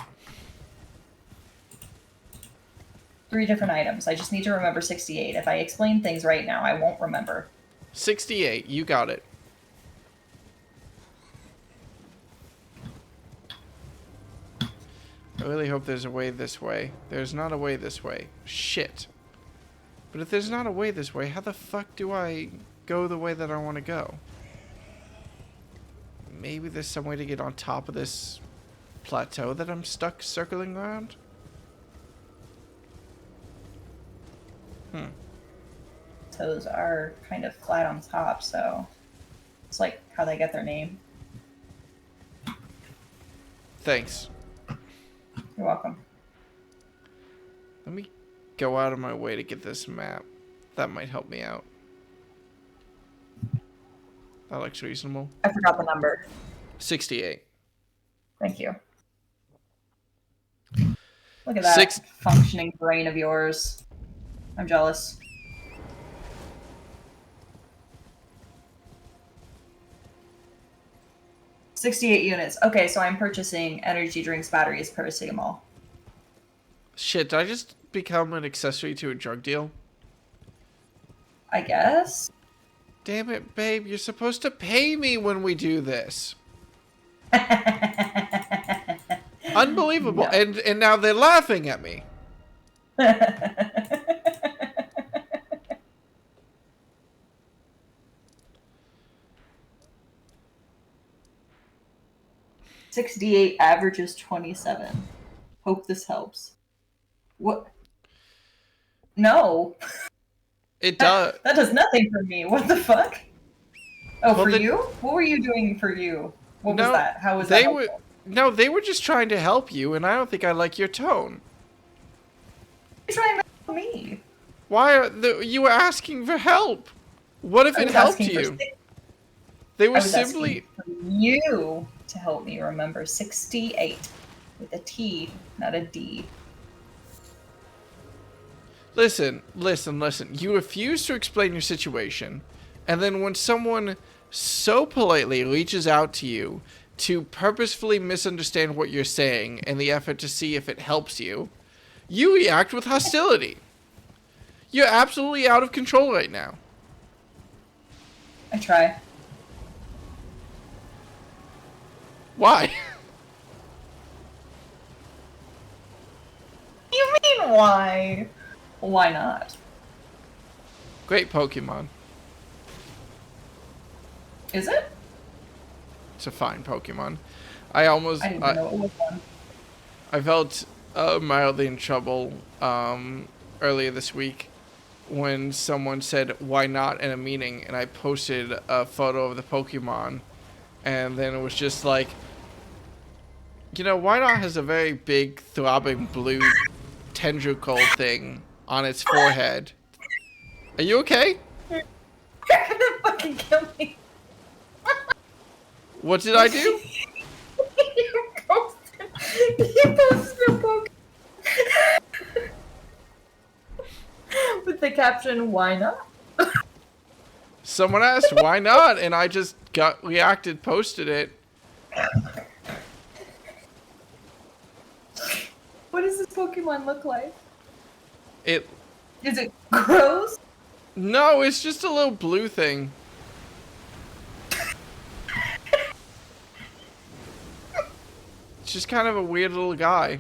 3 different items. I just need to remember 68. If I explain things right now, I won't remember. 68. You got it. I really hope there's a way this way. There's not a way this way. Shit. But if there's not a way this way, how the fuck do I go the way that I want to go? Maybe there's some way to get on top of this plateau that I'm stuck circling around? Toes are kind of flat on top, so it's like how they get their name. Thanks. You're welcome. Let me go out of my way to get this map. That might help me out. That looks reasonable. I forgot the number. 68. Thank you. Look at that Six- functioning brain of yours. I'm jealous. $68 units. Okay, so I'm purchasing energy drinks, batteries, paracetamol. Shit, did I just become an accessory to a drug deal? I guess. Damn it, babe. You're supposed to pay me when we do this. Unbelievable. No. And now they're laughing at me. $68 averages 27. Hope this helps. What? No. It does. That does nothing for me. What the fuck? Oh, Well, for then- you? What were you doing for you? What No, was that? How was they that? were. helpful? No, they were just trying to help you, and I don't think I like your tone. You're trying to help me. Why are you were asking for help? What if I it was helped asking for you? six- They I were was simply. asking for you to help me remember 68 with a T, not a D. Listen. You refuse to explain your situation, and then when someone so politely reaches out to you to purposefully misunderstand what you're saying in the effort to see if it helps you, you react with hostility. You're absolutely out of control right now. I try. Why? You mean why? Why not? Great Pokemon. Is it? It's a fine Pokemon. I almost... I didn't even know it was one. I felt mildly in trouble earlier this week when someone said, "Why not?" in a meeting, and I posted a photo of the Pokemon, and then it was just like, You know, why not has a very big throbbing blue tentacle thing on its forehead. Are you okay? You're gonna fucking kill me. What did I do? You posted a book with the caption, "Why not?" Someone asked, why not? And I just posted it. What does this Pokemon look like? Is it gross? No, it's just a little blue thing. It's just kind of a weird little guy.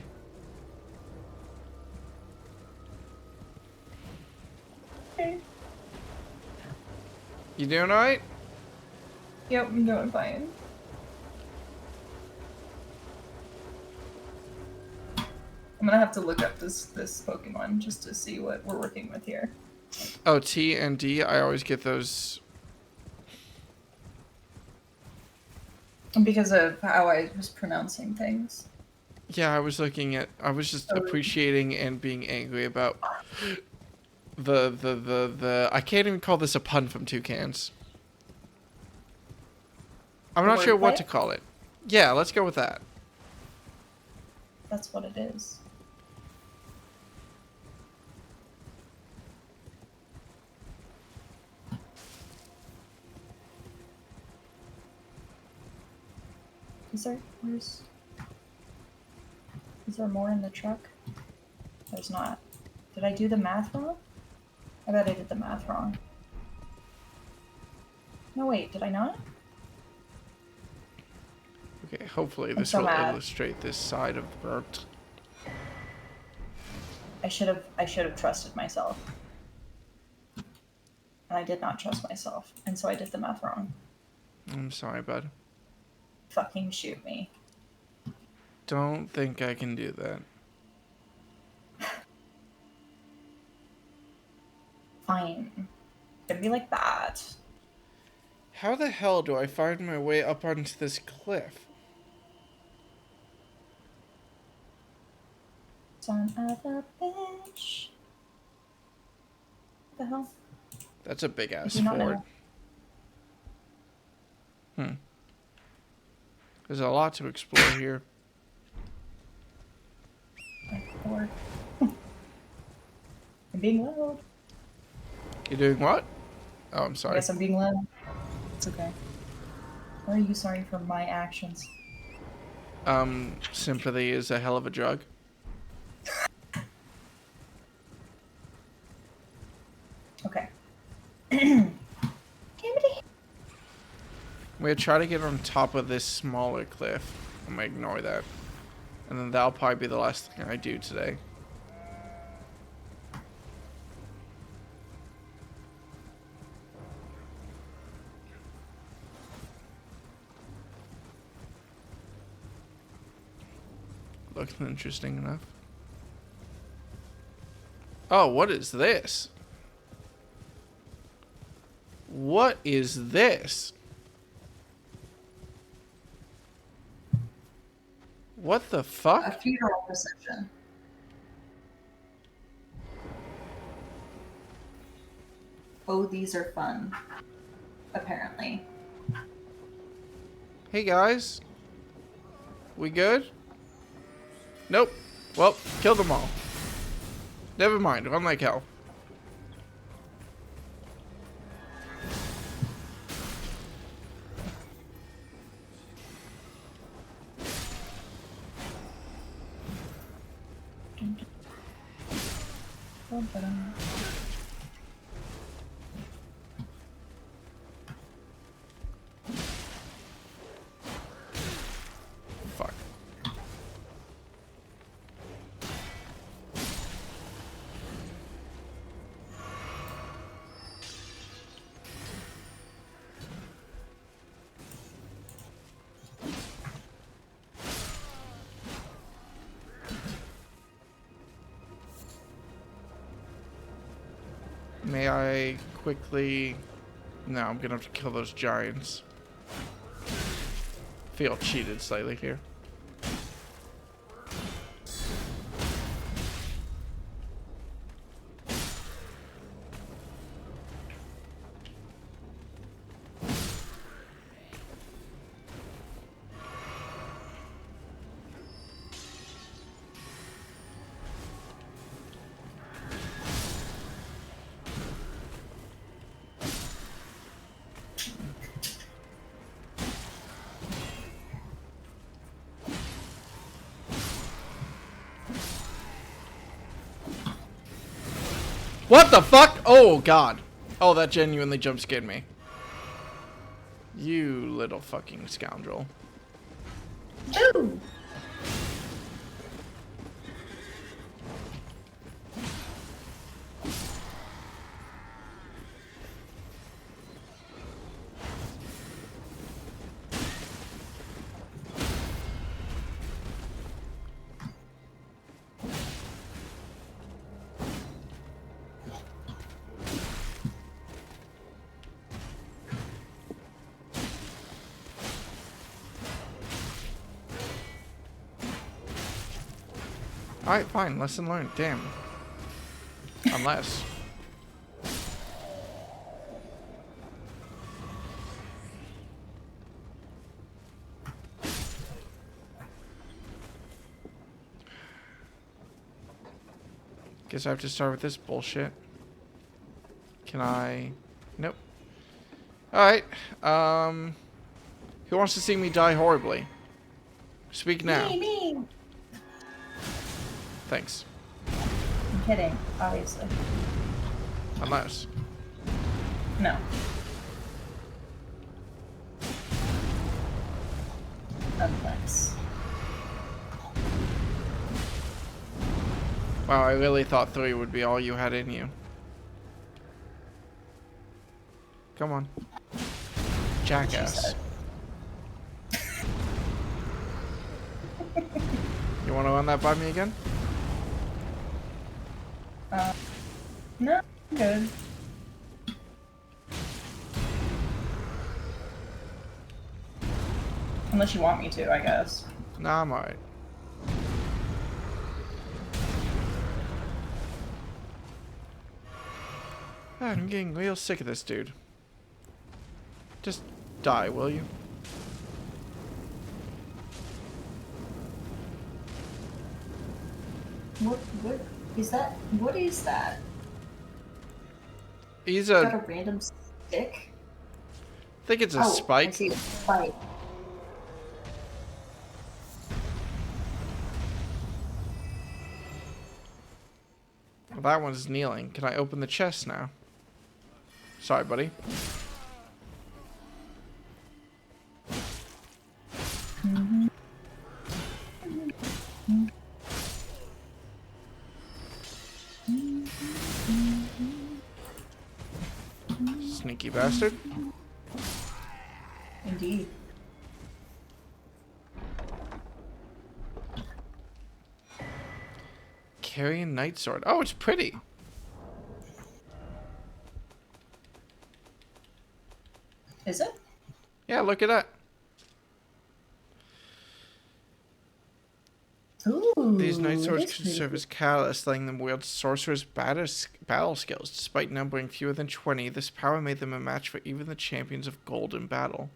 Okay. You doing alright? Yep, I'm doing fine. I'm gonna have to look up this Pokemon just to see what we're working with here. Oh, T and D, I always get those. Because of how I was pronouncing things. Yeah, I was just appreciating and being angry about the I can't even call this a pun from Toucans. I'm not sure what to call it. Yeah, let's go with that. That's what it is. Is there more in the truck? There's not. Did I do the math wrong? I bet I did the math wrong. No, wait, did I not? Okay, hopefully this so will mad. illustrate this side of the road. I should have trusted myself. And I did not trust myself, and so I did the math wrong. I'm sorry, bud. Fucking shoot me. Don't think I can do that. Fine. Don't be like that. How the hell do I find my way up onto this cliff? Son of a bitch. What the hell? That's a big ass do not fort. know. There's a lot to explore here. Or I'm being loud. You doing what? Oh, I'm I sorry. guess I'm being loud. It's okay. Why are you sorry for my actions? Sympathy is a hell of a drug. Okay. I'm gonna try to get on top of this smaller cliff. I'm gonna ignore that. And then that'll probably be the last thing I do today. Looks interesting enough. Oh, what is this? What is this? What the A fuck? funeral procession. Oh, these are fun. Apparently. Hey guys. We good? Nope. Well, kill them all. Never mind, run like hell. Fuck. May I quickly... No, I'm gonna have to kill those giants. Feel cheated slightly here. What the fuck? Oh, God. Oh, that genuinely jump scared me. You little fucking scoundrel. Ooh. Alright, fine. Lesson learned. Damn. Unless. Guess I have to start with this bullshit. Can I? Nope. Alright. Who wants to see me die horribly? Speak now. Me. Thanks. I'm kidding, obviously. Unless. No. Unless. Wow, I really thought 3 would be all you had in you. Come on. Jackass. You want to run that by me again? No, I'm good. Unless you want me to, I guess. Nah, I'm alright. God, I'm getting real sick of this dude. Just die, will you? What is that? What is that? He's Is that a... a random stick? I think it's a I spike. see a spike. Well, that one's kneeling. Can I open the chest now? Sorry, buddy. Sneaky bastard. Indeed. Carrion Night Sword. Oh, it's pretty. Is it? Yeah, look at that. Ooh. These Night it Swords is could pretty serve as catalysts, letting them wield sorcerers' battle skills. Despite numbering fewer than 20, this power made them a match for even the champions of gold in battle.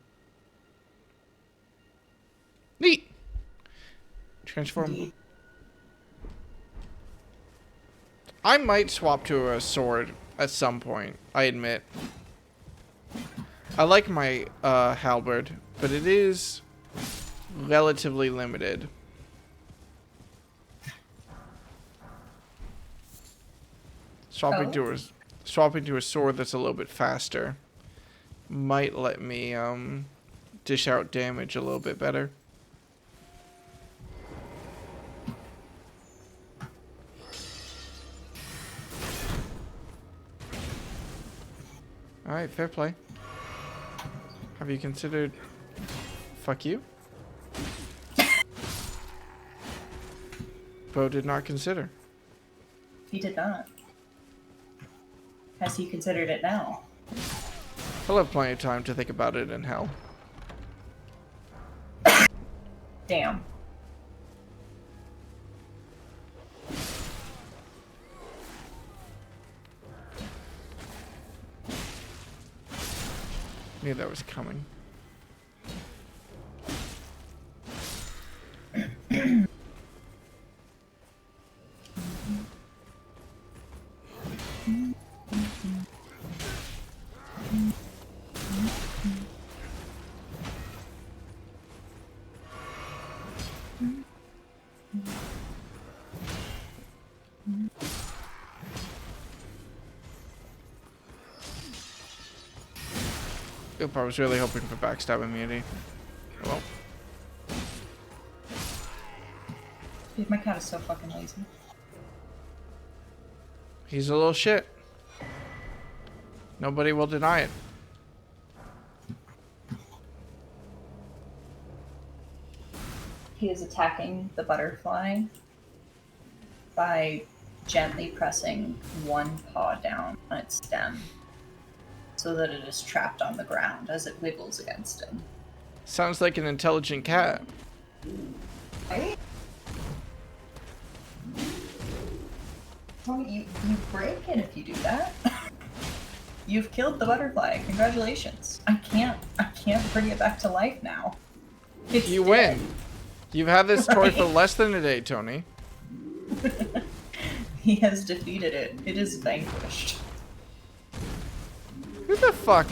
Neat! Transform. Indeed. I might swap to a sword at some point, I admit. I like my halberd, but it is relatively limited. Swapping to a sword that's a little bit faster might let me dish out damage a little bit better. Alright, fair play. Have you considered... Fuck you? Bo did not consider. He did not. Has he considered it now? He'll have plenty of time to think about it in hell. Damn. Knew that was coming. Oop, I was really hoping for backstab immunity. Well, Dude, my cat is so fucking lazy. he's a little shit. Nobody will deny it. He is attacking the butterfly by gently pressing one paw down on its stem so that it is trapped on the ground as it wiggles against him. Sounds like an intelligent cat. Right? Well, you break it if you do that. You've killed the butterfly. Congratulations. I can't bring it back to life now. It's You dead. win. You've had this toy for less than a day, Tony. He has defeated it. It is vanquished. Who the fuck?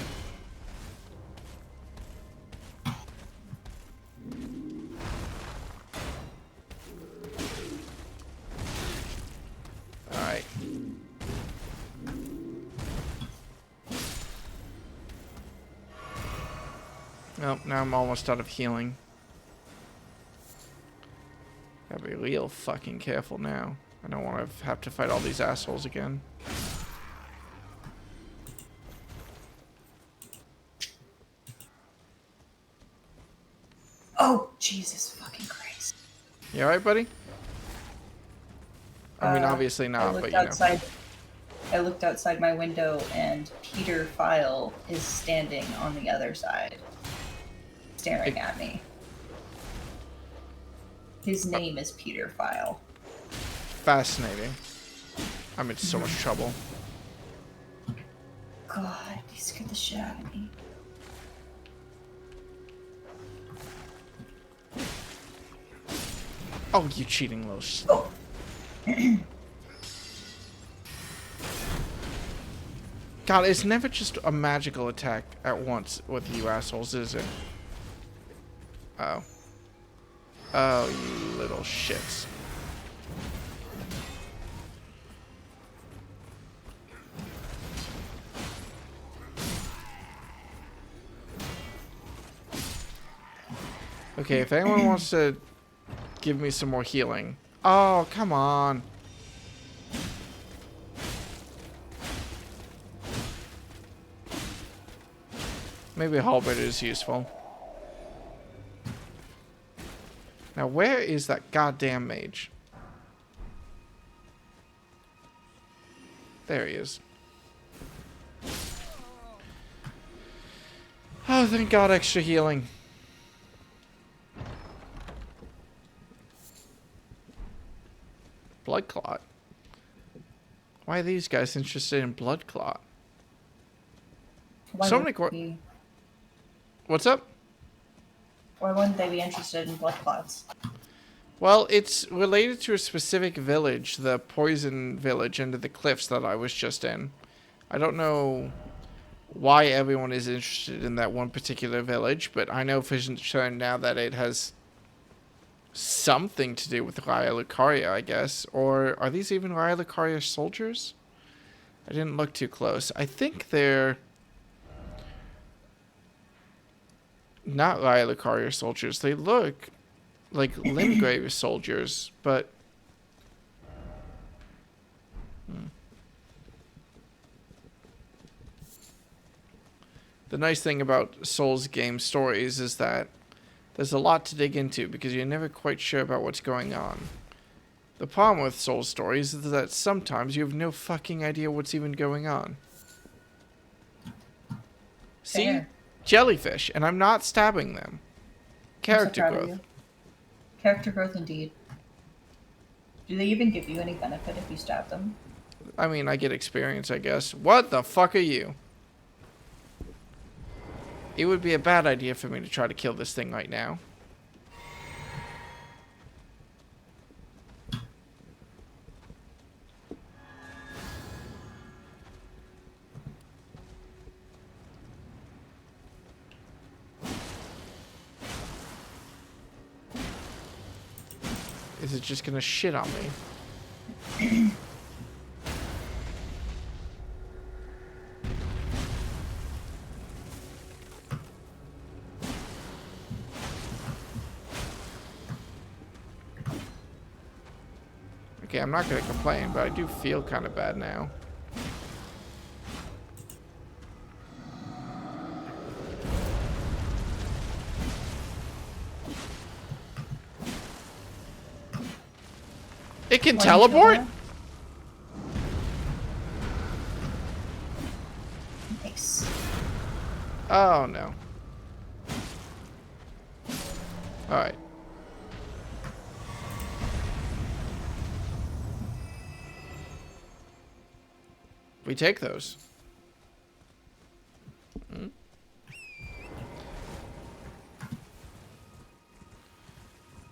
Alright. Well, now I'm almost out of healing. Gotta be real fucking careful now. I don't want to have to fight all these assholes again. Oh, Jesus fucking Christ. You alright, buddy? I mean, obviously I not, looked but you know. outside. I looked outside my window, and Peter File is standing on the other side, staring at me. His name is Peter File. Fascinating. I'm in so much trouble. God, he scared the shit out of me. Oh, you cheating little sh- Oh. God, it's never just a magical attack at once with you assholes, is it? Oh. Oh, you little shits. Okay, if anyone wants to give me some more healing. Oh, come on. Maybe a halberd is useful. Now, where is that goddamn mage? There he is. Oh, thank God, extra healing. Blood clot. Why are these guys interested in blood clot? Why So wouldn't many they be- What's up? Why wouldn't they be interested in blood clots? Well, it's related to a specific village, the Poison Village under the cliffs that I was just in. I don't know why everyone is interested in that one particular village, but I know for sure now that it has something to do with Raya Lucaria, I guess. Or are these even Raya Lucaria soldiers? I didn't look too close. I think they're not Raya Lucaria soldiers. They look like Limgrave soldiers, but the nice thing about Souls game stories is that there's a lot to dig into because you're never quite sure about what's going on. The problem with Souls stories is that sometimes you have no fucking idea what's even going on. See? Fair. Jellyfish, and I'm not stabbing them. I'm so Character proud of growth. you. Character growth, indeed. Do they even give you any benefit if you stab them? I mean, I get experience, I guess. What the fuck are you? It would be a bad idea for me to try to kill this thing right now. Is it just gonna shit on me? okay. I'm not gonna complain, but I do feel kind of bad now. It can teleport? Nice. Oh no. Alright. We take those. Hmm?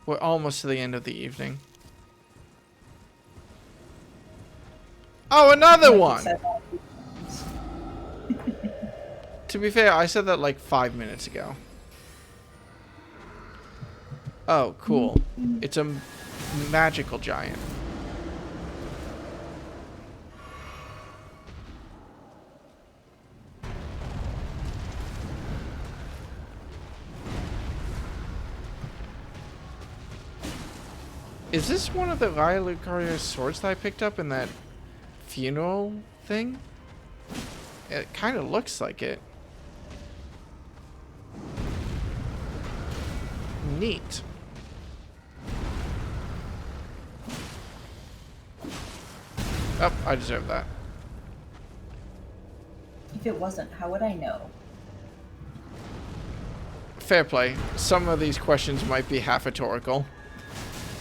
We're almost to the end of the evening. Oh, another one! To be fair, I said that like 5 minutes ago. Oh, cool. It's a magical giant. Is this one of the Raya Lucario's swords that I picked up in that funeral thing? It kind of looks like it. Neat. Oh, I deserve that. If it wasn't, how would I know? Fair play. Some of these questions might be half rhetorical.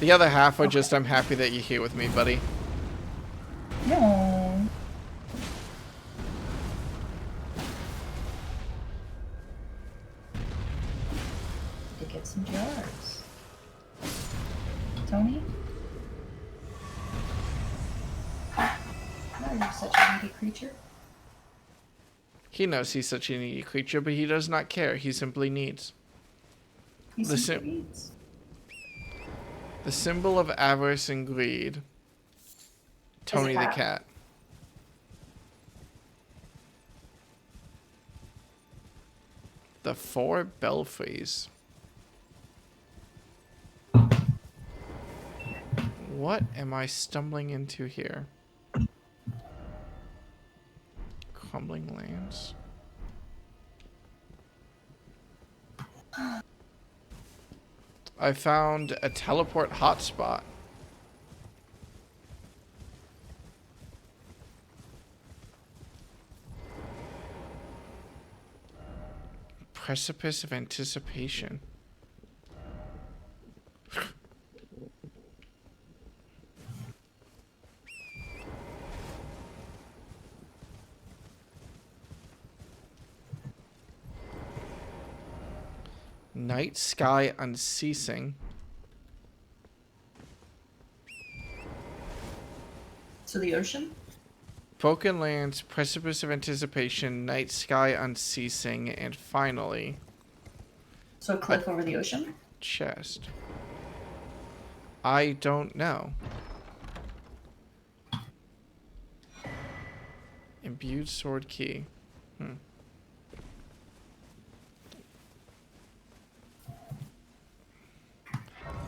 The other half are just, I'm happy that you're here with me, buddy. No. To get some jars. Tony? Oh, you're such a needy creature. He knows he's such a needy creature, but he does not care. He simply needs. He The simply needs. The symbol of avarice and greed. Tony the cat. The 4 belfries. What am I stumbling into here? Crumbling lands. I found a teleport hotspot. Precipice of anticipation. Night sky unceasing. So the ocean? Broken lands, precipice of anticipation, night sky unceasing, and finally, So a cliff over the ocean? chest. I don't know. Imbued sword key.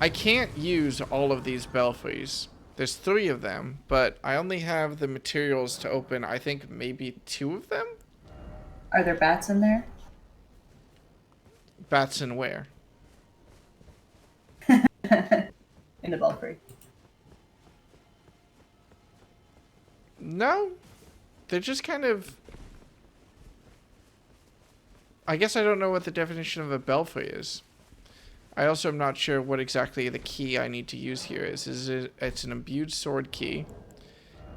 I can't use all of these belfries. There's 3 of them, but I only have the materials to open, I think, maybe 2 of them? Are there bats in there? Bats and where? In the belfry. No. They're just kind of... I guess I don't know what the definition of a belfry is. I also am not sure what exactly the key I need to use here is. It's an imbued sword key,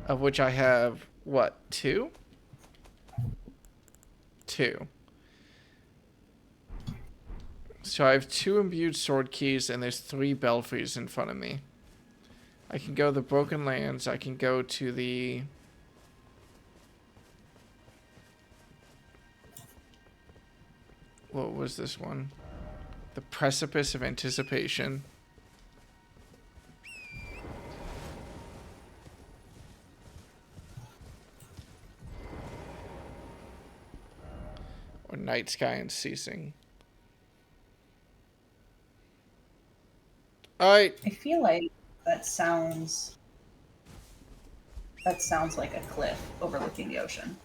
of which I have, what, 2? 2. So I have 2 imbued sword keys, and there's 3 belfries in front of me. I can go to the Broken Lands. I can go to the... What was this one? The Precipice of Anticipation. Or Night Sky Unceasing. Alright. I feel like that sounds That sounds like a cliff overlooking the ocean.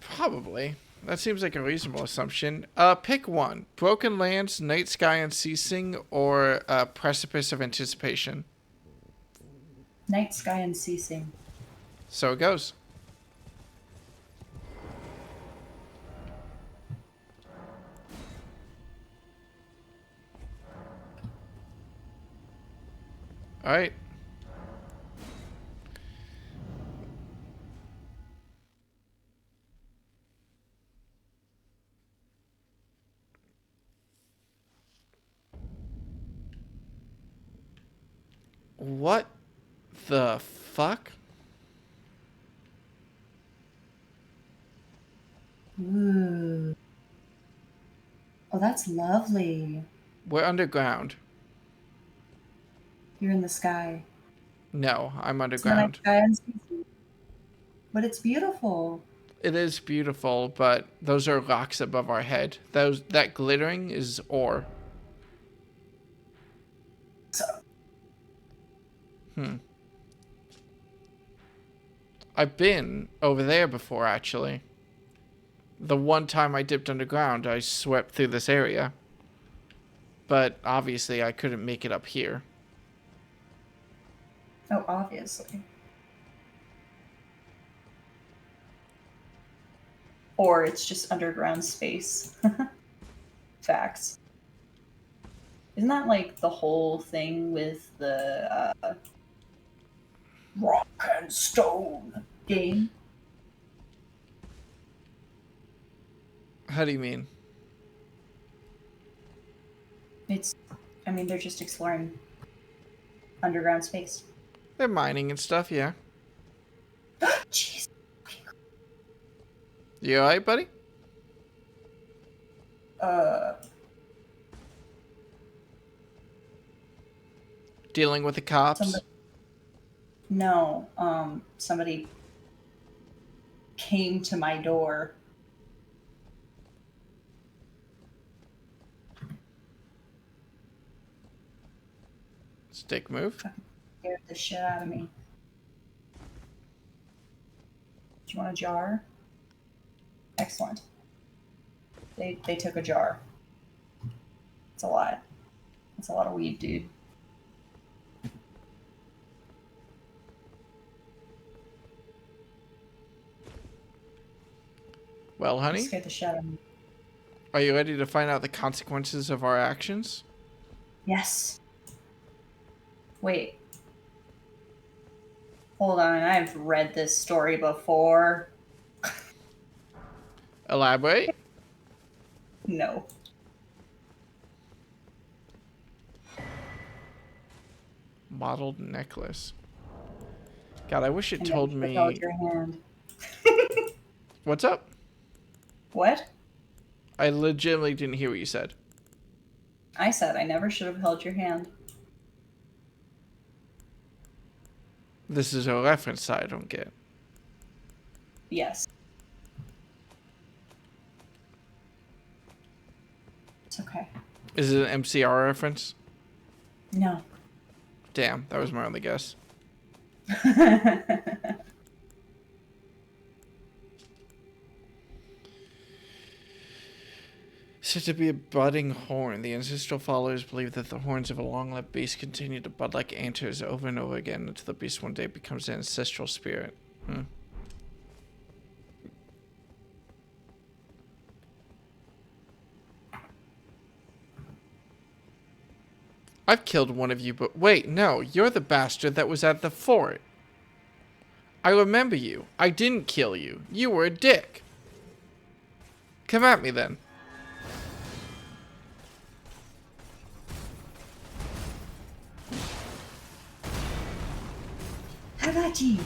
Probably. That seems like a reasonable assumption. Pick one. Broken Lands, Night Sky Unceasing, or Precipice of Anticipation. Night sky unceasing. So it goes. Alright. What the fuck? Ooh. Oh, that's lovely. We're underground. You're in the sky. No, I'm It's the night underground. sky unceasing. But it's beautiful. It is beautiful, but those are rocks above our head. That glittering is ore. So, I've been over there before, actually. The one time I dipped underground, I swept through this area. But obviously, I couldn't make it up here. oh, obviously. Or it's just underground space. Facts. Isn't that like the whole thing with the rock and stone game? How do you mean? I mean, they're just exploring underground space. They're mining and stuff, yeah. Jeez. You alright, buddy? Dealing with the cops? No, somebody came to my door. Stick move. Scared the shit out of me. Do you want a jar? Excellent. They took a jar. It's a lot. It's a lot of weed, dude. Well, honey, Scared the shit out of me. are you ready to find out the consequences of our actions? Yes. Wait. Hold on, I've read this story before. Elaborate? No. Mottled necklace. God, I wish it And told then me... held your hand. What's up? What? I legitimately didn't hear what you said. I said I never should have held your hand. This is a reference I don't get. Yes. It's okay. Is it an MCR reference? No. Damn, that was my only guess. Said to be a budding horn. The ancestral followers believe that the horns of a long-lived beast continue to bud like antlers over and over again until the beast one day becomes an ancestral spirit. I've killed one of you, but wait, no, you're the bastard that was at the fort. I remember you. I didn't kill you. You were a dick. Come at me then. How about you?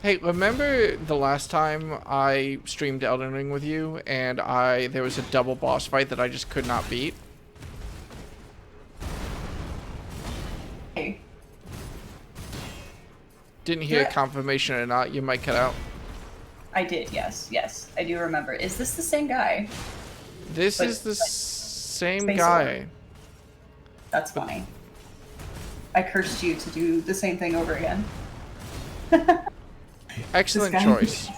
Hey, remember the last time I streamed Elden Ring with you and there was a double boss fight that I just could not beat? Hey. Didn't hear Yeah. confirmation or not. You might cut out. I did, yes. Yes, I do remember. Is this the same guy? This But- is the same Space guy. That's funny. I cursed you to do the same thing over again. Excellent This guy- choice.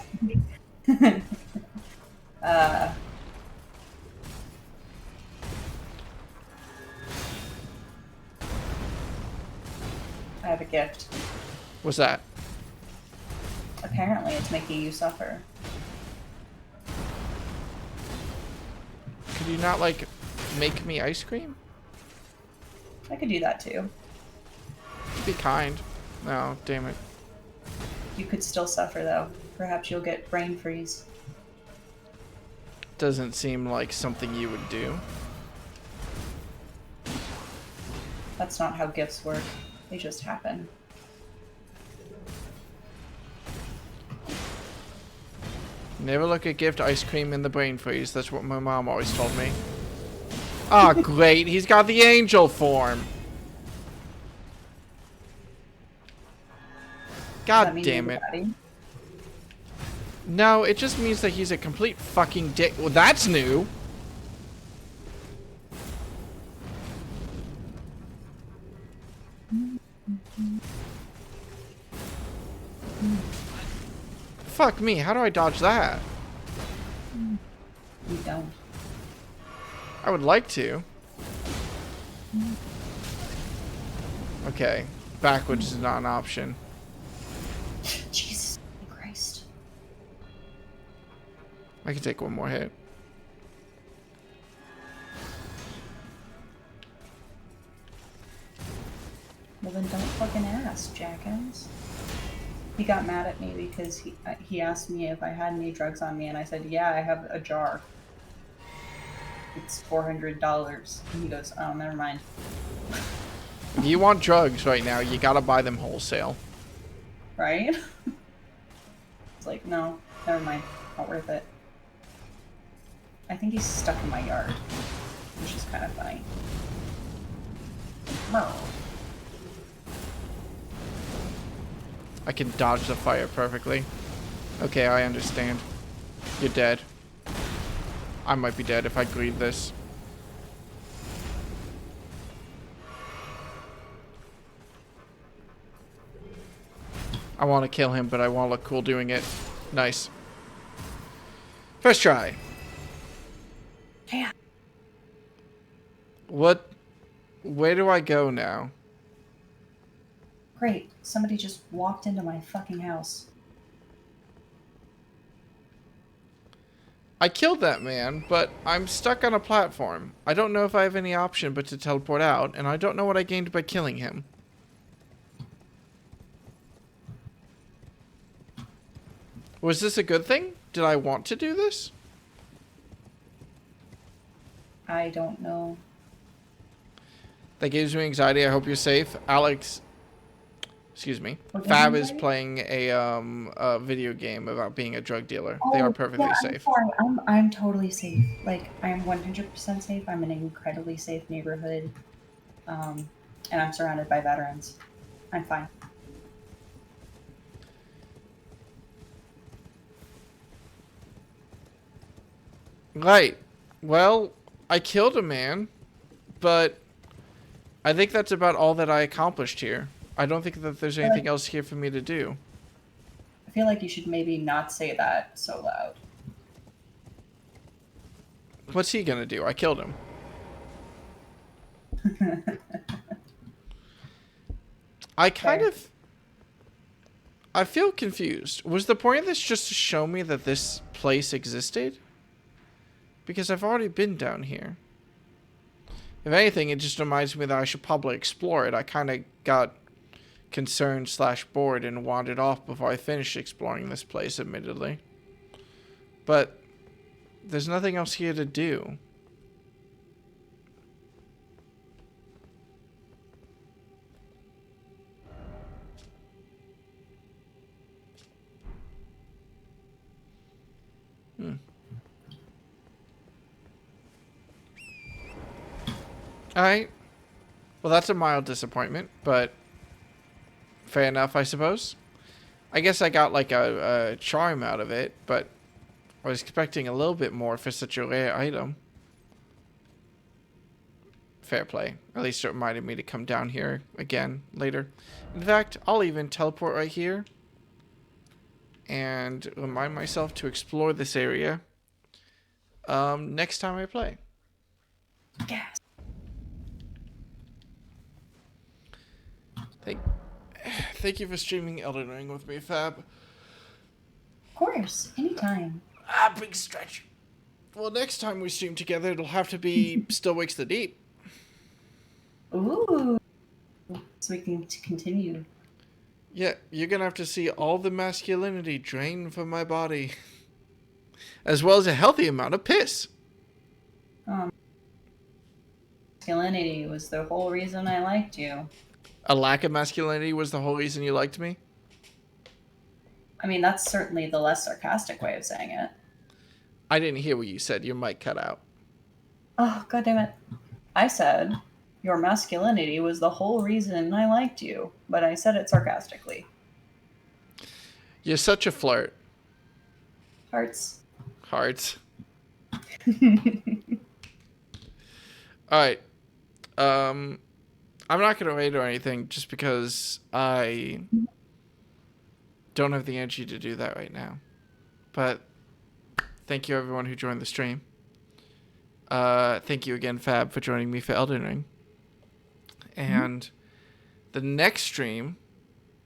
I have a gift. What's that? Apparently, it's making you suffer. Could you not, like, make me ice cream? I could do that too. Be kind. No, damn it. You could still suffer though. Perhaps you'll get brain freeze. Doesn't seem like something you would do. That's not how gifts work. They just happen. Never look at gift ice cream in the brain freeze. That's what my mom always told me. Ah, great. He's got the angel form. Does that God mean damn you're it. the baddie? No, it just means that he's a complete fucking dick. Well, that's new. Fuck me. How do I dodge that? You don't. I would like to. Okay. Backwards is not an option. Jesus Christ. I can take one more hit. Well then don't fucking ask, jackass. He got mad at me because he asked me if I had any drugs on me and I said, yeah, I have a jar. It's $400. And he goes, oh, never mind. If you want drugs right now, you gotta buy them wholesale. Right? It's like, no, never mind. Not worth it. I think he's stuck in my yard, which is kind of funny. No. I can dodge the fire perfectly. Okay, I understand. You're dead. I might be dead if I greed this. I want to kill him, but I want to look cool doing it. Nice. First try. Yeah. What? Where do I go now? Great. Somebody just walked into my fucking house. I killed that man, but I'm stuck on a platform. I don't know if I have any option but to teleport out, and I don't know what I gained by killing him. Was this a good thing? Did I want to do this? I don't know. That gives me anxiety. I hope you're safe. Alex, excuse me. What gives Fab you is anxiety? playing a video game about being a drug dealer. They are perfectly I'm safe. sorry. I'm totally safe. Like, I'm 100% safe. I'm in an incredibly safe neighborhood. And I'm surrounded by veterans. I'm fine. Right. Well, I killed a man, but I think that's about all that I accomplished here. I don't think that there's anything else here for me to do. I feel like you should maybe not say that so loud. What's he gonna do? I killed him. I kind Fair. of... I feel confused. Was the point of this just to show me that this place existed? Because I've already been down here. If anything, it just reminds me that I should probably explore it. I kind of got concerned / bored and wandered off before I finished exploring this place, admittedly. But there's nothing else here to do. Alright. Well, that's a mild disappointment, but fair enough, I suppose. I guess I got like a charm out of it, but I was expecting a little bit more for such a rare item. Fair play. At least it reminded me to come down here again later. In fact, I'll even teleport right here. and remind myself to explore this area next time I play. Yes. Thank you for streaming Elden Ring with me, Fab. Of course, anytime. Big stretch. Well, next time we stream together, it'll have to be Still Wakes the Deep. Ooh. So we can continue. Yeah, you're gonna have to see all the masculinity drain from my body. As well as a healthy amount of piss. Masculinity was the whole reason I liked you. A lack of masculinity was the whole reason you liked me? I mean, that's certainly the less sarcastic way of saying it. I didn't hear what you said. Your mic cut out. Oh, God damn it. I said your masculinity was the whole reason I liked you, but I said it sarcastically. You're such a flirt. Hearts. Hearts. Alright. I'm not going to rate or anything just because I don't have the energy to do that right now. But thank you everyone who joined the stream. Thank you again, Fab, for joining me for Elden Ring. And the next stream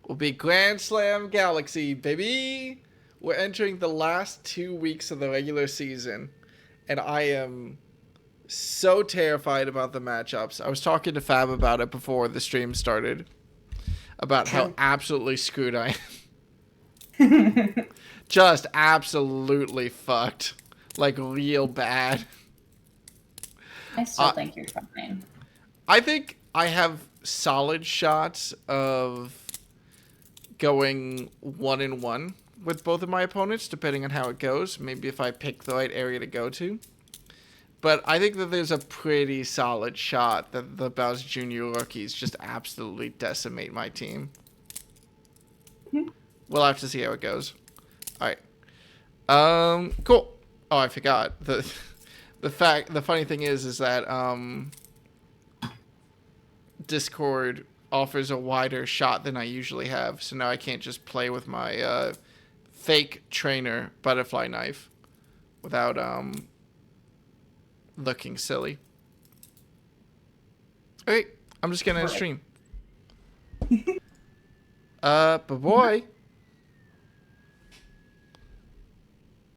will be Grand Slam Galaxy, baby! We're entering the last 2 weeks of the regular season, and I am so terrified about the matchups. I was talking to Fab about it before the stream started, about how absolutely screwed I am. Just absolutely fucked. Like, real bad. I still think you're fine. I think I have solid shots of going 1-1 with both of my opponents, depending on how it goes. Maybe if I pick the right area to go to. But I think that there's a pretty solid shot that the Bowser Jr. rookies just absolutely decimate my team. We'll have to see how it goes. Alright. Cool. Oh, I forgot. The funny thing is that Discord offers a wider shot than I usually have, so now I can't just play with my fake trainer butterfly knife without looking silly. Alright, I'm just gonna stream. But boy.